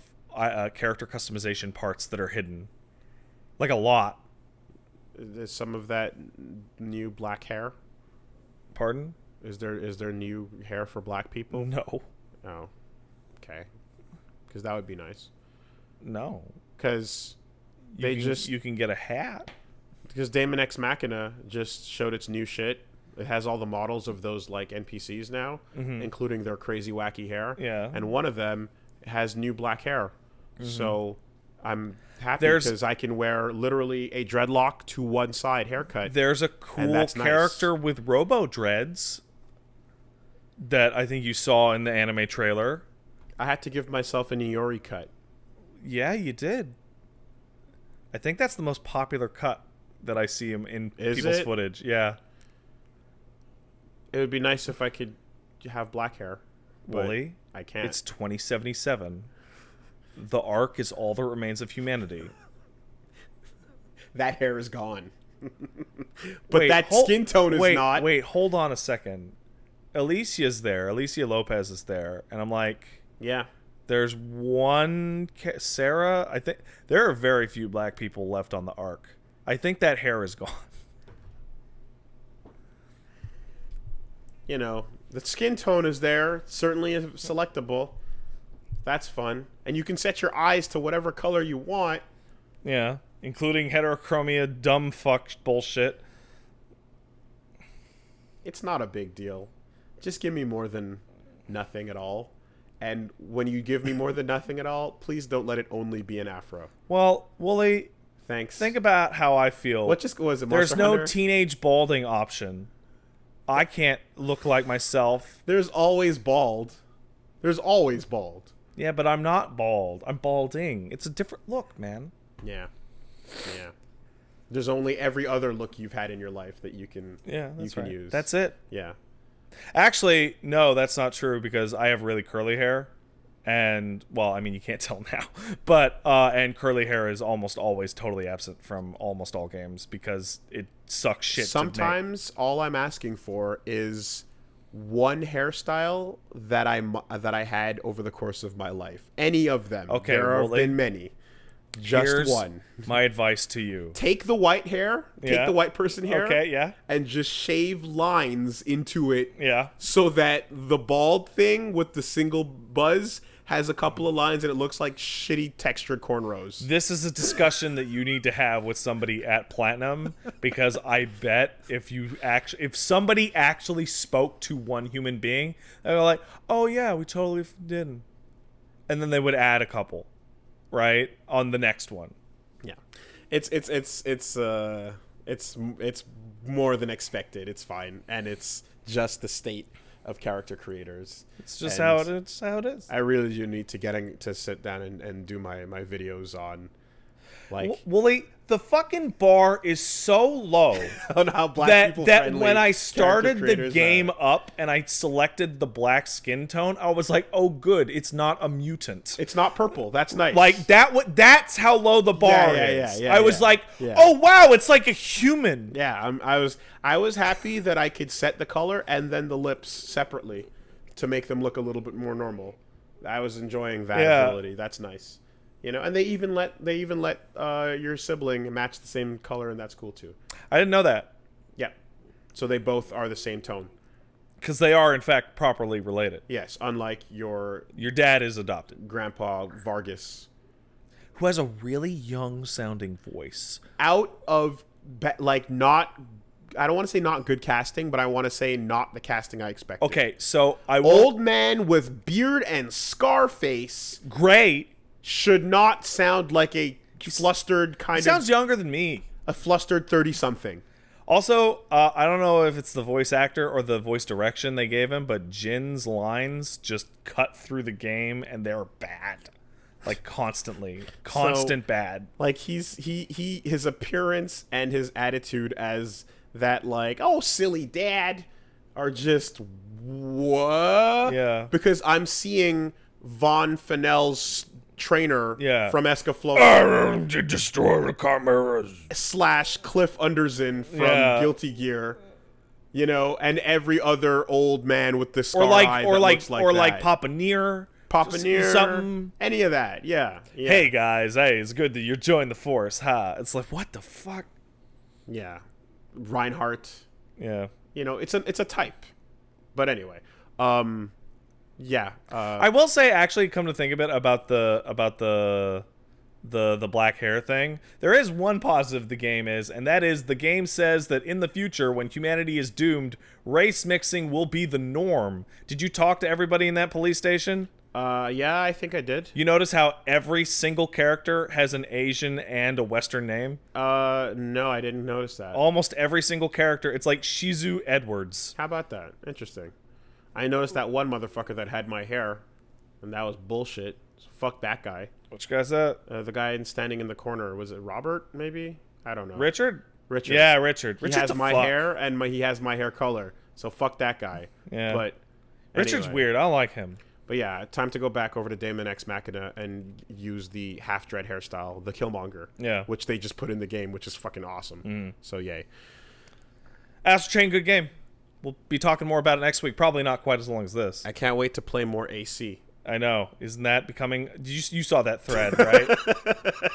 character customization parts that are hidden, like a lot. Is some of that new black hair? Pardon? Is there new hair for black people? No. Oh, okay. Because that would be nice. No. Because you can get a hat. Because Daemon X Machina just showed its new shit. It has all the models of those like NPCs now, including their crazy wacky hair. Yeah. And one of them has new black hair. So I'm happy because I can wear literally a dreadlock to one side haircut. There's a cool character with robo dreads that I think you saw in the anime trailer. I had to give myself an Iori cut. Yeah, you did. I think that's the most popular cut that I see him in people's footage. Yeah. It would be nice if I could have black hair. Wooly, I can't. It's 2077. The Ark is all that remains of humanity. That hair is gone. But that skin tone is not. Wait, hold on a second. Alicia's there. Alicia Lopez is there. And I'm like... Yeah. There's one... Sarah? I think... There are very few black people left on the Ark. I think that hair is gone. The skin tone is there. Certainly selectable. That's fun. And you can set your eyes to whatever color you want. Yeah. Including heterochromia, dumb fuck bullshit. It's not a big deal. Just give me more than nothing at all. And when you give me more than nothing at all, please don't let it only be an afro. Well, Wooly, thanks. Think about how I feel. What just was it? There's no teenage balding option. I can't look like myself. There's always bald. There's always bald. Yeah, but I'm not bald. I'm balding. It's a different look, man. Yeah. Yeah. There's only every other look you've had in your life that you can use. That's it. Yeah. Actually, no, that's not true because I have really curly hair. And, well, I mean, you can't tell now. But, and curly hair is almost always totally absent from almost all games because it sucks shit Sometimes all I'm asking for is one hairstyle that I had over the course of my life. Any of them. Okay, there have been many. Just one. My advice to you. Take the white hair. Take the white person hair. Okay, yeah. And just shave lines into it. Yeah. So that the bald thing with the single buzz has a couple of lines and it looks like shitty textured cornrows. This is a discussion that you need to have with somebody at Platinum because I bet if somebody actually spoke to one human being, they're like, "Oh yeah, we totally didn't," and then they would add a couple, right, on the next one. Yeah, it's more than expected. It's fine, and it's just the state of character creators. It's just how it is. I really do need to sit down and do my videos on, like, Wooly, the fucking bar is so low on how black people that when I started the game up and I selected the black skin tone, I was like, oh good, it's not a mutant. It's not purple. That's nice. Like that's how low the bar is. I was like, yeah. Oh wow, it's like a human. Yeah, I was happy that I could set the color and then the lips separately to make them look a little bit more normal. I was enjoying that ability. That's nice. And they even let your sibling match the same color, and that's cool too. I didn't know that. Yeah, so they both are the same tone. Because they are in fact properly related. Yes, unlike your dad is adopted, Grandpa Vargas, who has a really young sounding voice. Out of not. I don't want to say not good casting, but I want to say not the casting I expected. Okay, so old man with beard and scar face. Great. Should not sound like a flustered kind of... He sounds younger than me. A flustered 30-something. Also, I don't know if it's the voice actor or the voice direction they gave him, but Jin's lines just cut through the game, and they're bad. Like, constantly. Constant bad. Like, his appearance and his attitude as that, like, oh, silly dad, are just... What? Yeah. Because I'm seeing Von Fennell's trainer from Escaflowne. To destroy the chimeras. / Cliff Underson from Guilty Gear. You know, and every other old man with the star eye that looks like that. Like Papa Neer. Something. Any of that, yeah. Hey, guys. Hey, it's good that you're joining the force, huh? It's like, what the fuck? Yeah. Reinhardt. Yeah. You know, it's a type. But anyway. Yeah. I will say, actually, come to think of it, about the black hair thing, there is one positive the game is, and that is the game says that in the future, when humanity is doomed, race mixing will be the norm. Did you talk to everybody in that police station? Yeah, I think I did. You notice how every single character has an Asian and a Western name? No, I didn't notice that. Almost every single character. It's like Shizu Edwards. How about that? Interesting. I noticed that one motherfucker that had my hair, and that was bullshit. So fuck that guy. Which guy's that? The guy standing in the corner. Was it Robert, maybe? I don't know. Richard? Richard. Yeah, Richard. He has my hair, and he has my hair color. So fuck that guy. Yeah. But Richard's anyway. weird. I like him. But yeah, time to go back over to Daemon X Machina and use the half-dread hairstyle, the Killmonger. Yeah. Which they just put in the game, which is fucking awesome. So yay. Astral Chain, good game. We'll be talking more about it next week. Probably not quite as long as this. I can't wait to play more AC. I know. Isn't that becoming... You saw that thread, right?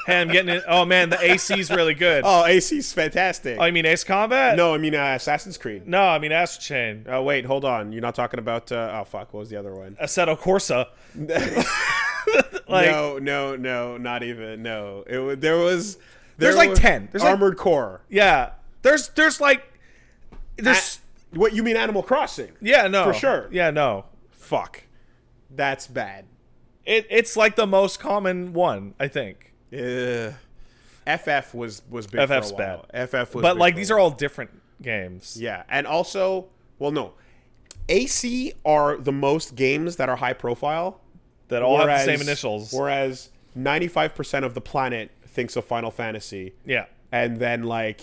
Hey, I'm getting it. Oh, man, the AC's really good. Oh, AC's fantastic. Oh, you mean Ace Combat? No, I mean Assassin's Creed. No, I mean Astral Chain. Oh, wait, hold on. You're not talking about... oh, fuck. What was the other one? Assetto Corsa. No, not even. No. There's like 10. There's Armored Core. Yeah. There's What, you mean Animal Crossing? Yeah, no. For sure. Yeah, no. Fuck. That's bad. It's like the most common one, I think. FF was big FF's for a while. bad. FF was But big like for these a are while. all different games. Yeah, and also, well, no. AC are the most games that are high profile. That all have the same initials. Whereas 95% of the planet thinks of Final Fantasy. Yeah. And then like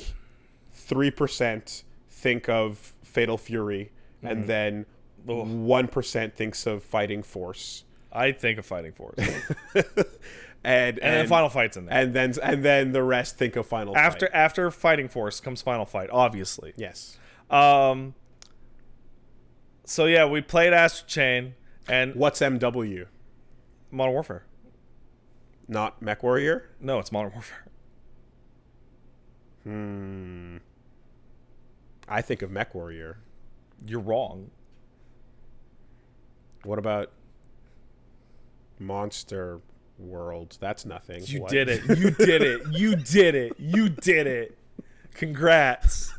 3% think of Fatal Fury. And then 1% thinks of Fighting Force. I think of Fighting Force. and then Final Fight's in there. And then the rest think of Final Fight. After Fighting Force comes Final Fight, obviously. Yes. So yeah, we played Astral Chain and what's MW? Modern Warfare. Not Mech Warrior? No, it's Modern Warfare. I think of Mech Warrior. You're wrong. What about Monster World? That's nothing. You did it. You did it. You did it. You did it. Congrats.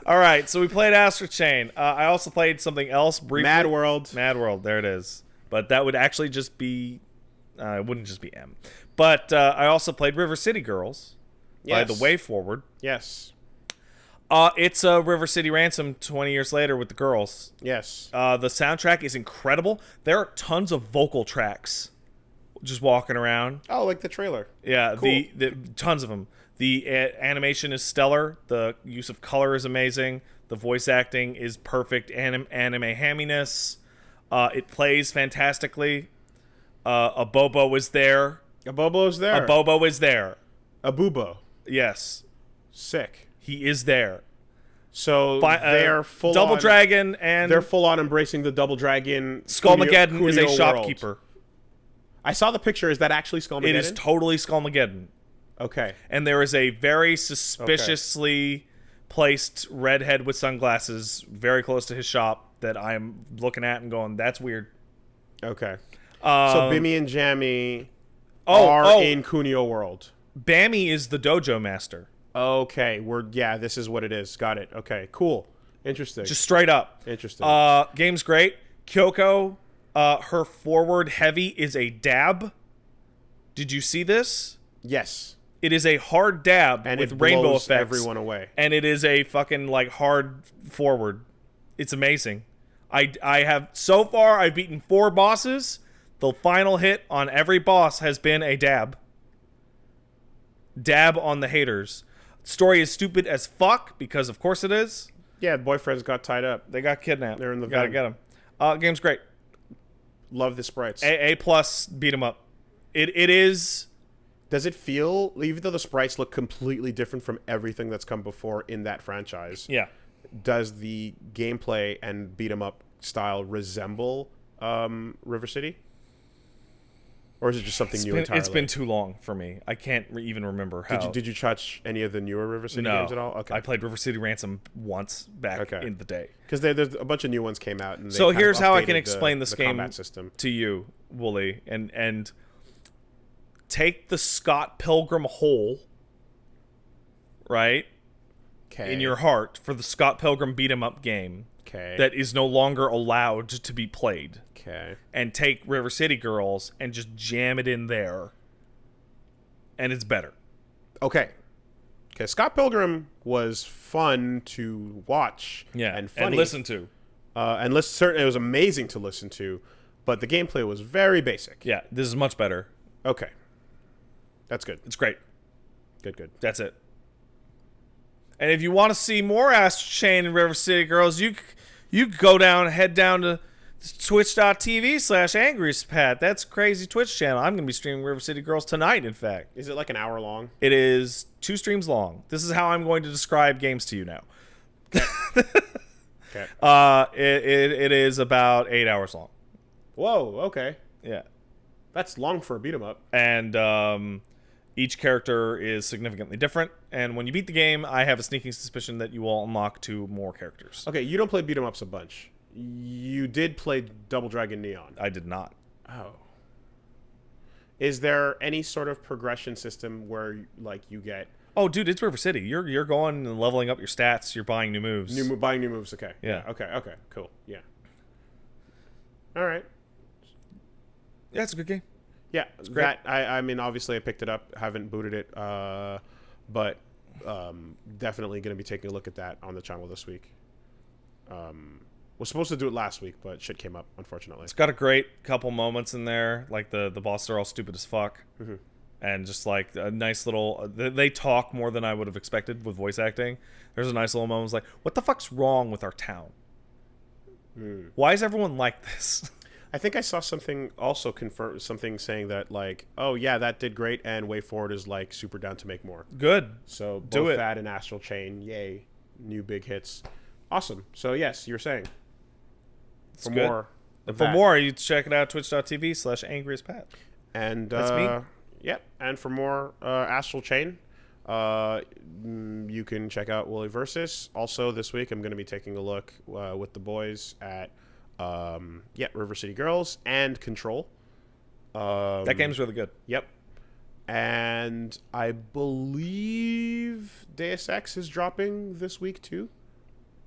All right, so we played Astral Chain. I also played something else briefly. Mad World. Mad World, there it is. But that would actually just be... it wouldn't just be M. But I also played River City Girls by The Way Forward. Yes. It's a River City Ransom 20 years later with the girls. Yes. The soundtrack is incredible. There are tons of vocal tracks just walking around. Oh, like the trailer. Yeah, cool. the tons of them. The animation is stellar. The use of color is amazing. The voice acting is perfect. Anime hamminess. It plays fantastically. A Bobo is there. A Bobo's there. A Bobo is there. A Bubo. Yes. Sick. He is there. So they're full Double on, Dragon and they're full on embracing the Double Dragon. Skullmageddon is a Kunio shopkeeper. World. I saw the picture. Is that actually Skullmageddon? It is totally Skullmageddon. Okay. And there is a very suspiciously placed redhead with sunglasses very close to his shop that I'm looking at and going, that's weird. Okay. So Bimmy and Jammy are in Kunio World. Bammy is the dojo master. Okay. This is what it is. Got it. Okay. Cool. Interesting. Just straight up. Interesting. Game's great. Kyoko, her forward heavy is a dab. Did you see this? Yes. It is a hard dab and with it rainbow blows effects. Everyone away. And it is a fucking like hard forward. It's amazing. I have so far I've beaten 4 bosses. The final hit on every boss has been a dab. Dab on the haters. Story is stupid as fuck because of course it is. Yeah, boyfriends got tied up. They got kidnapped. They're in the Gotta van. get them. Game's great. Love the sprites. A plus beat 'em up. It is. Does it feel, even though the sprites look completely different from everything that's come before in that franchise? Yeah. Does the gameplay and beat 'em up style resemble River City? Or is it just something new entirely? It's been too long for me. I can't even remember how. Did you touch any of the newer River City games at all? Okay. I played River City Ransom once back in the day. Because there's a bunch of new ones came out. And so here's how I can explain this game combat system to you, Wooly, and take the Scott Pilgrim hole, right, in your heart for the Scott Pilgrim beat 'em up game that is no longer allowed to be played. Okay. And take River City Girls and just jam it in there, and it's better. Okay. Scott Pilgrim was fun to watch. Yeah, and funny. and listen to. Certainly it was amazing to listen to, but the gameplay was very basic. Yeah, this is much better. Okay. That's good. It's great. Good. That's it. And if you want to see more Astral Chain and River City Girls, you head down to twitch.tv/angriestpat. That's a crazy Twitch channel. I'm going to be streaming River City Girls tonight, in fact. Is it like an hour long? It is 2 streams long. This is how I'm going to describe games to you now. Okay. It is about 8 hours long. Whoa, okay. Yeah. That's long for a beat 'em up. And each character is significantly different. And when you beat the game, I have a sneaking suspicion that you will unlock 2 more characters. Okay, you don't play beat 'em ups a bunch. You did play Double Dragon Neon. I did not. Oh. Is there any sort of progression system where you get... Oh, dude, it's River City. You're going and leveling up your stats. You're buying new moves. Buying new moves, okay. Yeah. Okay, cool. Yeah. All right. Yeah, it's a good game. Yeah, it's great. I mean, obviously I picked it up. Haven't booted it, but definitely going to be taking a look at that on the channel this week. Was supposed to do it last week, but shit came up, unfortunately. It's got a great couple moments in there. Like the bosses are all stupid as fuck. Mm-hmm. And just like a nice little... They talk more than I would have expected with voice acting. There's a nice little moment. It's like, what the fuck's wrong with our town? Why is everyone like this? I think I saw something also confirm something saying that like, oh yeah, that did great, and Way Forward is like super down to make more. Good. So Do both it. that and Astral Chain, yay, new big hits. Awesome. So yes, you're saying. It's For good. more. For more, you check it out twitch.tv/angriestpat. And that's me. Yep. And for more Astral Chain, you can check out Wooly Versus. Also this week, I'm going to be taking a look with the boys at River City Girls and Control. That game's really good. Yep. And I believe Deus Ex is dropping this week too.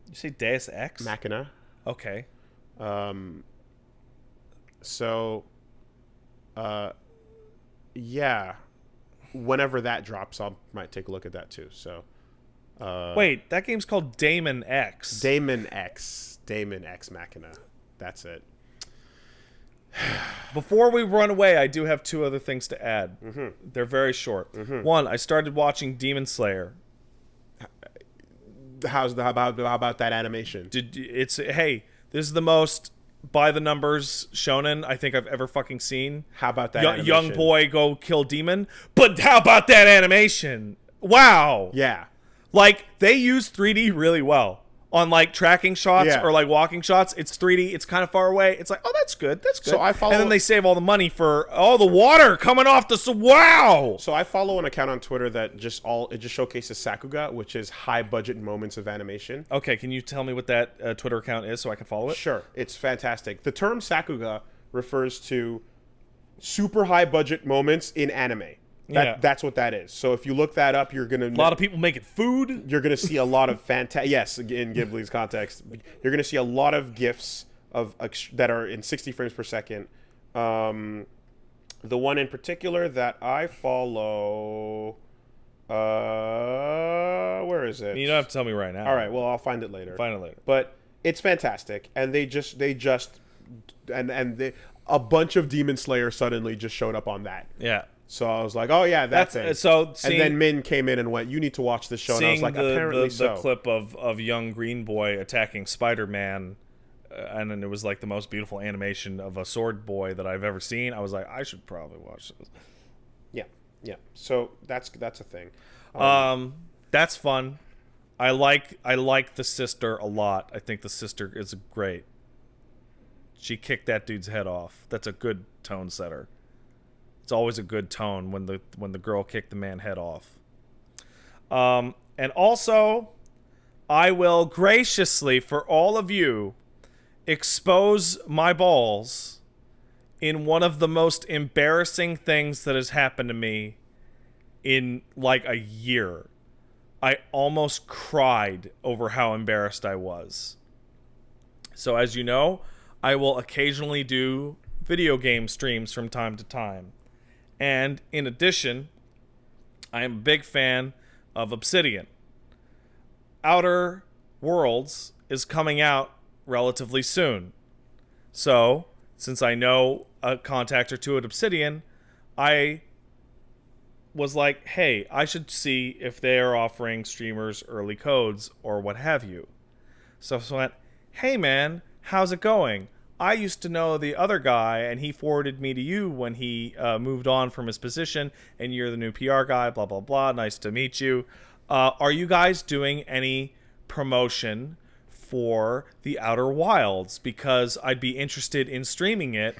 You say Deus Ex? Machina. Okay. Yeah. Whenever that drops, might take a look at that too. So. Wait, that game's called Daemon X. Daemon X Machina. That's it. Before we run away, I do have 2 other things to add. Mm-hmm. They're very short. Mm-hmm. One, I started watching Demon Slayer. How about that animation? Hey, this is the most by the numbers shonen I think I've ever fucking seen. How about that animation? Young boy go kill demon. But how about that animation? Wow. Yeah. Like they use 3D really well. On like tracking shots or like walking shots, it's 3D. It's kind of far away. It's like, oh, that's good. That's good. So I follow, and then they save all the money for the water coming off the wow. So I follow an account on Twitter that just showcases Sakuga, which is high budget moments of animation. Okay, can you tell me what that Twitter account is so I can follow it? Sure, it's fantastic. The term Sakuga refers to super high budget moments in anime. That's what that is. So if you look that up, you're gonna a lot of people making food. You're gonna see a lot of yes, in Ghibli's context, you're gonna see a lot of GIFs that are in 60 frames per second. The one in particular that I follow, where is it? You don't have to tell me right now. All right, well I'll find it later. Find it later. But it's fantastic, and a bunch of Demon Slayer suddenly just showed up on that. Yeah. So I was like, oh yeah, that's it. So and then Min came in and went, you need to watch this show. And I was like, apparently so. The clip of young green boy attacking Spider-Man and then it was like the most beautiful animation of a sword boy that I've ever seen. I was like, I should probably watch this. Yeah. So that's a thing. That's fun. I like the sister a lot. I think the sister is great. She kicked that dude's head off. That's a good tone setter. It's always a good tone when the girl kicked the man head off. And also, I will graciously, for all of you, expose my balls in one of the most embarrassing things that has happened to me in like a year. I almost cried over how embarrassed I was. So as you know, I will occasionally do video game streams from time to time. And in addition, I am a big fan of Obsidian. Outer Worlds is coming out relatively soon. So, since I know a contact or two at Obsidian, I was like, hey, I should see if they are offering streamers early codes or what have you. So I went, hey man, how's it going? I used to know the other guy, and he forwarded me to you when he moved on from his position, and you're the new PR guy, blah, blah, blah. Nice to meet you. Are you guys doing any promotion for the Outer Wilds? Because I'd be interested in streaming it,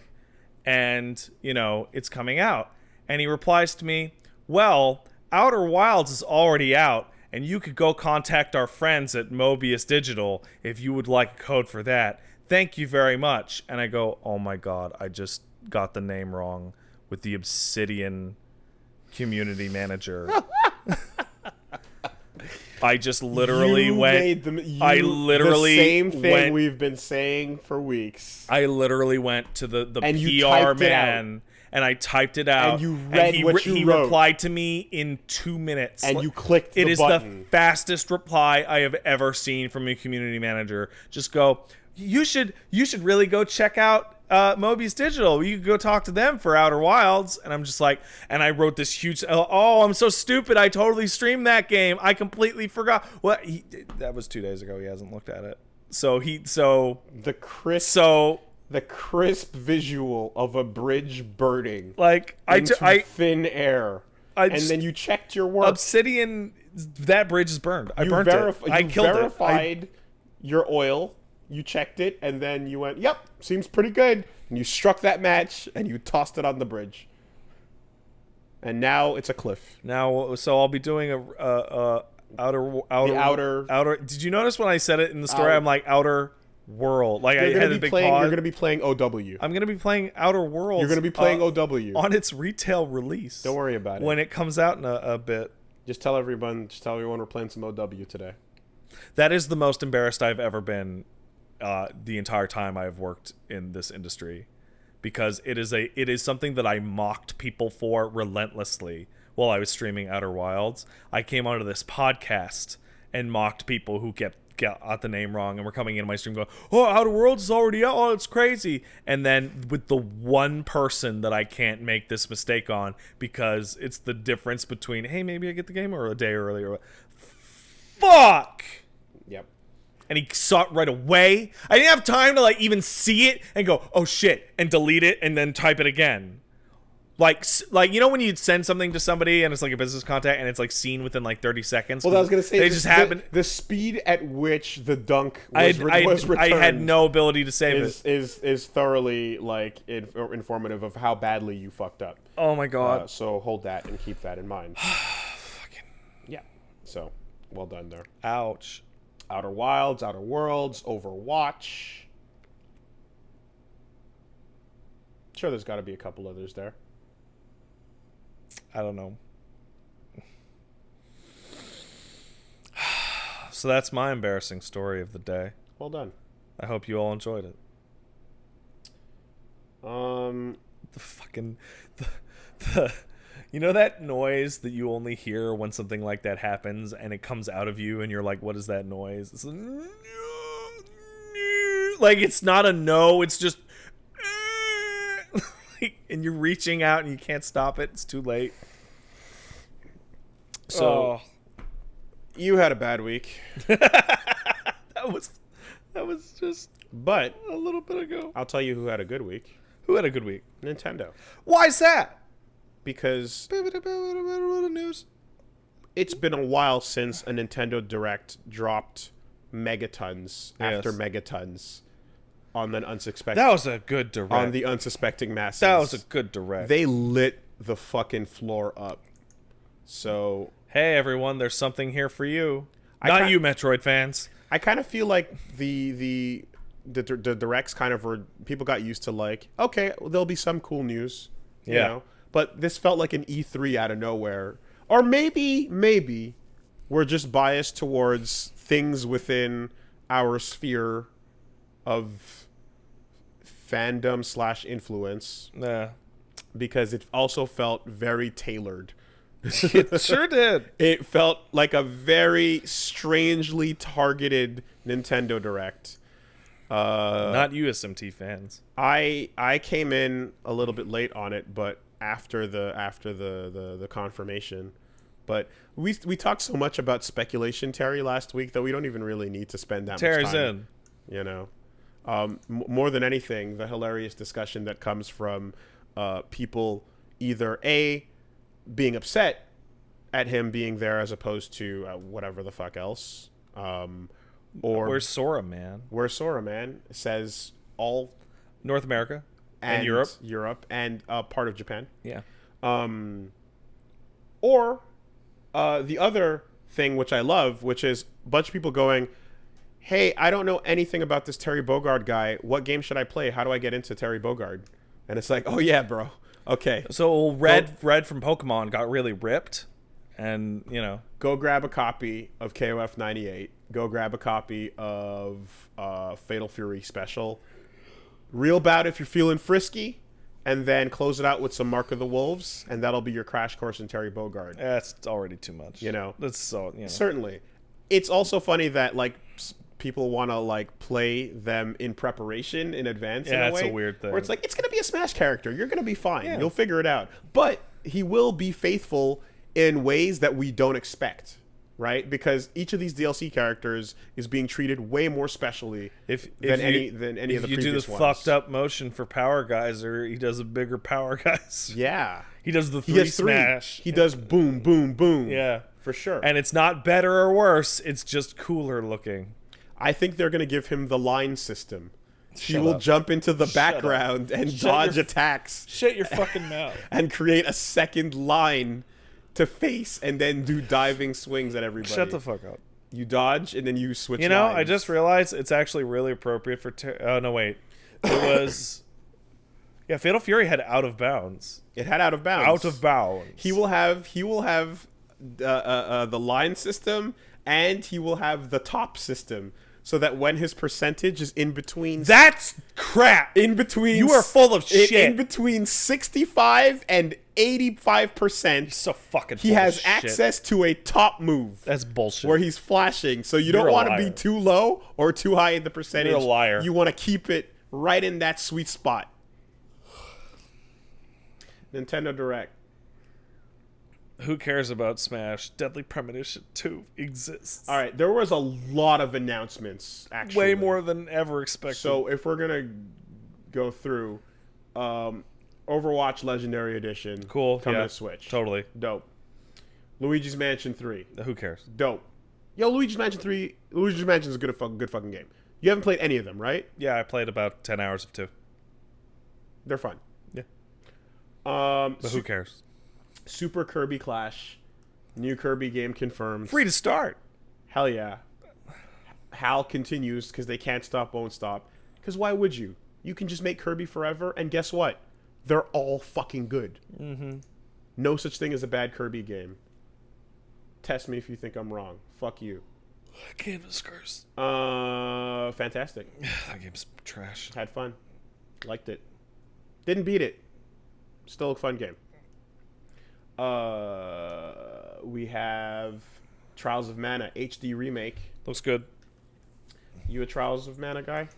and, you know, it's coming out. And he replies to me, well, Outer Wilds is already out, and you could go contact our friends at Mobius Digital if you would like a code for that. Thank you very much. And I go, oh my god, I just got the name wrong with the Obsidian community manager. I just literally the same thing we've been saying for weeks. I literally went to the and PR man and I typed it out. And you read what you wrote. He replied to me in 2 minutes. And you clicked the button. It is the fastest reply I have ever seen from a community manager. Just go, you should really go check out Mobius Digital. You could go talk to them for Outer Wilds. And I'm just like, and I wrote this huge, oh, I'm so stupid. I totally streamed that game. I completely forgot. Well, that was 2 days ago. He hasn't looked at it. The crisp visual of a bridge burning like into thin air. And then you checked your work. Obsidian, that bridge is burned. I killed it. You verified your oil. You checked it, and then you went, yep, seems pretty good. And you struck that match, and you tossed it on the bridge. And now it's a cliff. So I'll be doing outer. Did you notice when I said it in the story? I'm like outer world. Like I had a big pause. You're going to be playing OW. I'm going to be playing Outer Worlds. You're going to be playing OW on its retail release. Don't worry about it when it comes out in a bit. Just tell everyone we're playing some OW today. That is the most embarrassed I've ever been. The entire time I've worked in this industry, because it is something that I mocked people for relentlessly while I was streaming Outer Wilds. I came onto this podcast and mocked people who got the name wrong and were coming into my stream going, oh, Outer Worlds is already out, oh, it's crazy. And then with the one person that I can't make this mistake on, because it's the difference between, hey, maybe I get the game or a day earlier. Fuck! Yep. And he saw it right away. I didn't have time to like even see it and go, oh shit, and delete it and then type it again. Like you know when you send something to somebody and it's like a business contact and it's like seen within like 30 seconds. Well, I was gonna say it just happened. The speed at which the dunk was returned. I had no ability to save it. Is thoroughly like informative of how badly you fucked up. Oh my god. So hold that and keep that in mind. Yeah. So well done there. Ouch. Outer Wilds, Outer Worlds, Overwatch. Sure, there's got to be a couple others there. I don't know. So that's my embarrassing story of the day. Well done. I hope you all enjoyed it. The you know that noise that you only hear when something like that happens and it comes out of you and you're like, what is that noise? It's like it's not a no, it's just and you're reaching out and you can't stop it. It's too late. So you had a bad week. that was just But a little bit ago. I'll tell you who had a good week. Who had a good week? Nintendo. Why's that? Because News. it's been a while since a Nintendo Direct dropped megatons after megatons on the unsuspecting. That was a good direct. On the unsuspecting masses. That was a good direct. They lit the fucking floor up. So hey everyone, there's something here for you. Not you, Metroid fans. I kind of feel like the directs kind of were, people got used to like, okay, well, there'll be some cool news, you know? But this felt like an E3 out of nowhere. Or maybe we're just biased towards things within our sphere of fandom / influence. Nah. Because it also felt very tailored. It sure did. It felt like a very strangely targeted Nintendo Direct. Not you, SMT fans. I came in a little bit late on it, but after the confirmation. But we talked so much about speculation, Terry, last week that we don't even really need to spend that much time. Terry's in. You know, more than anything, the hilarious discussion that comes from people either being upset at him being there as opposed to whatever the fuck else, or Where's Sora, man? where Sora, man, says all North America and Europe and part of Japan. Yeah. Or the other thing, which I love, which is a bunch of people going, hey, I don't know anything about this Terry Bogard guy. What game should I play? How do I get into Terry Bogard? And it's like, oh yeah, bro. Okay. So Red from Pokemon got really ripped, and you know, go grab a copy of KOF 98. Go grab a copy of Fatal Fury Special. Reel bout if you're feeling frisky, and then close it out with some Mark of the Wolves, and that'll be your crash course in Terry Bogard. That's already too much. You know, that's so. You know. Certainly, it's also funny that like people want to like play them in preparation in advance. Yeah, in a way, it's a weird thing. Where it's like, it's gonna be a Smash character. You're gonna be fine. Yeah. You'll figure it out. But he will be faithful in ways that we don't expect. Right, because each of these DLC characters is being treated way more specially than any of the previous ones. If you do this fucked up motion for Power Geyser, he does a bigger Power Geyser. Yeah, he does the three smash. He does boom, boom, boom. Yeah, for sure. And it's not better or worse; it's just cooler looking. I think they're gonna give him the line system. He will jump into the background and dodge attacks. Shut your fucking mouth. And create a second line to face and then do diving swings at everybody. Shut the fuck up. You dodge and then you switch. You know, lines. I just realized it's actually really appropriate for. Oh no, wait. It was. Yeah, Fatal Fury had Out of Bounds. It had Out of Bounds. Out of Bounds. He will have the line system, and he will have the top system, so that when his percentage is in between. That's crap. In between. You are full of shit. In between 65 and 85%. So fucking. He has access to a top move. That's bullshit. Where he's flashing, so you don't want to be too low or too high in the percentage. You're a liar. You want to keep it right in that sweet spot. Nintendo Direct. Who cares about Smash? Deadly Premonition 2 exists. All right, there was a lot of announcements, actually. Way more than ever expected. So if we're going to go through, Overwatch Legendary Edition. Cool. Coming to Switch. Totally. Dope. Luigi's Mansion 3. Who cares? Dope. Yo, Luigi's Mansion 3. Luigi's Mansion is a good fucking game. You haven't played any of them, right? Yeah, I played about 10 hours of 2. They're fun. Yeah. But who cares? Super Kirby Clash. New Kirby game confirmed. Free to start. Hell yeah. HAL continues because they can't stop, won't stop. Because why would you? You can just make Kirby forever, and guess what? They're all fucking good. Mm-hmm. No such thing as a bad Kirby game. Test me if you think I'm wrong. Fuck you. Canvas curse. Fantastic. That game's trash. Had fun. Liked it. Didn't beat it. Still a fun game. We have Trials of Mana HD remake. Looks good. You a Trials of Mana guy?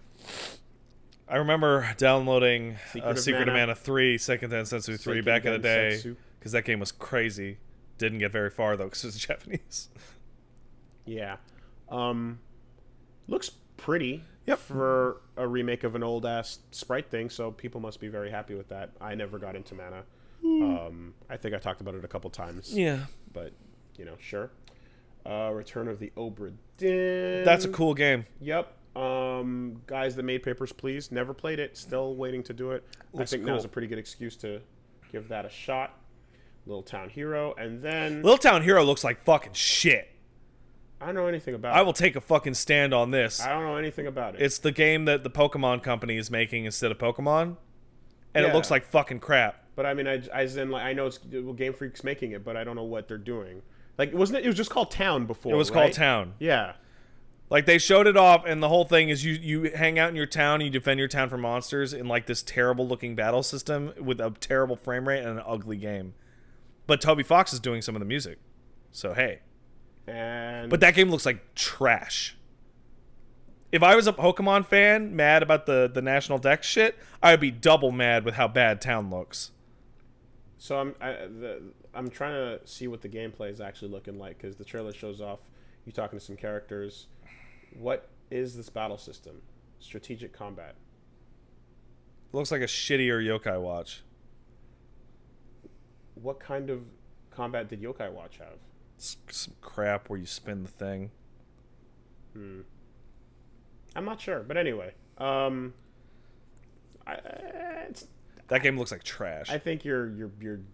I remember downloading Secret of Mana. Mana 3, Second Densetsu 3 back in the day because that game was crazy. Didn't get very far though because it was Japanese. Yeah. Looks pretty. Yep. For a remake of an old ass Sprite thing, so people must be very happy with that. I never got into Mana. I think I talked about it a couple times. Yeah. But, sure. Return of the Obra Dinn. That's a cool game. Yep. Guys that made Papers, Please. Never played it. Still waiting to do it. Looks I think cool. now's a pretty good excuse to give that a shot. Little Town Hero, and then... Little Town Hero looks like fucking shit. I don't know anything about I it. will take a fucking stand on this. I don't know anything about it. It's the game that the Pokemon company is making instead of Pokemon, and it Yeah. looks like fucking crap. But I mean, I know it's Game Freak's making it, but I don't know what they're doing. Like, wasn't it? It was just called Town before. It was right? called Town. Yeah. Like, they showed it off, and the whole thing is you hang out in your town, and you defend your town from monsters in, like, this terrible-looking battle system with a terrible frame rate and an ugly game. But Toby Fox is doing some of the music. So, hey. But that game looks like trash. If I was a Pokemon fan mad about the National Dex shit, I would be double mad with how bad Town looks. So I'm trying to see what the gameplay is actually looking like, because the trailer shows off you talking to some characters. What is this battle system? Strategic combat. Looks like a shittier Yokai Watch. What kind of combat did Yokai Watch have? Some crap where you spin the thing. I'm not sure, but anyway, That game looks like trash. I think you're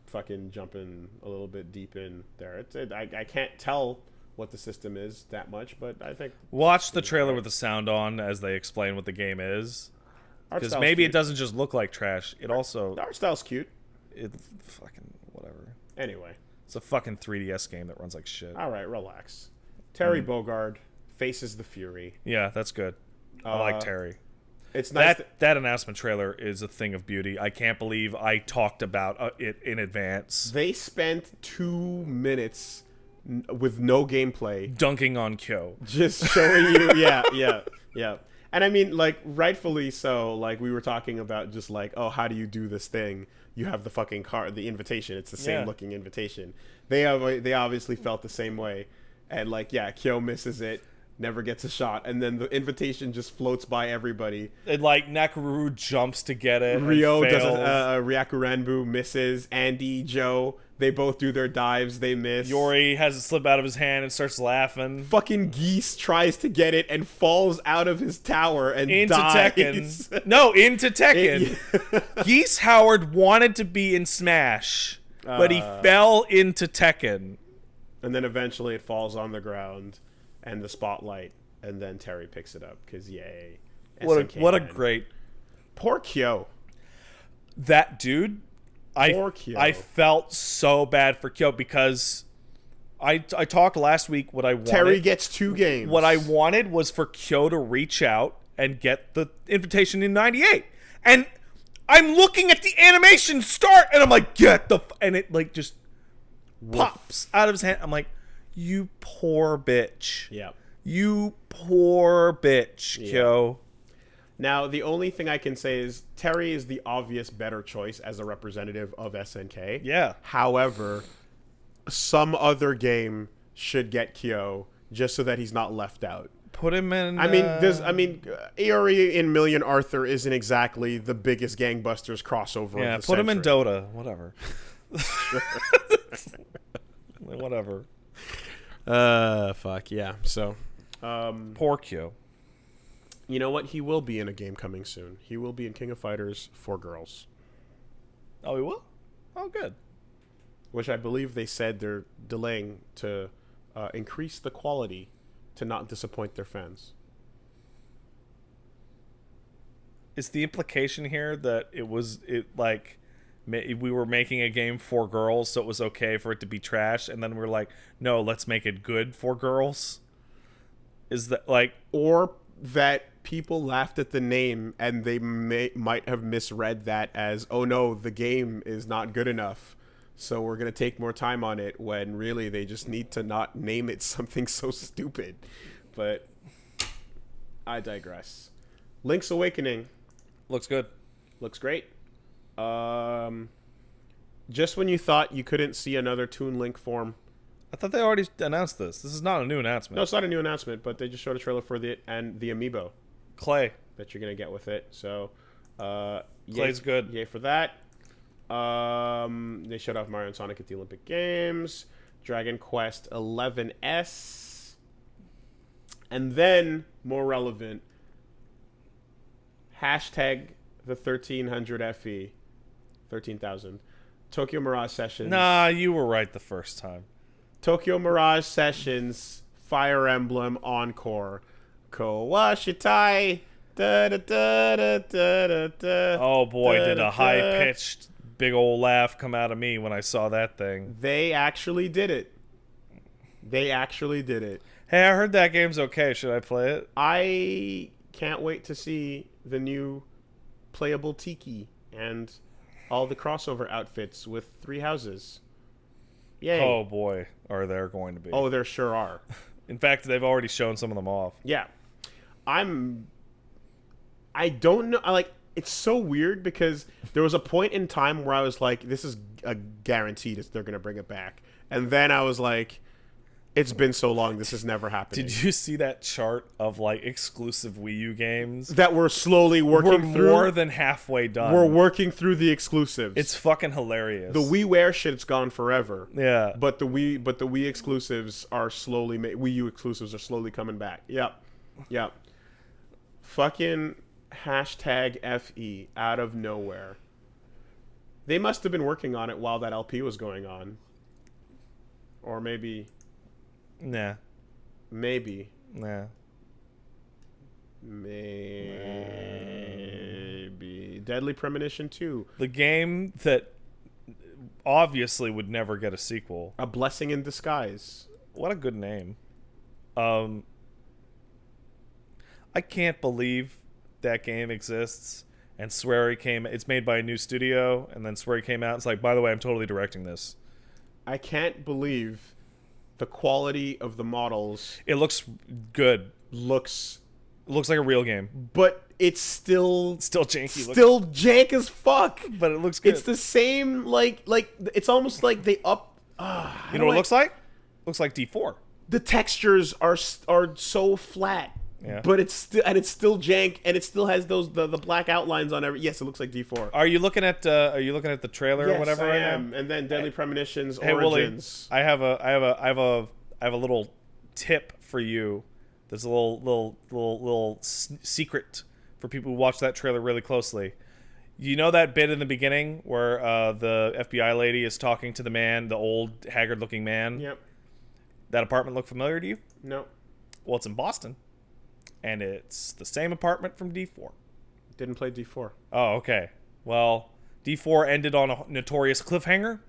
fucking jumping a little bit deep in there. I can't tell what the system is that much, but I think Watch the trailer with the sound on as they explain what the game is, because maybe it doesn't just look like trash. It also the art style's cute. It fucking whatever. Anyway, it's a fucking 3DS game that runs like shit. All right, relax. Terry Bogard faces the Fury. Yeah, that's good. I like Terry. It's nice. That announcement trailer is a thing of beauty. I can't believe I talked about it in advance. They spent 2 minutes with no gameplay Dunking on Kyo. just showing you. Yeah. And I mean, like, rightfully so. Like, we were talking about just like, oh, how do you do this thing? You have the fucking card, the invitation. It's the same looking invitation. They obviously felt the same way. And like, yeah, Kyo misses it, never gets a shot, and then the invitation just floats by everybody. And like Nakaruru jumps to get it. Ryo and does fails. Ryakuranbu misses. Andy, Joe, they both do their dives. They miss. Yori has it slip out of his hand and starts laughing. Fucking Geese tries to get it and falls out of his tower and Into dies. Tekken. No, into Tekken. Geese Howard wanted to be in Smash, but he fell into Tekken. And then eventually it falls on the ground and the spotlight, and then Terry picks it up because yay. What a great poor Kyo. That dude. Poor Kyo. I felt so bad for Kyo because I talked last week what I wanted. Terry gets 2 games. What I wanted was for Kyo to reach out and get the invitation in '98, and I'm looking at the animation start, and I'm like, and it like just pops out of his hand. I'm like, you poor bitch. Yeah. You poor bitch, Kyo. Now, the only thing I can say is Terry is the obvious better choice as a representative of SNK. Yeah. However, some other game should get Kyo just so that he's not left out. Put him in. Iori in Million Arthur isn't exactly the biggest gangbusters crossover. Yeah, of the put him in century. Dota. Whatever. Whatever. Fuck yeah. So, Poor Kyo. you know what? He will be in a game coming soon. He will be in King of Fighters for girls, Oh, he will? Oh, good. which I believe they said they're delaying to increase the quality to not disappoint their fans. Is the implication here that we were making a game for girls, so it was okay for it to be trash, and then we're like, no, let's make it good for girls? Is that like... Or that people laughed at the name and they might have misread that as, oh no, the game is not good enough, so we're going to take more time on it, when really they just need to not name it something so stupid. But I digress. Link's Awakening Looks good. looks great. Just when you thought you couldn't see another Toon Link form. I thought they already announced this. This is not a new announcement. No, it's not a new announcement, but they just showed a trailer for the Amiibo. Clay. that you're gonna get with it. So, Clay's good. Yay for that. They showed off Mario and Sonic at the Olympic Games. Dragon Quest 11S. And then, more relevant, hashtag the 1300 FE. 13,000. Tokyo Mirage Sessions. Nah, you were right the first time. Tokyo Mirage Sessions, Fire Emblem Encore. Kawashitai. Da, da, da, da, da, da, Oh boy, da, did da, a high-pitched big old laugh come out of me when I saw that thing. They actually did it. They actually did it. Hey, I heard that game's okay. Should I play it? I can't wait to see the new playable Tiki and all the crossover outfits with 3 houses. Yay. Oh boy, are there going to be. Oh, there sure are. In fact, they've already shown some of them off. Yeah. I don't know. It's so weird because there was a point in time where I was like, this is a guarantee that they're going to bring it back. And then I was like, it's been so long, this is never happening. Did you see that chart of like exclusive Wii U games? That we're slowly working through? We're more than halfway done. We're working through the exclusives. It's fucking hilarious. The WiiWare shit's gone forever. Yeah. But the Wii exclusives are slowly Wii U exclusives are slowly coming back. Yep. Fucking hashtag FE out of nowhere. They must have been working on it while that LP was going on. Or maybe Nah. Maybe. Deadly Premonition 2. The game that obviously would never get a sequel. A Blessing in Disguise. What a good name. I can't believe that game exists. And Swery it's made by a new studio, and then Swery came out and it's like, by the way, I'm totally directing this. I can't believe the quality of the models. It looks good. Looks like a real game. But it's still janky. Still jank as fuck. But it looks good. It's the same, like it's almost like they up. You know what it looks like? Looks like D4. The textures are so flat. Yeah. But it's still jank, and it still has the black outlines on every. Yes, it looks like D4. Are you looking at the trailer or whatever? I am. And then Deadly Premonitions Hey, Origins. Willie, I have a little tip for you. There's a little secret for people who watch that trailer really closely. You know that bit in the beginning where the FBI lady is talking to the man, the old haggard-looking man? Yep. That apartment look familiar to you? No. Well, it's in Boston. And it's the same apartment from D4. Didn't play D4. Oh, okay. Well, D4 ended on a notorious cliffhanger.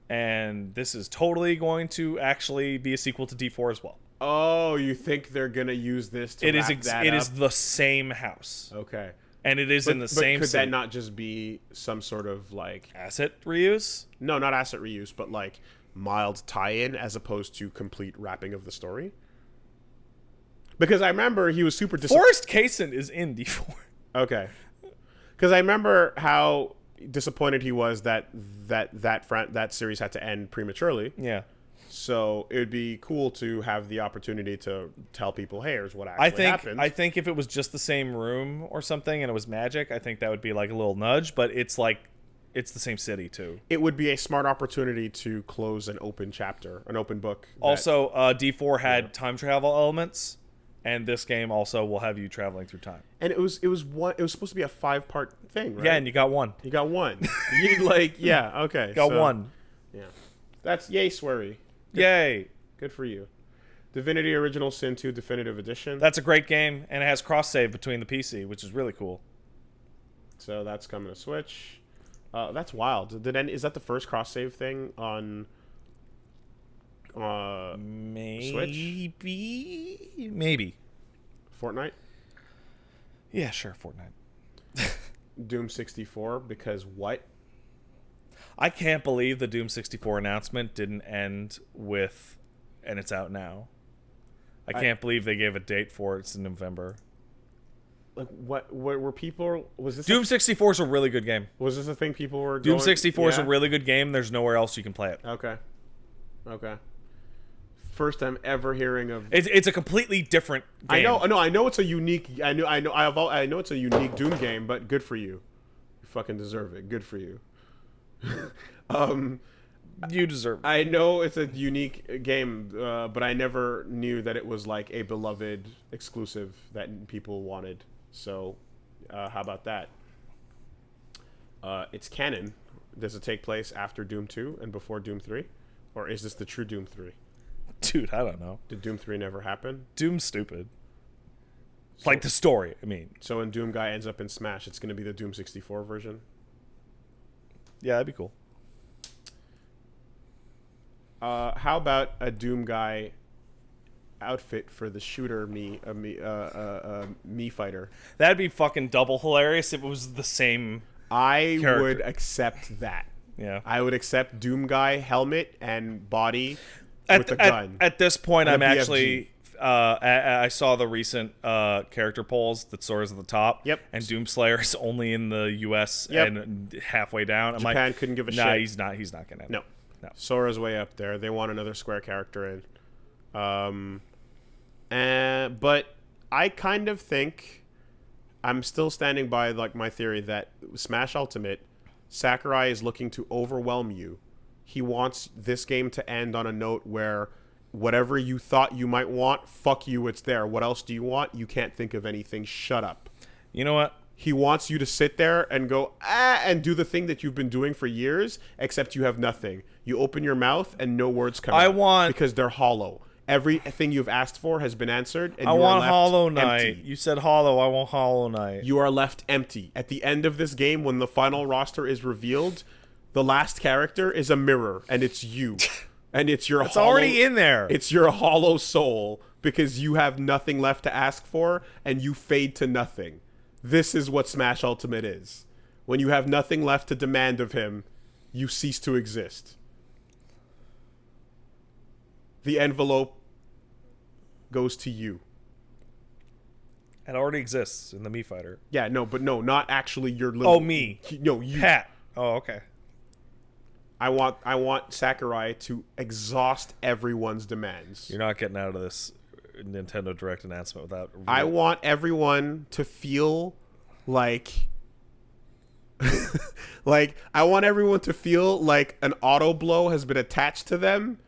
And this is totally going to actually be a sequel to D4 as well. Oh, you think they're going to use this to wrap that up? It is the same house. Okay. And it is in the same could city. that not just be some sort of like... Asset reuse? No, not asset reuse, but like mild tie-in as opposed to complete wrapping of the story? Because I remember he was super disappointed. Forrest Kaysen is in D4. Okay. Because I remember how disappointed he was that series had to end prematurely. Yeah. So it would be cool to have the opportunity to tell people, hey, here's what actually happened. I think if it was just the same room or something and it was magic, I think that would be like a little nudge. But it's like, it's the same city too. It would be a smart opportunity to close an open chapter, an open book. Also, D4 had time travel elements. And this game also will have you traveling through time. And it was supposed to be a 5-part thing, right? Yeah, and you got one. You got one. Okay. Got one. Yeah. That's yay, Swery. Yay. Good for you. Divinity Original Sin 2 Definitive Edition. That's a great game, and it has cross-save between the PC, which is really cool. So that's coming to Switch. That's wild. Is that the first cross-save thing on... Maybe. Switch? Maybe. Fortnite? Yeah, sure, Fortnite. Doom 64, because what? I can't believe the Doom 64 announcement didn't end with, and it's out now. I can't believe they gave a date for it. It's in November. Like, what were people... Was this Doom 64 is a really good game. Was this a thing people were Doom 64 is a really good game. There's nowhere else you can play it. Okay. first time ever hearing of. It's a completely different game. I know it's a unique. I know it's a unique Doom game, but good for you. You fucking deserve it. Good for you. You deserve it. I know it's a unique game, but I never knew that it was like a beloved exclusive that people wanted. So, how about that? It's canon. Does it take place after Doom 2 and before Doom 3? Or is this the true Doom 3? Dude, I don't know. Did Doom 3 never happen? Doom's stupid. Like the story, I mean. So when Doom guy ends up in Smash, it's going to be the Doom 64 version? Yeah, that'd be cool. How about a Doom guy outfit for the shooter me fighter? That'd be fucking double hilarious if it was the same I character. would accept that. Yeah. I would accept Doom guy helmet and body with the gun. At this point, And I'm a BFG. actually... I saw the recent character polls that Sora's at the top. Yep. And Doomslayer is only in the U.S. Yep. and halfway down. I'm Japan like, couldn't give a nah, shit. he's not getting it. No. No. Sora's way up there. They want another Square character in. But I kind of think I'm still standing by like my theory that Smash Ultimate, Sakurai is looking to overwhelm you. He wants this game to end on a note where whatever you thought you might want, fuck you, it's there. What else do you want? You can't think of anything. Shut up. You know what? He wants you to sit there and go, and do the thing that you've been doing for years, except you have nothing. You open your mouth and no words come out. Because they're hollow. Everything you've asked for has been answered, and I you are want left Hollow Knight. empty. You said Hollow. I want Hollow Knight. You are left empty. At the end of this game, when the final roster is revealed, the last character is a mirror, and it's you. And it's your It's already in there. It's your hollow soul, because you have nothing left to ask for, and you fade to nothing. This is what Smash Ultimate is. When you have nothing left to demand of him, you cease to exist. The envelope goes to you. It already exists in the Mii Fighter. Yeah, no, but no, not actually your little... Oh, me. No, you. Pat. Oh, okay. I want Sakurai to exhaust everyone's demands. You're not getting out of this Nintendo Direct announcement without... I want everyone to feel like... I want everyone to feel like an auto blow has been attached to them,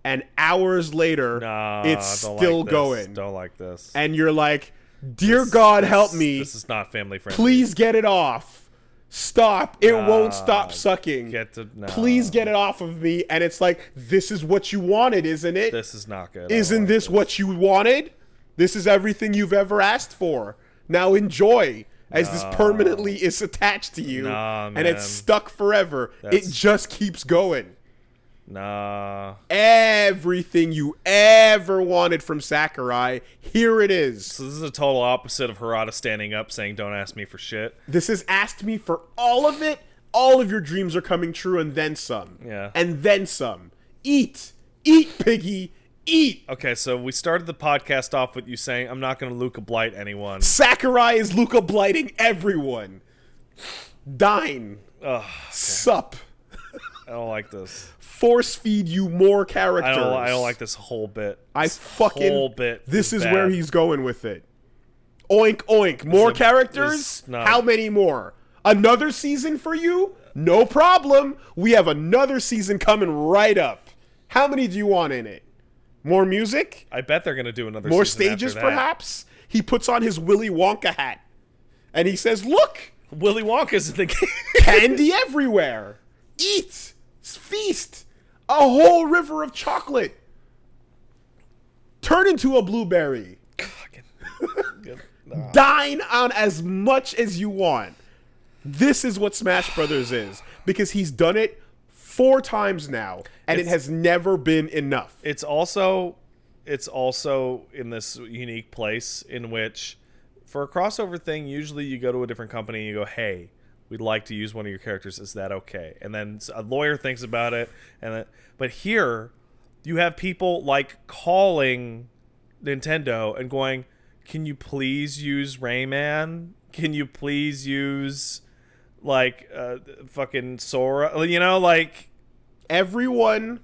and hours later, it's still going. Don't like this. And you're like, dear God, help me. This is not family friendly. Please get it off. Stop. It won't stop sucking. Please get it off of me. And it's like, this is what you wanted, isn't it? This is not good. Isn't this what you wanted? This is everything you've ever asked for. Now enjoy. As this permanently is attached to you. And it's stuck forever. It just keeps going. Nah. Everything you ever wanted from Sakurai, here it is. So this is a total opposite of Harada standing up saying, don't ask me for shit. This has asked me for all of it. All of your dreams are coming true, and then some. Yeah. And then some. Eat. Eat, piggy. Eat. Okay, so we started the podcast off with you saying, I'm not going to Luca Blight anyone. Sakurai is Luca blighting everyone. Dine. Ugh, okay. Sup. I don't like this. Force feed you more characters. I don't like this whole bit. Whole bit. This is where he's going with it. Oink, oink. More characters? How many more? Another season for you? No problem. We have another season coming right up. How many do you want in it? More music? I bet they're going to do another more season stages, after that. perhaps? He puts on his Willy Wonka hat. And he says, look! Willy Wonka's in the game. Candy everywhere. Eat. Feast. A whole river of chocolate. Turn into a blueberry. Dine on as much as you want. This is what Smash Brothers is. Because he's done it 4 times now. And it has never been enough. It's also in this unique place in which, for a crossover thing, usually you go to a different company and you go, hey, we'd like to use one of your characters. Is that okay? And then a lawyer thinks about it. But here, you have people like calling Nintendo and going, can you please use Rayman? Can you please use fucking Sora? You know, like everyone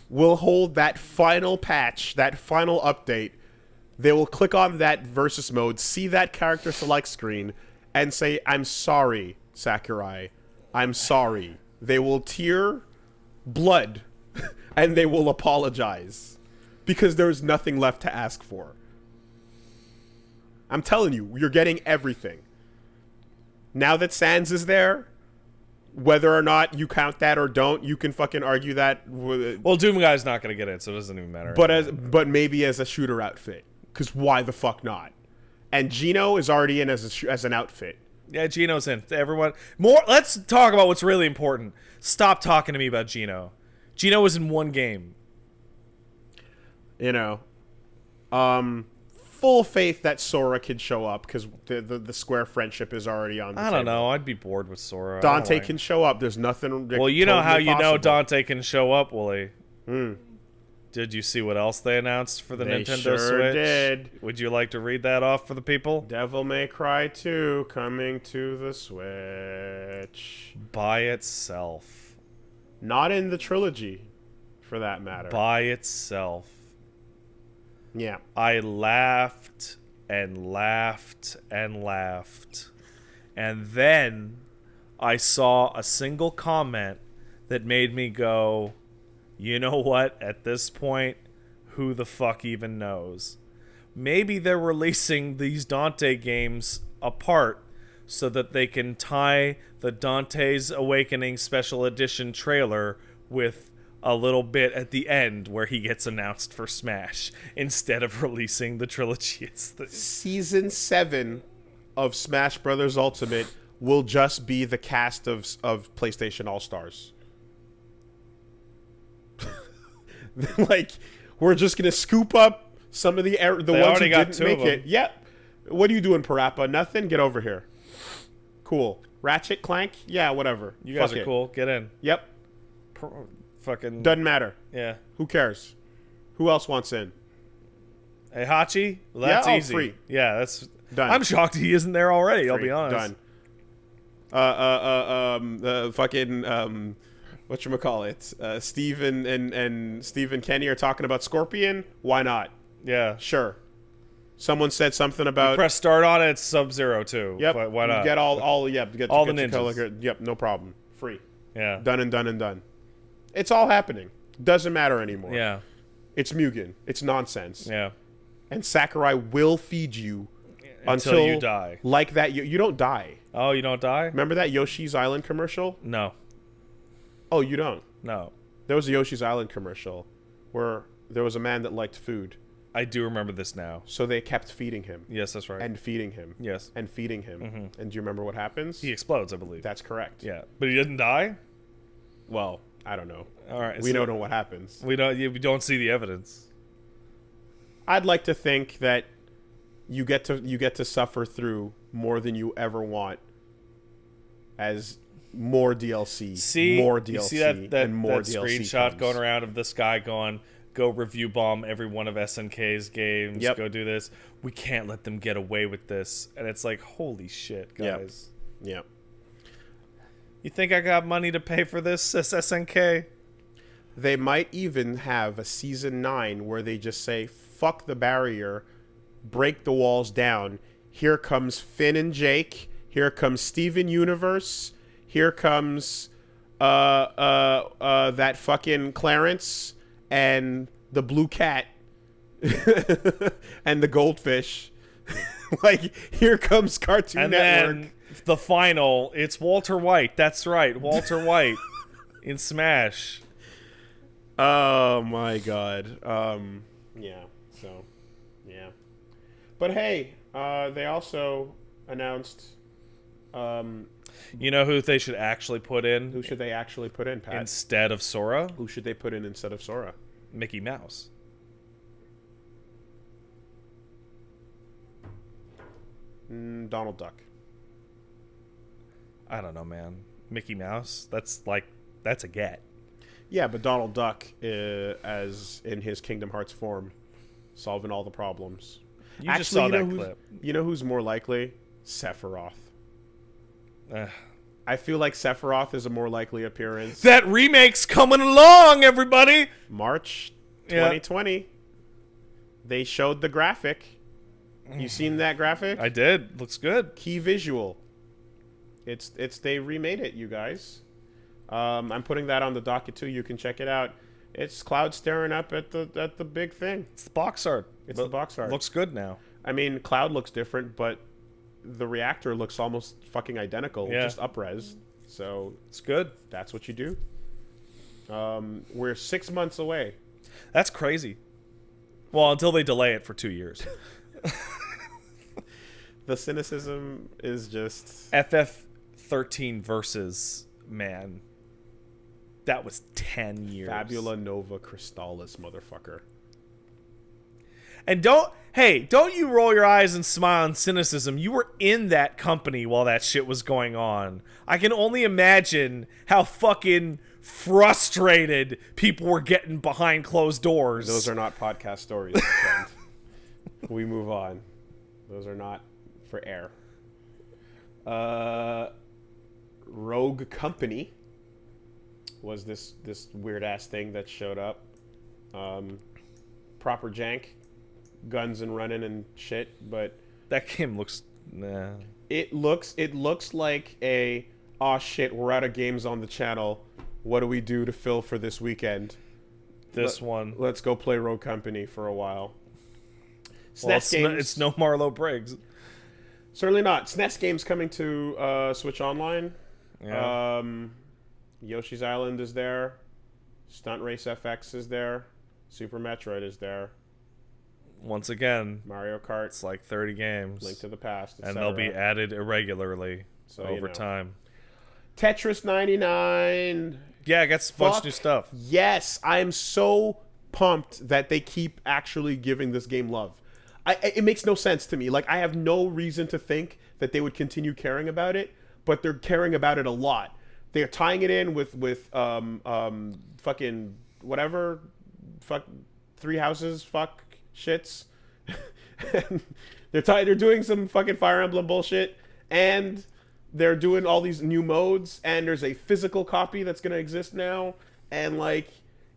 will hold that final patch, that final update. They will click on that versus mode, see that character select screen, and say, I'm sorry, Sakurai. I'm sorry. They will tear blood, and they will apologize. Because there's nothing left to ask for. I'm telling you, you're getting everything. Now that Sans is there, whether or not you count that or don't, you can fucking argue that. Well, Doom Guy's not going to get it, so it doesn't even matter. But maybe as a shooter outfit. Because why the fuck not? And Gino is already in as an outfit. Yeah, Gino's in. Everyone, more. Let's talk about what's really important. Stop talking to me about Gino. Gino was in one game. You know, full faith that Sora can show up because the Square friendship is already on the I don't table. know. I'd be bored with Sora. Dante can show up. There's nothing. Well, you know how you possible. know Dante can show up, Wooly. Hmm. Did you see what else they announced for the They Nintendo sure Switch? did. Would you like to read that off for the people? Devil May Cry 2 coming to the Switch. By itself. Not in the trilogy, for that matter. By itself. Yeah. I laughed and laughed and laughed. And then I saw a single comment that made me go, you know what? At this point, who the fuck even knows? Maybe they're releasing these Dante games apart so that they can tie the Dante's Awakening Special Edition trailer with a little bit at the end where he gets announced for Smash instead of releasing the trilogy. Season 7 of Smash Brothers Ultimate will just be the cast of PlayStation All-Stars. Like, we're just going to scoop up some of the ones who didn't make it. Yep. What are you doing, Parappa? Nothing? Get over here. Cool. Ratchet Clank? Yeah, whatever. You guys are cool. Get in. Yep. Fucking Doesn't matter. Yeah. Who cares? Who else wants in? Hey, Hachi? Well, that's easy. Free. Yeah, that's done. I'm shocked he isn't there already, Free. I'll be honest. Done. Fucking whatchamacallit? Steve and Steve and Kenny are talking about Scorpion. Why not? Yeah. Sure. Someone said something about press start on it, it's Sub-Zero too. Yep. Why not? Get all the ninjas. color. Yep, no problem. Free. Yeah. Done and done and done. It's all happening. Doesn't matter anymore. Yeah. It's Mugen. It's nonsense. Yeah. And Sakurai will feed you until you die. Like that, you don't die. Oh, you don't die? Remember that Yoshi's Island commercial? No. Oh, you don't? No. There was a Yoshi's Island commercial where there was a man that liked food. I do remember this now. So they kept feeding him. Yes, that's right. And feeding him. Yes. And feeding him. Mm-hmm. And do you remember what happens? He explodes, I believe. That's correct. Yeah. But he didn't die? Well, I don't know. All right. We don't know what happens. We don't see the evidence. I'd like to think that you get to suffer through more than you ever want as more DLC, more DLC, you see that more that DLC screenshot comes. going around of this guy going, go review bomb every one of SNK's games, go do this. We can't let them get away with this. And it's like, holy shit, guys. Yep. You think I got money to pay for this, SNK? They might even have a Season 9 where they just say, fuck the barrier, break the walls down. Here comes Finn and Jake. Here comes Steven Universe. Here comes that fucking Clarence and the blue cat and the goldfish. Like, here comes Cartoon and Network. Then the final, it's Walter White. That's right, Walter White in Smash. Oh my god. Yeah. So, yeah. But hey, they also announced. You know who they should actually put in? Who should they actually put in, Pat? Instead of Sora? Who should they put in instead of Sora? Mickey Mouse. Donald Duck. I don't know, man. Mickey Mouse? That's a get. Yeah, but Donald Duck, as in his Kingdom Hearts form, solving all the problems. You just saw that clip. You know who's more likely? Sephiroth. I feel like Sephiroth is a more likely appearance. That remake's coming along, everybody. March 2020. They showed the graphic. You seen that graphic? I did. Looks good. Key visual. It's they remade it, you guys. I'm putting that on the docket too. You can check it out. It's Cloud staring up at the big thing. It's the box art. It's the box art. Looks good now. I mean, Cloud looks different, but the reactor looks almost fucking identical. Yeah. Just up-res. So It's good. that's what you do. We're 6 months away. That's crazy. Well, until they delay it for 2 years. The cynicism is just... FF13 versus, man, that was 10 years. Fabula Nova Crystallis, motherfucker. And don't you roll your eyes and smile in cynicism. You were in that company while that shit was going on. I can only imagine how fucking frustrated people were getting behind closed doors. Those are not podcast stories, my friend. We move on. Those are not for air. Rogue Company was this weird ass thing that showed up. Proper jank, guns and running and shit, but That game looks... Nah. it looks like a, oh shit, we're out of games on the channel. What do we do to fill for this weekend? Let's go play Rogue Company for a while. Well, SNES games. it's no Marlo Briggs. Certainly not. SNES games coming to Switch Online. Yeah. Yoshi's Island is there. Stunt Race FX is there. Super Metroid is there. Once again, Mario Kart. it's like 30 games. Link to the Past. And they'll be added irregularly So, over time. Tetris 99. Yeah, I got a bunch of new stuff. Yes, I am so pumped that they keep actually giving this game love. It makes no sense to me. Like, I have no reason to think that they would continue caring about it, but they're caring about it a lot. They're tying it in with fucking whatever, fuck, Three Houses, fuck shits. They're doing some fucking Fire Emblem bullshit, and they're doing all these new modes, and there's a physical copy that's gonna exist now, and like,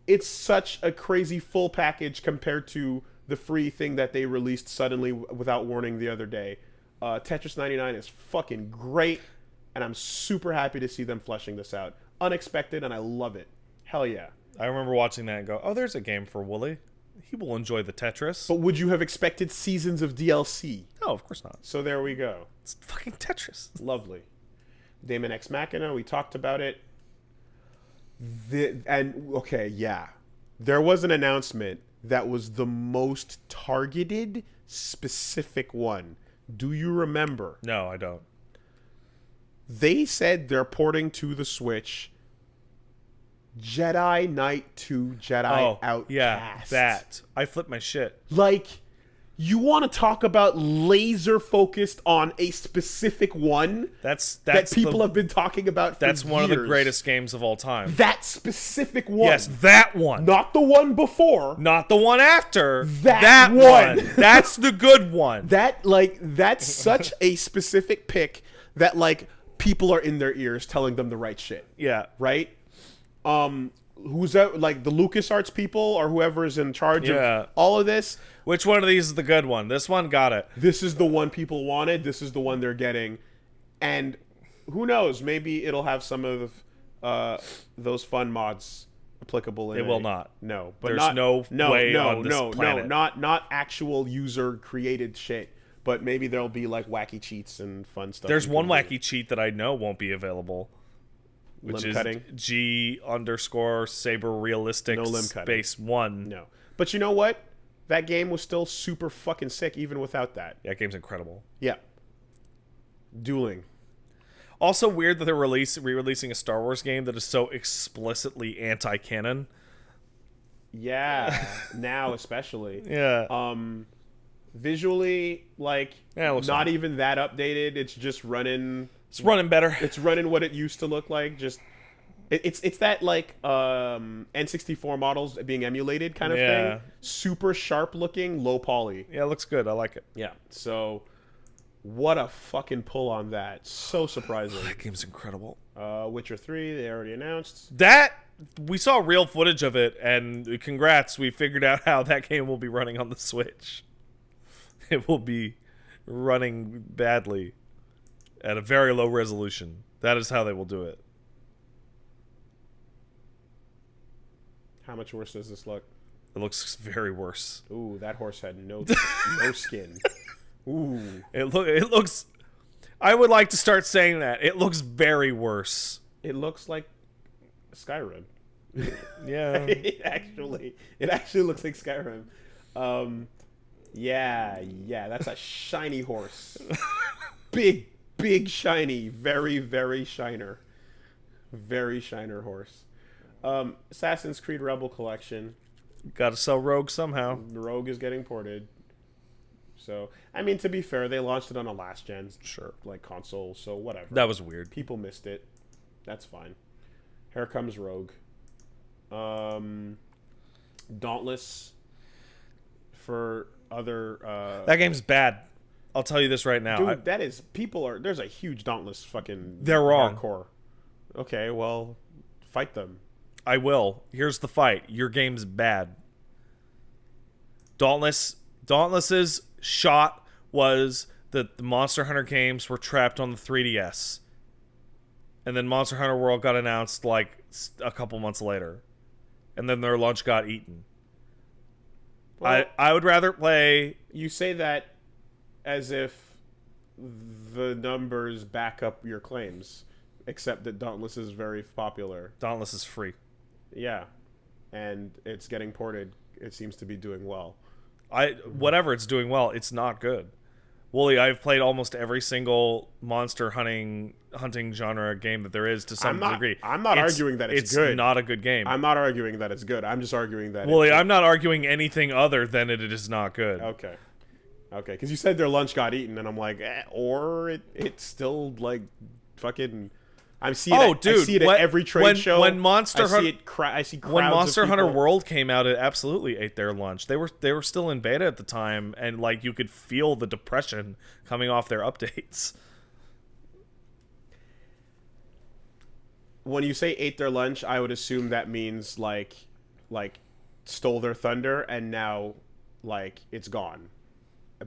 it's such a crazy full package compared to the free thing that they released suddenly without warning the other day. Tetris 99 is fucking great, and I'm super happy to see them fleshing this out. Unexpected, and I love it. Hell yeah. I remember watching that and go, oh, there's a game for Wooly. He will enjoy the Tetris. But would you have expected seasons of DLC? No, of course not. So there we go. It's fucking Tetris. Lovely. Daemon X Machina, we talked about it. Okay, yeah. There was an announcement that was the most targeted, specific one. Do you remember? No, I don't. They said they're porting to the Switch Jedi Knight 2 Jedi Outcast. Yeah, that. I flipped my shit. Like, you want to talk about laser focused on a specific one That's that people have been talking about for That's one of the years. greatest games of all time. That specific one. Yes, that one. Not the one before. Not the one after. That one. That's the good one. That's such a specific pick that, like, people are in their ears telling them the right shit. Yeah. Right? Who's that? Like, the LucasArts people or whoever is in charge of all of this. Which one of these is the good one? This one got it. This is the one people wanted. This is the one they're getting. And who knows? Maybe it'll have some of those fun mods applicable in it. It will not. No. But There's no way on this planet. Not actual user-created shit. But maybe there'll be, like, wacky cheats and fun stuff. There's one wacky cheat that I know won't be available. Which limb is cutting. G_Saber Realistic No limb cutting. Space 1. No. But you know what? That game was still super fucking sick even without that. Yeah, that game's incredible. Yeah. Dueling. Also weird that they're re-releasing a Star Wars game that is so explicitly anti-canon. Yeah. Now especially. Yeah. Visually, like, not fine. even that updated. It's just running... It's running better. It's running what it used to look like. Just it's that, like, N64 models being emulated kind of thing. Super sharp looking, low poly. Yeah, it looks good. I like it. Yeah. So What a fucking pull on that. So surprising. That game's incredible. Witcher 3, they already announced. That we saw real footage of it, and congrats, we figured out how that game will be running on the Switch. It will be running badly at a very low resolution. That is how they will do it. How much worse does this look? It looks very worse. Ooh, that horse had no skin. Ooh. It looks. I would like to start saying that. It looks very worse. It looks like Skyrim. Yeah. it actually looks like Skyrim. Yeah, that's a shiny horse. Big shiny, very, very shiner. Very shiner horse. Assassin's Creed Rebel Collection. Gotta sell Rogue somehow. Rogue is getting ported. So, I mean, to be fair, they launched it on a last gen, Sure, like console, so whatever. that was weird. People missed it. That's fine. Here comes Rogue. Dauntless for other. That game's bad. I'll tell you this right now. Dude, that is there's a huge Dauntless fucking. They're wrong. Hardcore. Okay, well, fight them. I will. Here's the fight. Your game's bad. Dauntless's shot was that the Monster Hunter games were trapped on the 3DS. And then Monster Hunter World got announced like a couple months later. And then their launch got eaten. Well, I would rather play... You say that as if the numbers back up your claims. Except that Dauntless is very popular. Dauntless is free. Yeah. And it's getting ported. It seems to be doing well. Whatever it's doing well, it's not good. Wooly, I've played almost every single monster hunting genre game that there is to some degree. I'm not arguing that it's good. It's not a good game. I'm not arguing that it's good. I'm just arguing that Wooly, I'm not arguing anything other than it is not good. Okay. Okay, because you said their lunch got eaten, and I'm like, or it's still, like, fucking... I see it at every trade show. When Monster Hunter, I see crowds when Monster of Hunter people. World came out, it absolutely ate their lunch. They were still in beta at the time, and like you could feel the depression coming off their updates. When you say ate their lunch, I would assume that means like stole their thunder, and now like it's gone.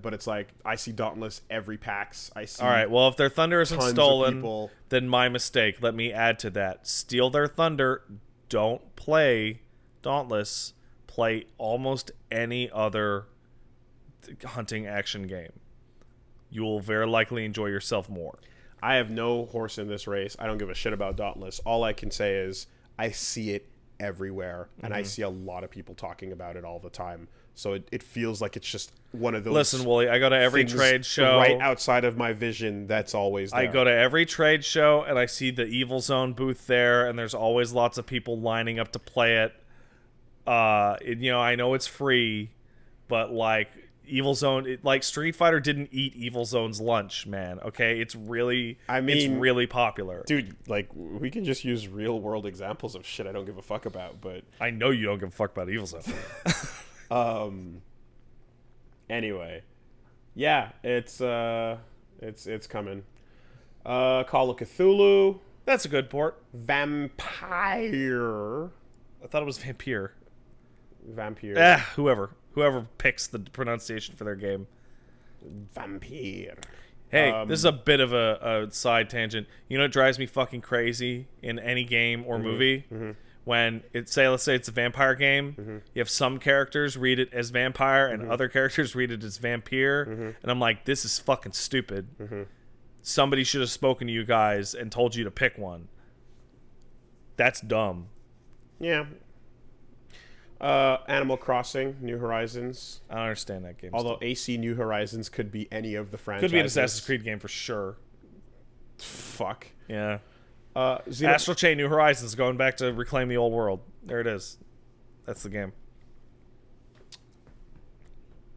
But it's like, I see Dauntless every PAX. I see. All right, well, if their thunder isn't tons of stolen, people. then my mistake. Let me add to that. Steal their thunder. Don't play Dauntless. Play almost any other hunting action game. You will very likely enjoy yourself more. I have no horse in this race. I don't give a shit about Dauntless. All I can say is I see it everywhere, and I see a lot of people talking about it all the time. So it feels like it's just one of those. Listen, Wooly, I go to every trade show right outside of my vision. That's always there. I go to every trade show and I see the Evil Zone booth there, and there's always lots of people lining up to play it. I know it's free, but like Evil Zone, like Street Fighter didn't eat Evil Zone's lunch, man. Okay, it's really popular, dude. Like we can just use real world examples of shit I don't give a fuck about, but I know you don't give a fuck about Evil Zone. Anyway, yeah, it's coming. Call of Cthulhu. That's a good port. Vampire. I thought it was Vampire. Whoever picks the pronunciation for their game. Vampire. Hey, this is a bit of a side tangent. You know what drives me fucking crazy in any game or movie? When let's say it's a vampire game, you have some characters read it as vampire and other characters read it as vampire, and I'm like, this is fucking stupid. Somebody should have spoken to you guys and told you to pick one. That's dumb. Yeah. Animal Crossing, New Horizons. I don't understand that game. Although AC New Horizons could be any of the franchises. Could be an Assassin's Creed game for sure. Fuck. Yeah. Astral Chain New Horizons, going back to reclaim the old world. There it is. That's the game.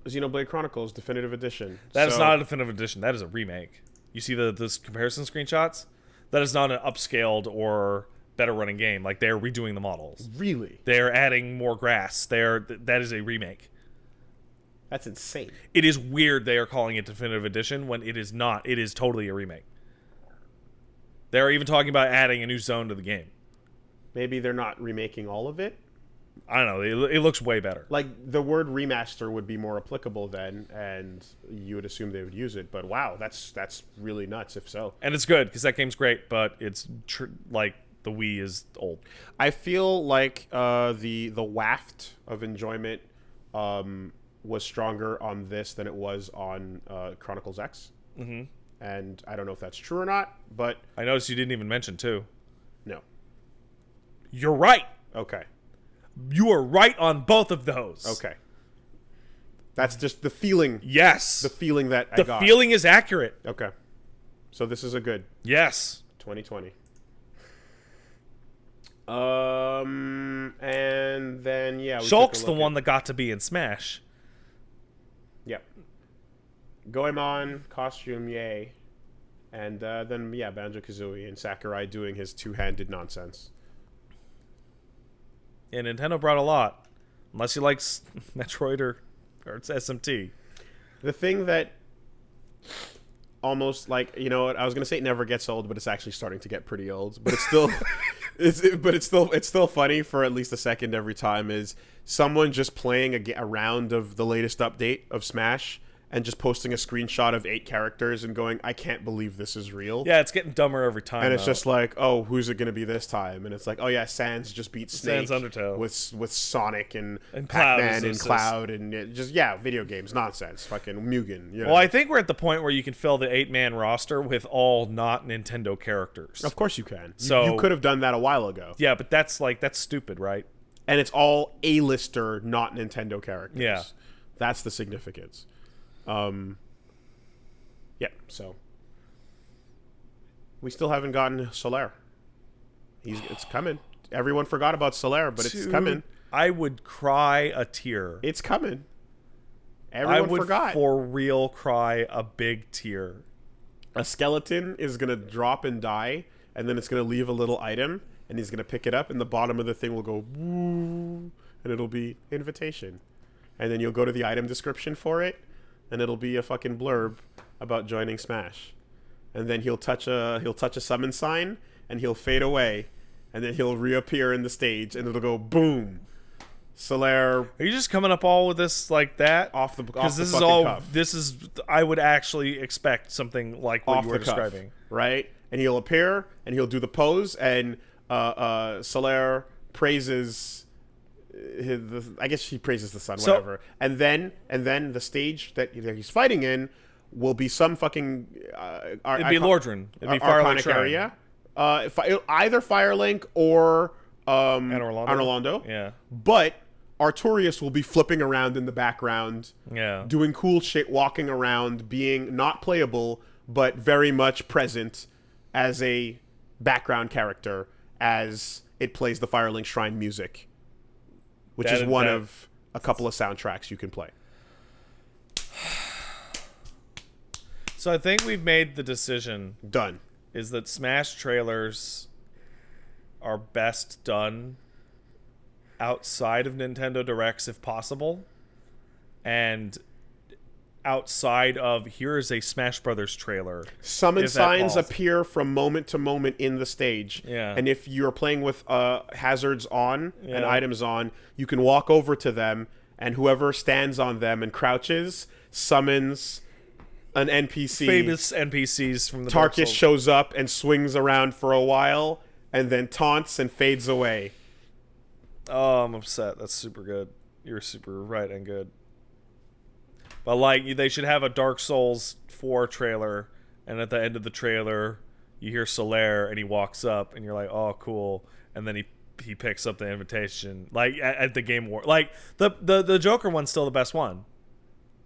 Xenoblade Chronicles Definitive Edition. That is not a definitive edition. That is a remake. You see this comparison screenshots? That is not an upscaled or better running game. Like, they're redoing the models. Really? They're adding more grass. That is a remake. That's insane. It is weird they are calling it Definitive Edition when it is not. It is totally a remake. They're even talking about adding a new zone to the game. Maybe they're not remaking all of it. I don't know. It looks way better. Like, the word remaster would be more applicable then, and you would assume they would use it. But wow, that's really nuts if so. And it's good, because that game's great, but it's like the Wii is old. I feel like the waft of enjoyment was stronger on this than it was on Chronicles X. Mm-hmm. And I don't know if that's true or not, but... I noticed you didn't even mention 2. No. You're right. Okay. You are right on both of those. Okay. That's just the feeling. Yes. The feeling that I got. The feeling is accurate. Okay. So this is a good Yes. 2020. And then, yeah. Shulk's the one that got to be in Smash. Yep. Goemon, costume, yay. And then, yeah, Banjo-Kazooie and Sakurai doing his two-handed nonsense. Yeah, Nintendo brought a lot. Unless you like Metroid or it's SMT. The thing that almost, like, you know what, I was going to say it never gets old, but it's actually starting to get pretty old. But it's still... it's still funny for at least a second every time is someone just playing a round of the latest update of Smash and just posting a screenshot of 8 characters and going, I can't believe this is real. Yeah, it's getting dumber every time. And it's just like, oh, who's it going to be this time? And it's like, oh yeah, Sans just beat Snake. Sans Undertale. With Sonic and Cloud Pac-Man and Cloud and just, yeah, video games. Nonsense. Fucking Mugen. You know? Well, I think we're at the point where you can fill the 8-man roster with all not Nintendo characters. Of course you can. So, you could have done that a while ago. Yeah, but that's stupid, right? And it's all A-lister, not Nintendo characters. Yeah. That's the significance. Yeah, so we still haven't gotten Solaire. It's coming. Everyone forgot about Solaire, but it's coming. I would cry a tear. It's coming. Everyone forgot. I would for real cry a big tear. A skeleton is going to drop and die, and then it's going to leave a little item, and he's going to pick it up, and the bottom of the thing will go woo, and it'll be invitation. And then you'll go to the item description for it, and it'll be a fucking blurb about joining Smash. And then he'll touch a summon sign, and he'll fade away, and then he'll reappear in the stage, and it'll go boom. Solaire. Are you just coming up all with this like that? Because this is all. Cuff. This is. I would actually expect something like what you were describing, right? And he'll appear, and he'll do the pose, and Solaire praises. I guess he praises the sun, whatever. And then the stage that he's fighting in will be some fucking. It'd be Lordran. It'd be Firelink area. Either Firelink or Orlando. Yeah, but Artorias will be flipping around in the background, doing cool shit, walking around, being not playable, but very much present as a background character as it plays the Firelink Shrine music, which is one of a couple of soundtracks you can play. So I think we've made the decision. Done. Is that Smash trailers are best done outside of Nintendo Directs if possible, and outside of here is a Smash Brothers trailer. Summon signs appear from moment to moment in the stage. Yeah. And if you're playing with hazards on and items on, you can walk over to them, and whoever stands on them and crouches summons an NPC. Famous NPCs from the Tarkus shows up and swings around for a while, and then taunts and fades away. Oh, I'm upset. That's super good. You're super right and good. But, like, they should have a Dark Souls 4 trailer, and at the end of the trailer, you hear Solaire, and he walks up, and you're like, oh, cool. And then he picks up the invitation, like, at the Game Award. Like, the Joker one's still the best one.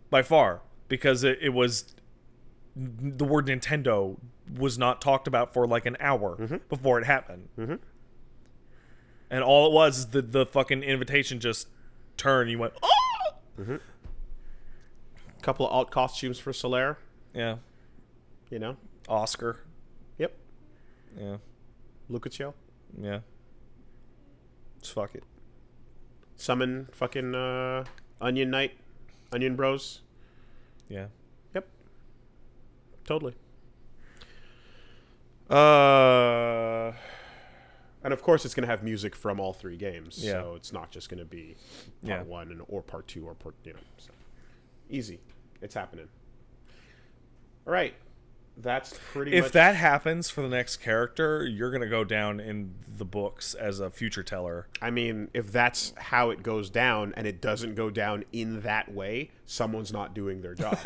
By far. Because it was... The word Nintendo was not talked about for, like, an hour before it happened. Mm-hmm. And all it was is the fucking invitation just turned, and you went, oh! Mm-hmm. Couple of alt costumes for Solaire. Yeah. You know? Oscar. Yep. Yeah. Lucacio. Yeah. Just fuck it. Summon fucking Onion Knight. Onion Bros. Yeah. Yep. Totally. And of course, it's going to have music from all 3 games. Yeah. So it's not just going to be part 1 or part 2 or part, So. Easy. It's happening. All right. That's pretty much... If that happens for the next character, you're going to go down in the books as a future teller. I mean, if that's how it goes down and it doesn't go down in that way, someone's not doing their job.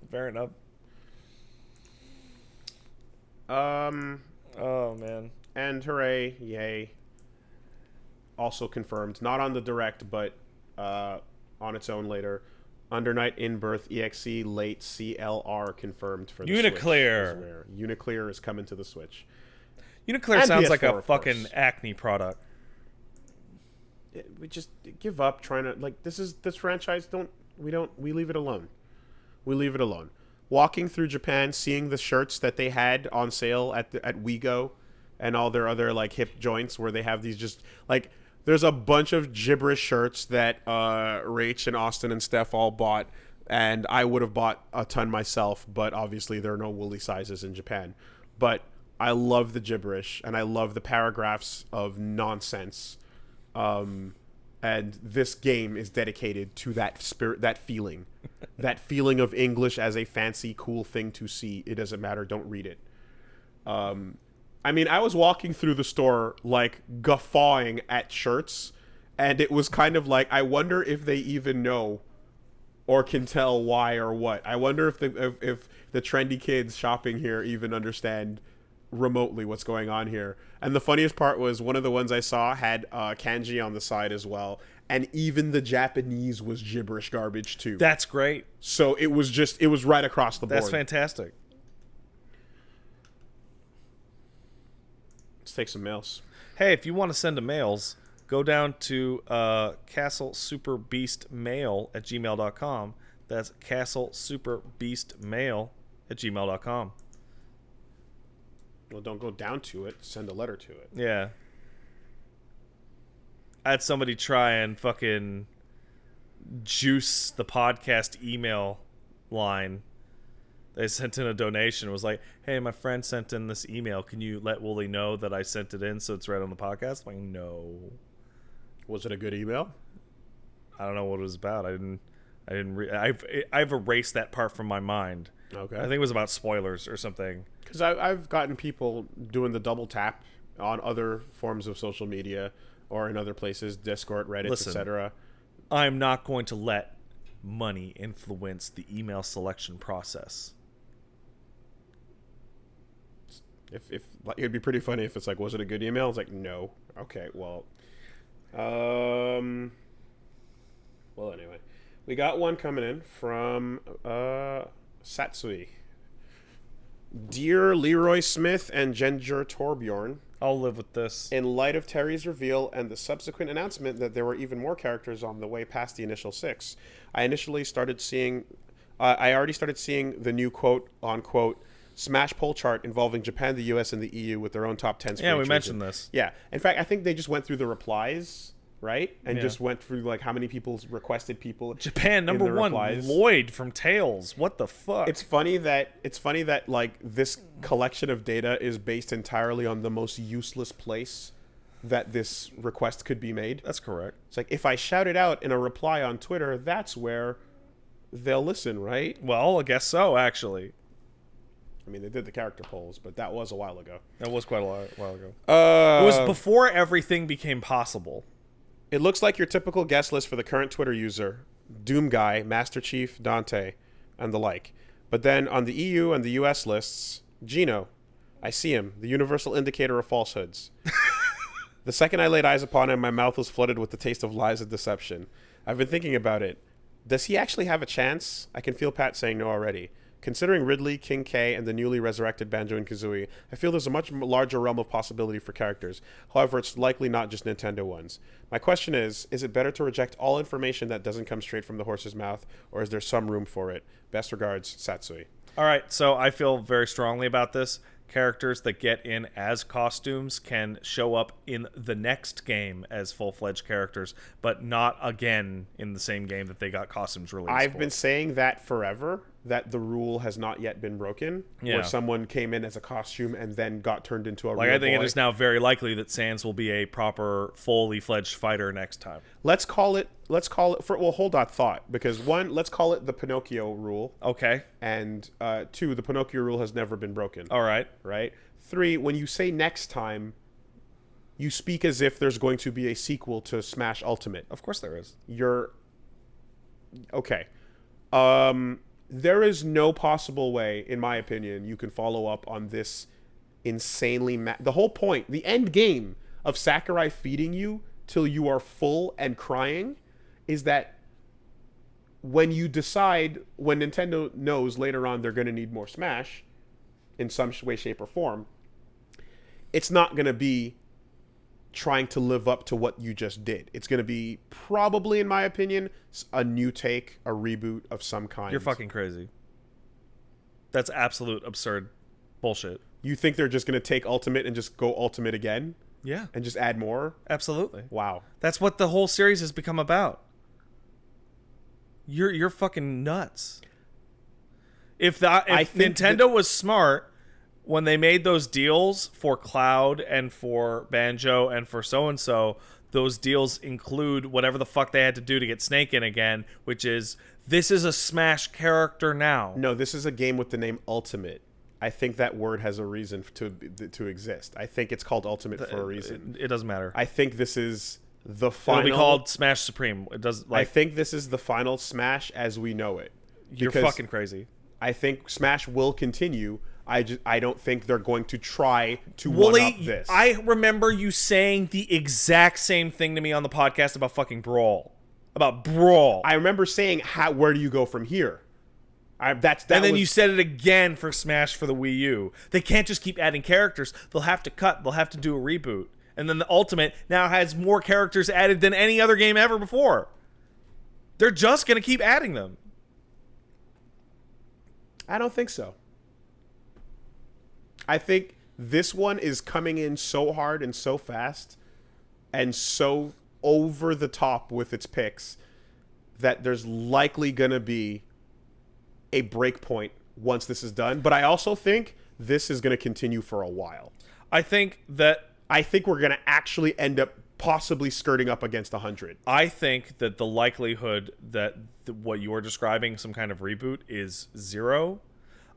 Fair enough. Oh, man. And hooray, yay. Also confirmed, not on the direct, but on its own later. Under Night In-Birth Exe late CLR confirmed for the Uniclear. Switch. Uniclear is coming to the Switch. Uniclear And sounds PS4, like a of fucking course. Acne product. We just give up trying to, like, this franchise, we leave it alone. We leave it alone. Walking through Japan, seeing the shirts that they had on sale at WeGo and all their other, like, hip joints where they have these just, like, there's a bunch of gibberish shirts that Rach and Austin and Steph all bought, and I would have bought a ton myself, but obviously there are no woolly sizes in Japan. But I love the gibberish, and I love the paragraphs of nonsense. And this game is dedicated to that spirit, that feeling of English as a fancy, cool thing to see. It doesn't matter. Don't read it. I mean, I was walking through the store, like, guffawing at shirts, and it was kind of like, I wonder if they even know or can tell why or what. I wonder if the trendy kids shopping here even understand remotely what's going on here. And the funniest part was one of the ones I saw had kanji on the side as well, and even the Japanese was gibberish garbage too. That's great. So it was right across the board. That's fantastic. Let's take some mails. Hey, if you want to send a mails, go down to castlesuperbeastmail@gmail.com. That's castlesuperbeastmail@gmail.com. Well, don't go down to it. Send a letter to it. Yeah. I had somebody try and fucking juice the podcast email line. They sent in a donation. It was like, hey, my friend sent in this email. Can you let Wooly know that I sent it in so it's right on the podcast? I'm like, no. Was it a good email? I don't know what it was about. I've erased that part from my mind. Okay. I think it was about spoilers or something. Because I've gotten people doing the double tap on other forms of social media or in other places, Discord, Reddit, etc. I'm not going to let money influence the email selection process. If it'd be pretty funny if it's like, was it a good email? It's like, no. Okay, well, anyway, we got one coming in from Satsui. Dear Leroy Smith and Ginger Torbjorn, I'll live with this. in light of Terry's reveal and the subsequent announcement that there were even more characters on the way past the initial 6, I already started seeing the new quote-unquote Smash poll chart involving Japan, the US, and the EU with their own top 10s. Yeah, we mentioned this. Yeah. In fact, I think they just went through the replies, right? And just went through, like, how many people requested people. Japan, number one, replies. Lloyd from Tails. What the fuck? It's funny that like this collection of data is based entirely on the most useless place that this request could be made. That's correct. It's like, if I shout it out in a reply on Twitter, that's where they'll listen, right? Well, I guess so, actually. I mean, they did the character polls, but that was a while ago. That was quite a while ago. It was before everything became possible. It looks like your typical guest list for the current Twitter user, Doom Guy, Master Chief, Dante, and the like. But then on the EU and the US lists, Gino. I see him, the universal indicator of falsehoods. The second I laid eyes upon him, my mouth was flooded with the taste of lies and deception. I've been thinking about it. Does he actually have a chance? I can feel Pat saying no already. Considering Ridley, King K, and the newly resurrected Banjo and Kazooie, I feel there's a much larger realm of possibility for characters. However, it's likely not just Nintendo ones. My question is it better to reject all information that doesn't come straight from the horse's mouth, or is there some room for it? Best regards, Satsui. All right, so I feel very strongly about this. Characters that get in as costumes can show up in the next game as full-fledged characters, but not again in the same game that they got costumes released I've been saying that forever, that the rule has not yet been broken, where someone came in as a costume and then got turned into a real I think boy. it is now very likely that Sans will be a proper, fully fledged fighter next time. Let's call it hold that thought, because one, let's call it the Pinocchio rule. Okay. And two, the Pinocchio rule has never been broken. All right. Right? Three, when you say next time, you speak as if there's going to be a sequel to Smash Ultimate. Of course there is. Okay. There is no possible way, in my opinion, you can follow up on this insanely... the whole point, the end game of Sakurai feeding you till you are full and crying is that when you decide, when Nintendo knows later on they're going to need more Smash in some way, shape, or form, it's not going to be trying to live up to what you just did. It's going to be probably, in my opinion, a new take, a reboot of some kind. You're fucking crazy. That's absolute absurd bullshit. You think they're just going to take Ultimate and just go Ultimate again? Yeah. And just add more? Absolutely. Wow. That's what the whole series has become about. You're fucking nuts. If Nintendo was smart when they made those deals for Cloud and for Banjo and for so-and-so, those deals include whatever the fuck they had to do to get Snake in again, which is, this is a Smash character now. No, this is a game with the name Ultimate. I think that word has a reason to exist. I think it's called Ultimate for a reason. It doesn't matter. I think this is the final... It'll be called Smash Supreme. It does. I think this is the final Smash as we know it. You're fucking crazy. I think Smash will continue. I don't think they're going to try to one-up this. I remember you saying the exact same thing to me on the podcast about fucking Brawl. About Brawl. I remember saying, where do you go from here? You said it again for Smash for the Wii U. They can't just keep adding characters. They'll have to cut. They'll have to do a reboot. And then the Ultimate now has more characters added than any other game ever before. They're just going to keep adding them. I don't think so. I think this one is coming in so hard and so fast and so over the top with its picks that there's likely going to be a break point once this is done. But I also think this is going to continue for a while. I think we're going to actually end up possibly skirting up against 100. I think that the likelihood that what you're describing, some kind of reboot, is zero.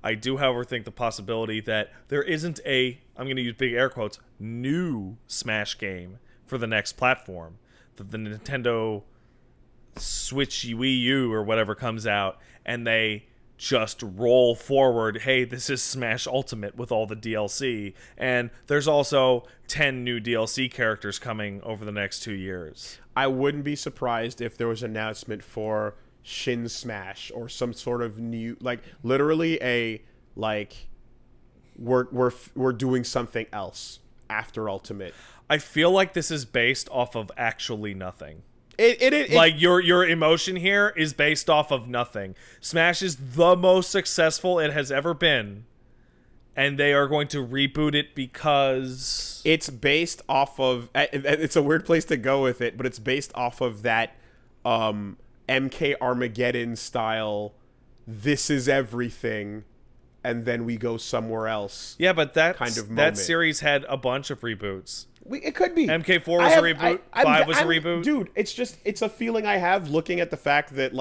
I do, however, think the possibility that there isn't I'm going to use big air quotes, new Smash game for the next platform. That the Nintendo Switch Wii U or whatever comes out, and they just roll forward, hey, this is Smash Ultimate with all the DLC, and there's also 10 new DLC characters coming over the next 2 years. I wouldn't be surprised if there was an announcement for Shin Smash or some sort of new, literally we're doing something else after Ultimate. I feel like this is based off of actually nothing. Your emotion here is based off of nothing. Smash is the most successful it has ever been, and they are going to reboot it because it's based off of... It's a weird place to go with it, but it's based off of that MK Armageddon style, this is everything, and then we go somewhere else. Yeah, but that kind of moment. That series had a bunch of reboots. It could be. MK4 was a reboot. 5 was a reboot. Dude, it's a feeling I have looking at the fact that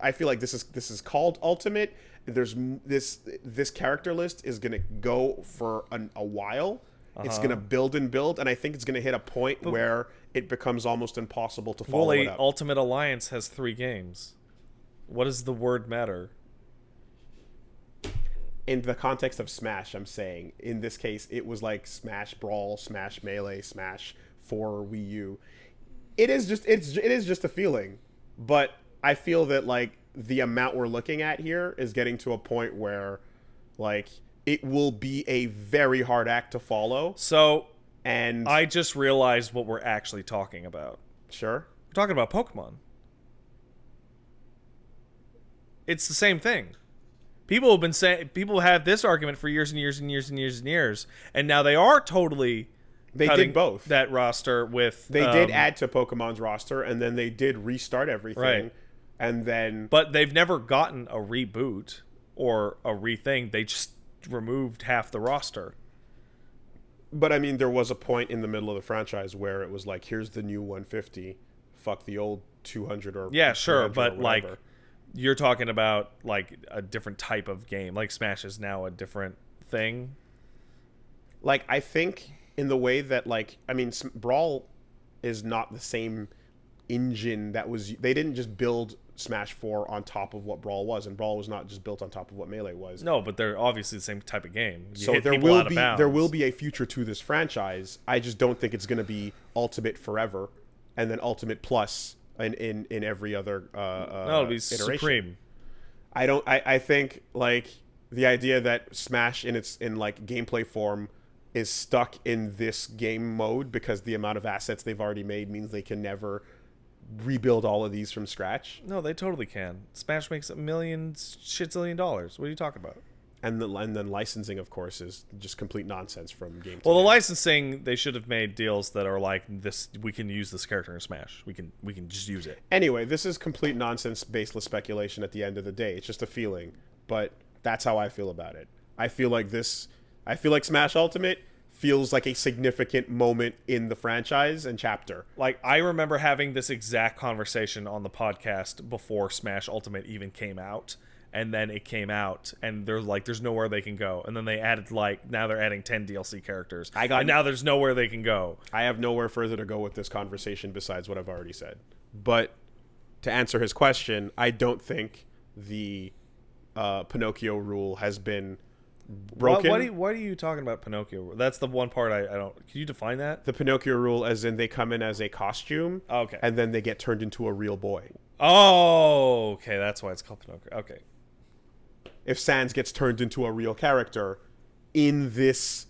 I feel like this is called Ultimate. There's this character list is gonna go for a while. It's gonna build and build, and I think it's gonna hit a point where it becomes almost impossible to follow it up. Ultimate Alliance has 3 games. What does the word matter? In the context of Smash, I'm saying, in this case, it was like Smash Brawl, Smash Melee, Smash for Wii U. It is just a feeling, but I feel that the amount we're looking at here is getting to a point where, like, it will be a very hard act to follow. So, and I just realized what we're actually talking about. Sure. We're talking about Pokemon. It's the same thing. People have been saying, people have this argument for years and years and years and years and years, and now they are totally. They did both. That roster with. They did add to Pokemon's roster, and then they did restart everything. Right. And then. But they've never gotten a reboot or a rething. They just removed half the roster. But I mean, there was a point in the middle of the franchise where it was like, here's the new 150, fuck the old 200 or yeah, sure, but or like you're talking about like a different type of game. Like Smash is now a different thing. Like I think in the way that like I mean, Brawl is not the same engine that was. They didn't just build Smash 4 on top of what Brawl was, and Brawl was not just built on top of what Melee was. No, but they're obviously the same type of game. So there will be a future to this franchise. I just don't think it's going to be Ultimate forever, and then Ultimate Plus in every other no, it'll be iteration. Supreme. I think like the idea that Smash in like gameplay form is stuck in this game mode because the amount of assets they've already made means they can never rebuild all of these from scratch. No, they totally can. Smash makes $1 million shit-zillion. What are you talking about? And then licensing, of course, is just complete nonsense from game to Well, game. the licensing, they should have made deals that are like this. We can use this character in Smash. We can just use it. Anyway, this is complete nonsense, baseless speculation. At the end of the day, it's just a feeling, but that's how I feel about it. I feel like Smash Ultimate feels like a significant moment in the franchise and chapter. Like, I remember having this exact conversation on the podcast before Smash Ultimate even came out. And then it came out, and they're like, there's nowhere they can go. And then they added, like, now they're adding 10 DLC characters. And now there's nowhere they can go. I have nowhere further to go with this conversation besides what I've already said. But to answer his question, I don't think the Pinocchio rule has been broken. What are you talking about, Pinocchio? That's the one part I don't... Can you define that? The Pinocchio rule as in they come in as a costume. Oh, okay. And then they get turned into a real boy. Oh, okay. That's why it's called Pinocchio. Okay. If Sans gets turned into a real character in this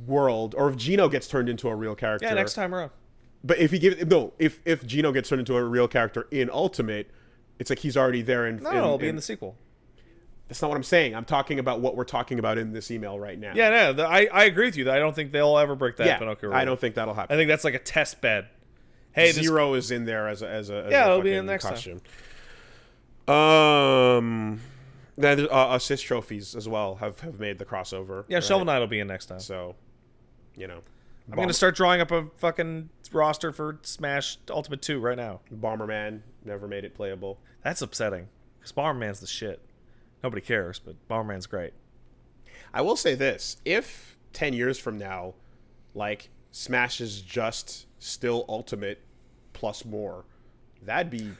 world, or if Gino gets turned into a real character... Yeah, next time around. But if if Gino gets turned into a real character in Ultimate, it's like he's already there. It'll be in the sequel. That's not what I'm saying. I'm talking about what we're talking about in this email right now. Yeah, no, I agree with you. I don't think they'll ever break that Pinocchio rule. I don't think that'll happen. I think that's like a test bed. Hey, Zero is in there as a it'll be in next costume. Then assist trophies as well have made the crossover. Yeah, right? Shovel Knight will be in next time. So, you know, I'm gonna start drawing up a fucking roster for Smash Ultimate 2 right now. Bomberman never made it playable. That's upsetting because Bomberman's the shit. Nobody cares, but Bomberman's great. I will say this: if 10 years from now, like Smash is just still Ultimate plus more, that'd be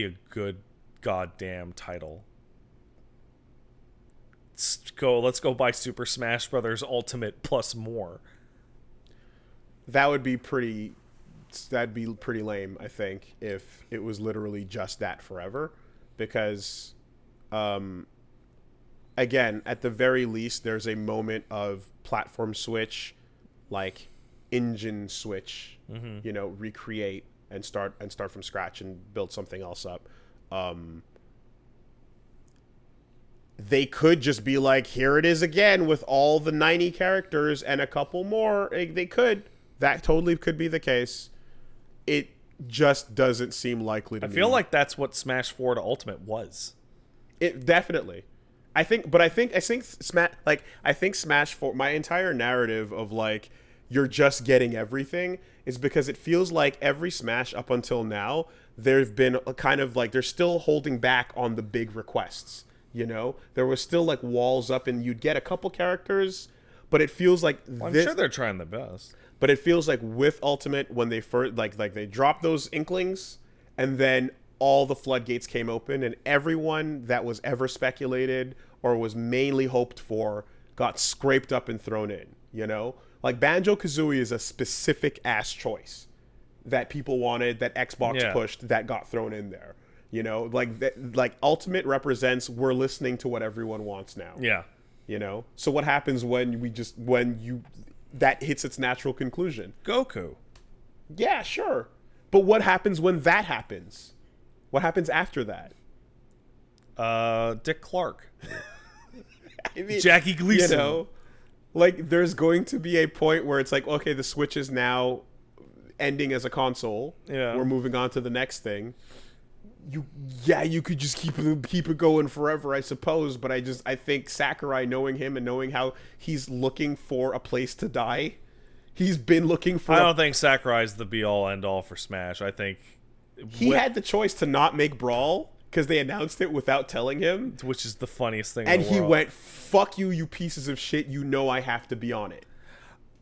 a good goddamn title. Let's go buy Super Smash Brothers Ultimate plus more. That'd be pretty lame, I think, if it was literally just that forever, because again, at the very least, there's a moment of platform switch, like engine switch, you know, recreate and start from scratch and build something else up. They could just be like, here it is again with all the 90 characters and a couple more. They could. That totally could be the case. It just doesn't seem likely to me. I feel like that's what Smash 4 to Ultimate was. It definitely. I think Smash 4, my entire narrative of like you're just getting everything is because it feels like every Smash up until now, there've been a kind of like they're still holding back on the big requests, you know? There was still like walls up and you'd get a couple characters, but it feels like I'm sure they're trying their best. But it feels like with Ultimate, when they first like they dropped those inklings and then all the floodgates came open and everyone that was ever speculated or was mainly hoped for got scraped up and thrown in, you know? Like Banjo-Kazooie is a specific ass choice that people wanted, that Xbox pushed, that got thrown in there. You know, like like Ultimate represents we're listening to what everyone wants now. Yeah. You know, so what happens when that hits its natural conclusion? Goku. Yeah, sure. But what happens when that happens? What happens after that? Dick Clark. I mean, Jackie Gleason. You know, like there's going to be a point where it's like, okay, the Switch is now ending as a console. Yeah. We're moving on to the next thing. You could just keep it going forever, I suppose. But I think Sakurai, knowing him and knowing how he's looking for a place to die, he's been looking for. I don't think Sakurai's the be all end all for Smash. I think he had the choice to not make Brawl because they announced it without telling him, which is the funniest thing. And in the world. He went, "Fuck you, you pieces of shit! You know I have to be on it."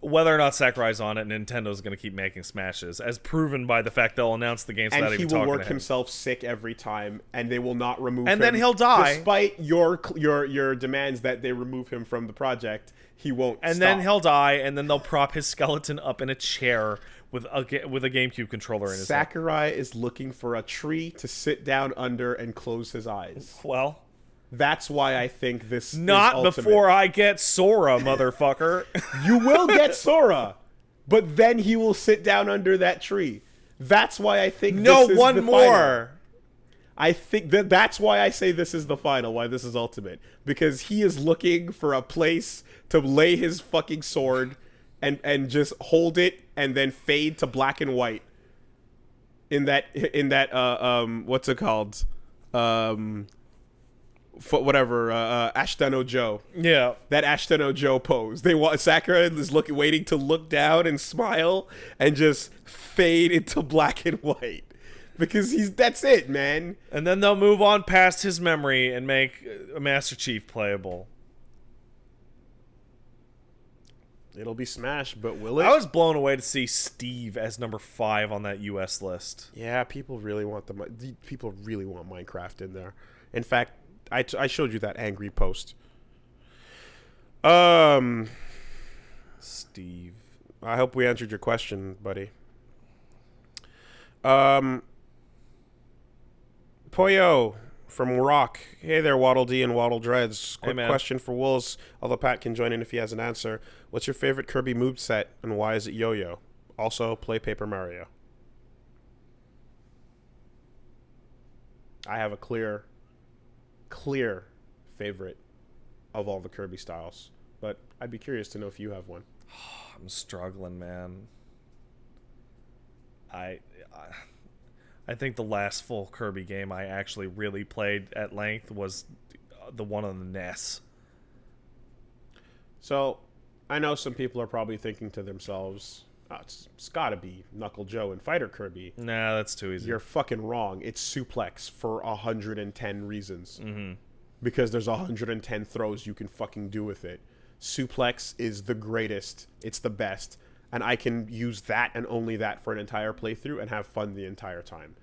Whether or not Sakurai's on it, Nintendo's going to keep making Smashes, as proven by the fact they'll announce the games without even talking to him. And he will work himself sick every time, and they will not remove him. And then he'll die. Despite your demands that they remove him from the project, he won't And stop. then he'll die, and then they'll prop his skeleton up in a chair with a GameCube controller in his hand. Sakurai is looking for a tree to sit down under and close his eyes. Well... That's why I think this Not is Ultimate. before I get Sora, motherfucker. You will get Sora, but then he will sit down under that tree. That's why I think this is one the more. Final. I think that's why I say this is the final, why this is Ultimate. Because he is looking for a place to lay his fucking sword and just hold it and then fade to black and white. In that what's it called? Ashita no Joe. Yeah. That Ashita no Joe pose. Sakurai is waiting to look down and smile and just fade into black and white. Because that's it, man. And then they'll move on past his memory and make Master Chief playable. It'll be Smash, but will it? I was blown away to see Steve as number 5 on that US list. Yeah, people really want Minecraft in there. In fact, I showed you that angry post. Steve. I hope we answered your question, buddy. Poyo from Rock. Hey there, Waddle Dee and Waddle Dreads. Quick question for Wolves, although Pat can join in if he has an answer. What's your favorite Kirby moveset, and why is it Yo-Yo? Also, play Paper Mario. I have a clear favorite of all the Kirby styles, but I'd be curious to know if you have one. I'm struggling, man. I think the last full Kirby game I actually really played at length was the one on the NES. So, I know some people are probably thinking to themselves, oh, it's gotta be Knuckle Joe and Fighter Kirby. Nah, that's too easy. You're fucking wrong. It's Suplex for 110 reasons. Mm-hmm. Because there's 110 throws you can fucking do with it. Suplex is the greatest. It's the best. And I can use that and only that for an entire playthrough and have fun the entire time.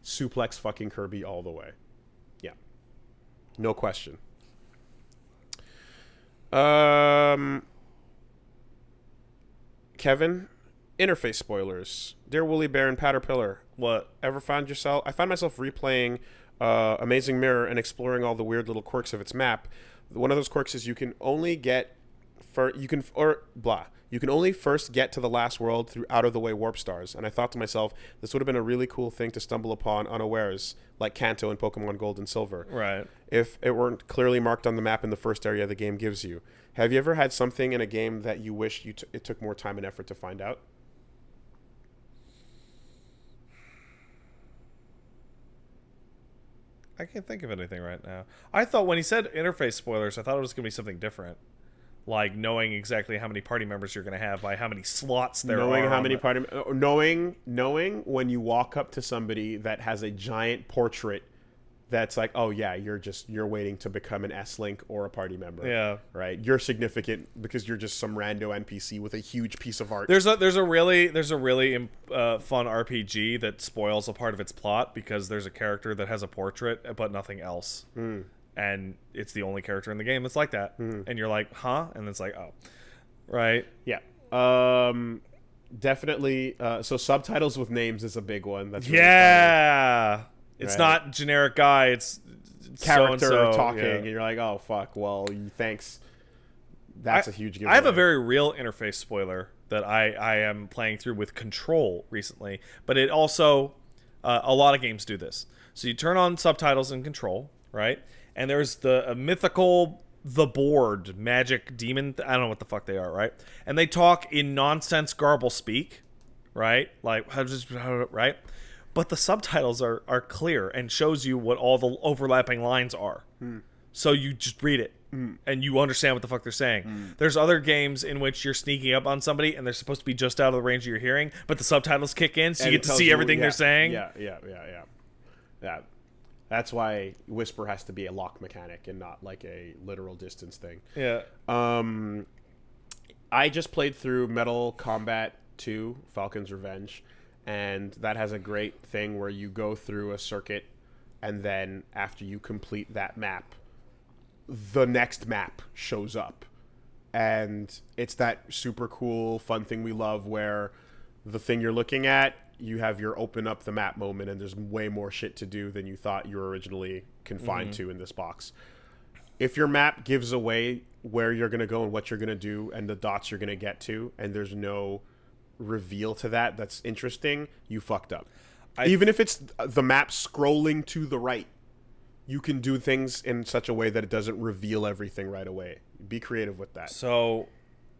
Suplex fucking Kirby all the way. Yeah. No question. Kevin, interface spoilers. Dear Woolly Bear and Patterpillar. What? Ever found yourself... I find myself replaying Amazing Mirror and exploring all the weird little quirks of its map. One of those quirks is you can only only first get to the last world through out-of-the-way warp stars. And I thought to myself, this would have been a really cool thing to stumble upon unawares, like Kanto in Pokemon Gold and Silver. Right. If it weren't clearly marked on the map in the first area the game gives you. Have you ever had something in a game that you wish it took more time and effort to find out? I can't think of anything right now. I thought when he said interface spoilers, I thought it was going to be something different. Like knowing exactly how many party members you're going to have by how many slots there are. Knowing when you walk up to somebody that has a giant portrait that's like, oh yeah, you're waiting to become an S-Link or a party member. Yeah. Right? You're significant because you're just some rando NPC with a huge piece of art. There's a really fun RPG that spoils a part of its plot because there's a character that has a portrait but nothing else. And it's the only character in the game that's like that. And you're like, huh? And it's like, oh. Right? Yeah. Definitely. So subtitles with names is a big one. That's really yeah. funny. It's Right. not generic guy. It's Character so-and-so, talking, yeah. and you're like, oh fuck. Well, thanks. That's a huge giveaway. I have a very real interface spoiler that I am playing through with Control recently, but it also a lot of games do this. So you turn on subtitles in Control, right? And there's the mythical the board magic demon. I don't know what the fuck they are, right? And they talk in nonsense garble speak, right? Like right. But the subtitles are clear and shows you what all the overlapping lines are. So you just read it. And you understand what the fuck they're saying. There's other games in which you're sneaking up on somebody and they're supposed to be just out of the range of your hearing, but the subtitles kick in, so And you it get to tells see you- everything yeah, they're saying. Yeah. That's why Whisper has to be a lock mechanic and not like a literal distance thing. Yeah. I just played through Metal Combat 2, Falcon's Revenge, and that has a great thing where you go through a circuit, and then after you complete that map, the next map shows up. And it's that super cool, fun thing we love where the thing you're looking at, you have your open up the map moment, and there's way more shit to do than you thought you were originally confined to in this box. If your map gives away where you're going to go and what you're going to do and the dots you're going to get to, and there's no reveal to that that's interesting, you fucked up. Even if it's the map scrolling to the right, you can do things in such a way that it doesn't reveal everything right away. Be creative with that. So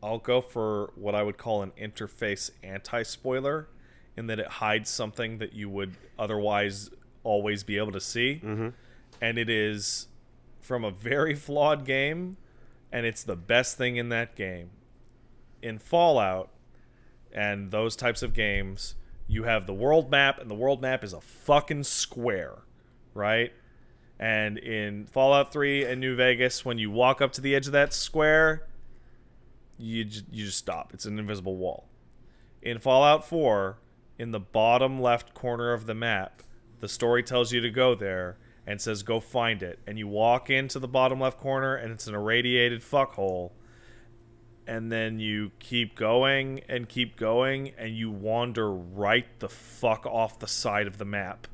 I'll go for what I would call an interface anti-spoiler, in that it hides something that you would otherwise always be able to see. And it is from a very flawed game, and it's the best thing in that game. In Fallout and those types of games, you have the world map, and the world map is a fucking square, right? And in Fallout 3 and New Vegas, when you walk up to the edge of that square, you just stop. It's an invisible wall. In Fallout 4, in the bottom left corner of the map, the story tells you to go there and says go find it. And you walk into the bottom left corner, and it's an irradiated fuckhole. And then you keep going, and you wander right the fuck off the side of the map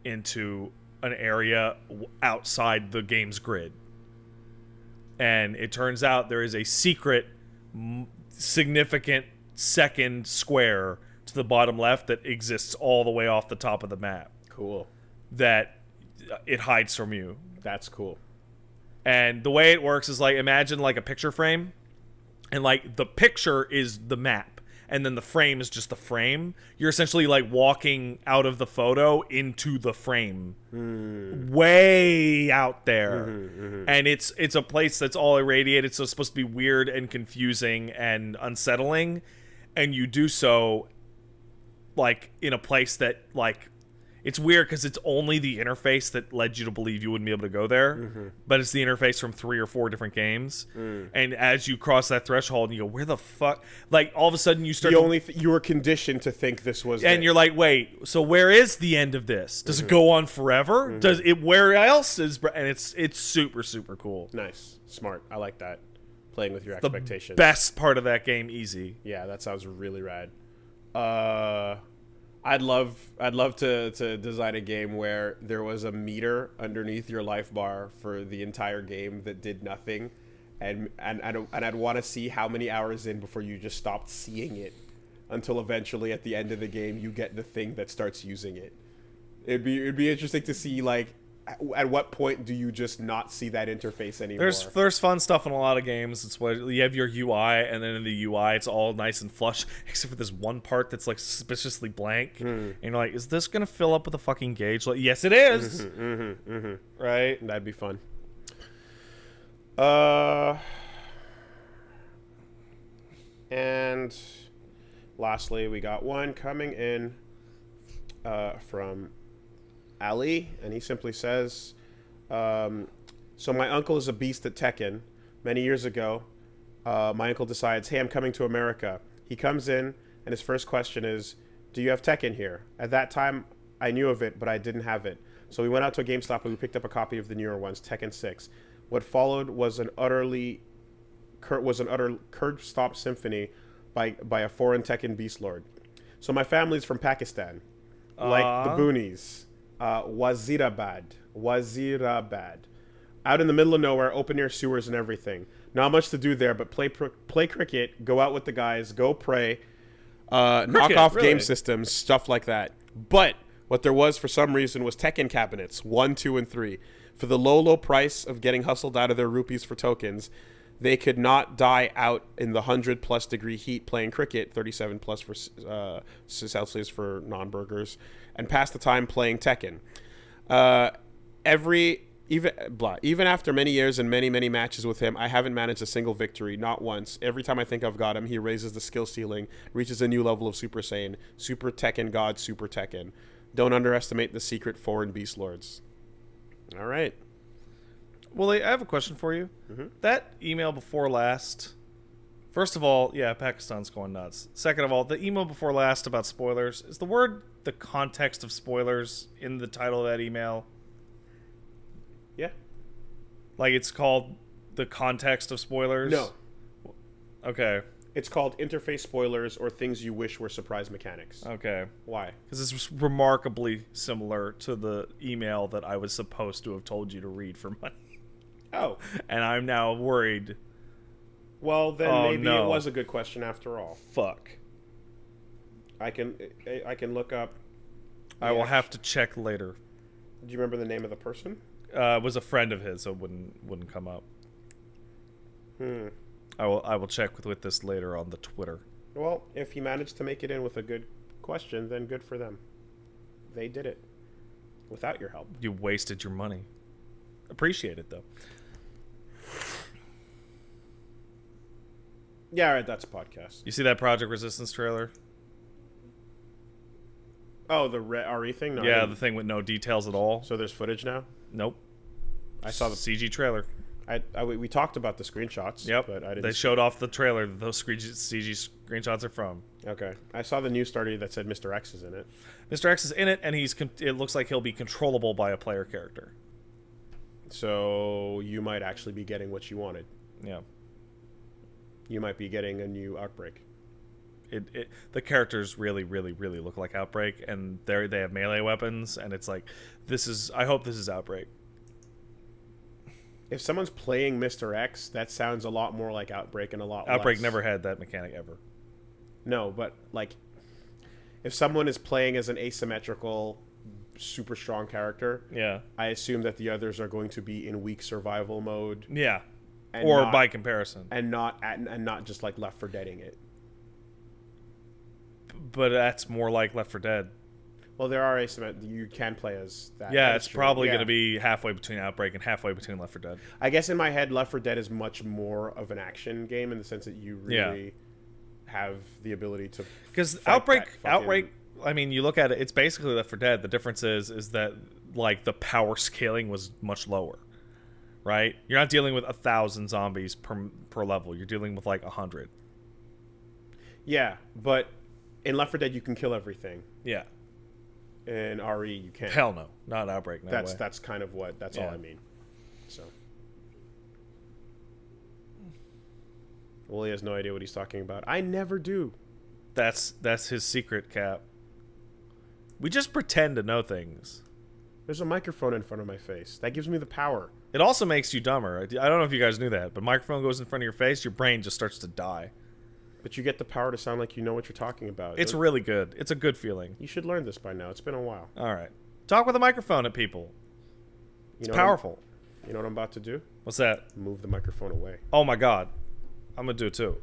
into an area outside the game's grid. And it turns out there is a secret, significant second square to the bottom left that exists all the way off the top of the map. Cool. That it hides from you. That's cool. And the way it works is like, imagine like a picture frame, and like the picture is the map, and then the frame is just the frame. You're essentially like walking out of the photo into the frame, way out there. And it's a place that's all irradiated, so it's supposed to be weird and confusing and unsettling. And you do so like in a place that like, it's weird because it's only the interface that led you to believe you wouldn't be able to go there, but it's the interface from 3 or 4 different games. And as you cross that threshold, and you go, "Where the fuck?" Like all of a sudden, you start. You were conditioned to think this was, and you're like, "Wait, so where is the end of this? Does it go on forever? Does it? Where else is?" And it's super super cool. nice, smart. I like that. Playing with your The expectations. best part of that game, easy. Yeah, that sounds really rad. I'd love to design a game where there was a meter underneath your life bar for the entire game that did nothing, and I'd want to see how many hours in before you just stopped seeing it, until eventually at the end of the game you get the thing that starts using it. It'd be interesting to see like at what point do you just not see that interface anymore. There's fun stuff in a lot of games. It's what you have your UI, and then in the UI it's all nice and flush, except for this one part that's like suspiciously blank. And you're like, is this gonna fill up with a fucking gauge? Like, yes, it is. Right? That'd be fun. And lastly, we got one coming in from Ali, and he simply says, so my uncle is a beast at Tekken. Many years ago, my uncle decides, hey, I'm coming to America. He comes in, and his first question is, do you have Tekken here? At that time, I knew of it, but I didn't have it. So we went out to a GameStop, and we picked up a copy of the newer ones, Tekken 6. What followed was an utter curb stop symphony by a foreign Tekken beast lord. So my family's from Pakistan, like the boonies. Wazirabad. Wazirabad. Out in the middle of nowhere, open air sewers and everything. Not much to do there, but play cricket, go out with the guys, go pray, knock off really? game systems, stuff like that. But what there was for some reason was Tekken cabinets, 1, 2, and 3. For the low price of getting hustled out of their rupees for tokens, they could not die out in the 100+ degree heat playing cricket, 37+ for Celsius for non-burgers, and pass the time playing Tekken. Even after many years and many matches with him, I haven't managed a single victory, not once. Every time I think I've got him, he raises the skill ceiling, reaches a new level of Super Saiyan, Super Tekken God, Super Tekken. Don't underestimate the secret foreign beast lords. All right. Well, I have a question for you. Mm-hmm. That email before last. First of all, yeah, Pakistan's going nuts. Second of all, the email before last about spoilers. Is the context of spoilers in the title of that email? Yeah. Like it's called the context of spoilers? No. Okay. It's called interface spoilers or things you wish were surprise mechanics. Okay. Why? Because it's remarkably similar to the email that I was supposed to have told you to read for money. Oh. And I'm now worried. Well, then maybe no. it was a good question after all. Fuck. I can look up. I will have to check later. Do you remember the name of the person? It was a friend of his, so it wouldn't come up. I will check with this later on the Twitter. Well, if he managed to make it in with a good question, then good for them. They did it without your help. You wasted your money. Appreciate it though. Yeah, all right, that's a podcast. You see that Project Resistance trailer? Oh, the RE thing? No, yeah, the thing with no details at all. So there's footage now? Nope. I saw the CG trailer. we talked about the screenshots. Yep. But I didn't. They showed off the trailer that those CG screenshots are from. Okay. I saw the news story that said Mr. X is in it. Mr. X is in it, and it looks like he'll be controllable by a player character. So you might actually be getting what you wanted. Yeah. You might be getting a new Outbreak. The characters really look like Outbreak, and they have melee weapons, and it's like, I hope this is Outbreak. If someone's playing Mr. X, that sounds a lot more like Outbreak and a lot Outbreak less. never had that mechanic ever. No, but like, if someone is playing as an asymmetrical, super strong character, yeah, I assume that the others are going to be in weak survival mode. Yeah, or by comparison, and not just like Left 4 Deading it. But that's more like Left 4 Dead. Well, there are you can play as that. Yeah, that's it's true. probably going to be halfway between Outbreak and halfway between Left 4 Dead. I guess in my head, Left 4 Dead is much more of an action game in the sense that you really have the ability to. Because Outbreak. I mean, you look at it; it's basically Left 4 Dead. The difference is that like the power scaling was much lower, right? You're not dealing with 1,000 zombies per level. You're dealing with like 100. Yeah, but in Left 4 Dead you can kill everything. Yeah. In RE you can't. Hell no, not Outbreak. No way. That's kind of what all I mean. So. Well, he has no idea what he's talking about. I never do. That's his secret, Cap. We just pretend to know things. There's a microphone in front of my face. That gives me the power. It also makes you dumber. I don't know if you guys knew that, but microphone goes in front of your face, your brain just starts to die. But you get the power to sound like you know what you're talking about. It's really good. It's a good feeling. You should learn this by now. It's been a while. All right. Talk with a microphone at people. It's powerful. You know what I'm about to do? What's that? Move the microphone away. Oh my God. I'm going to do it too.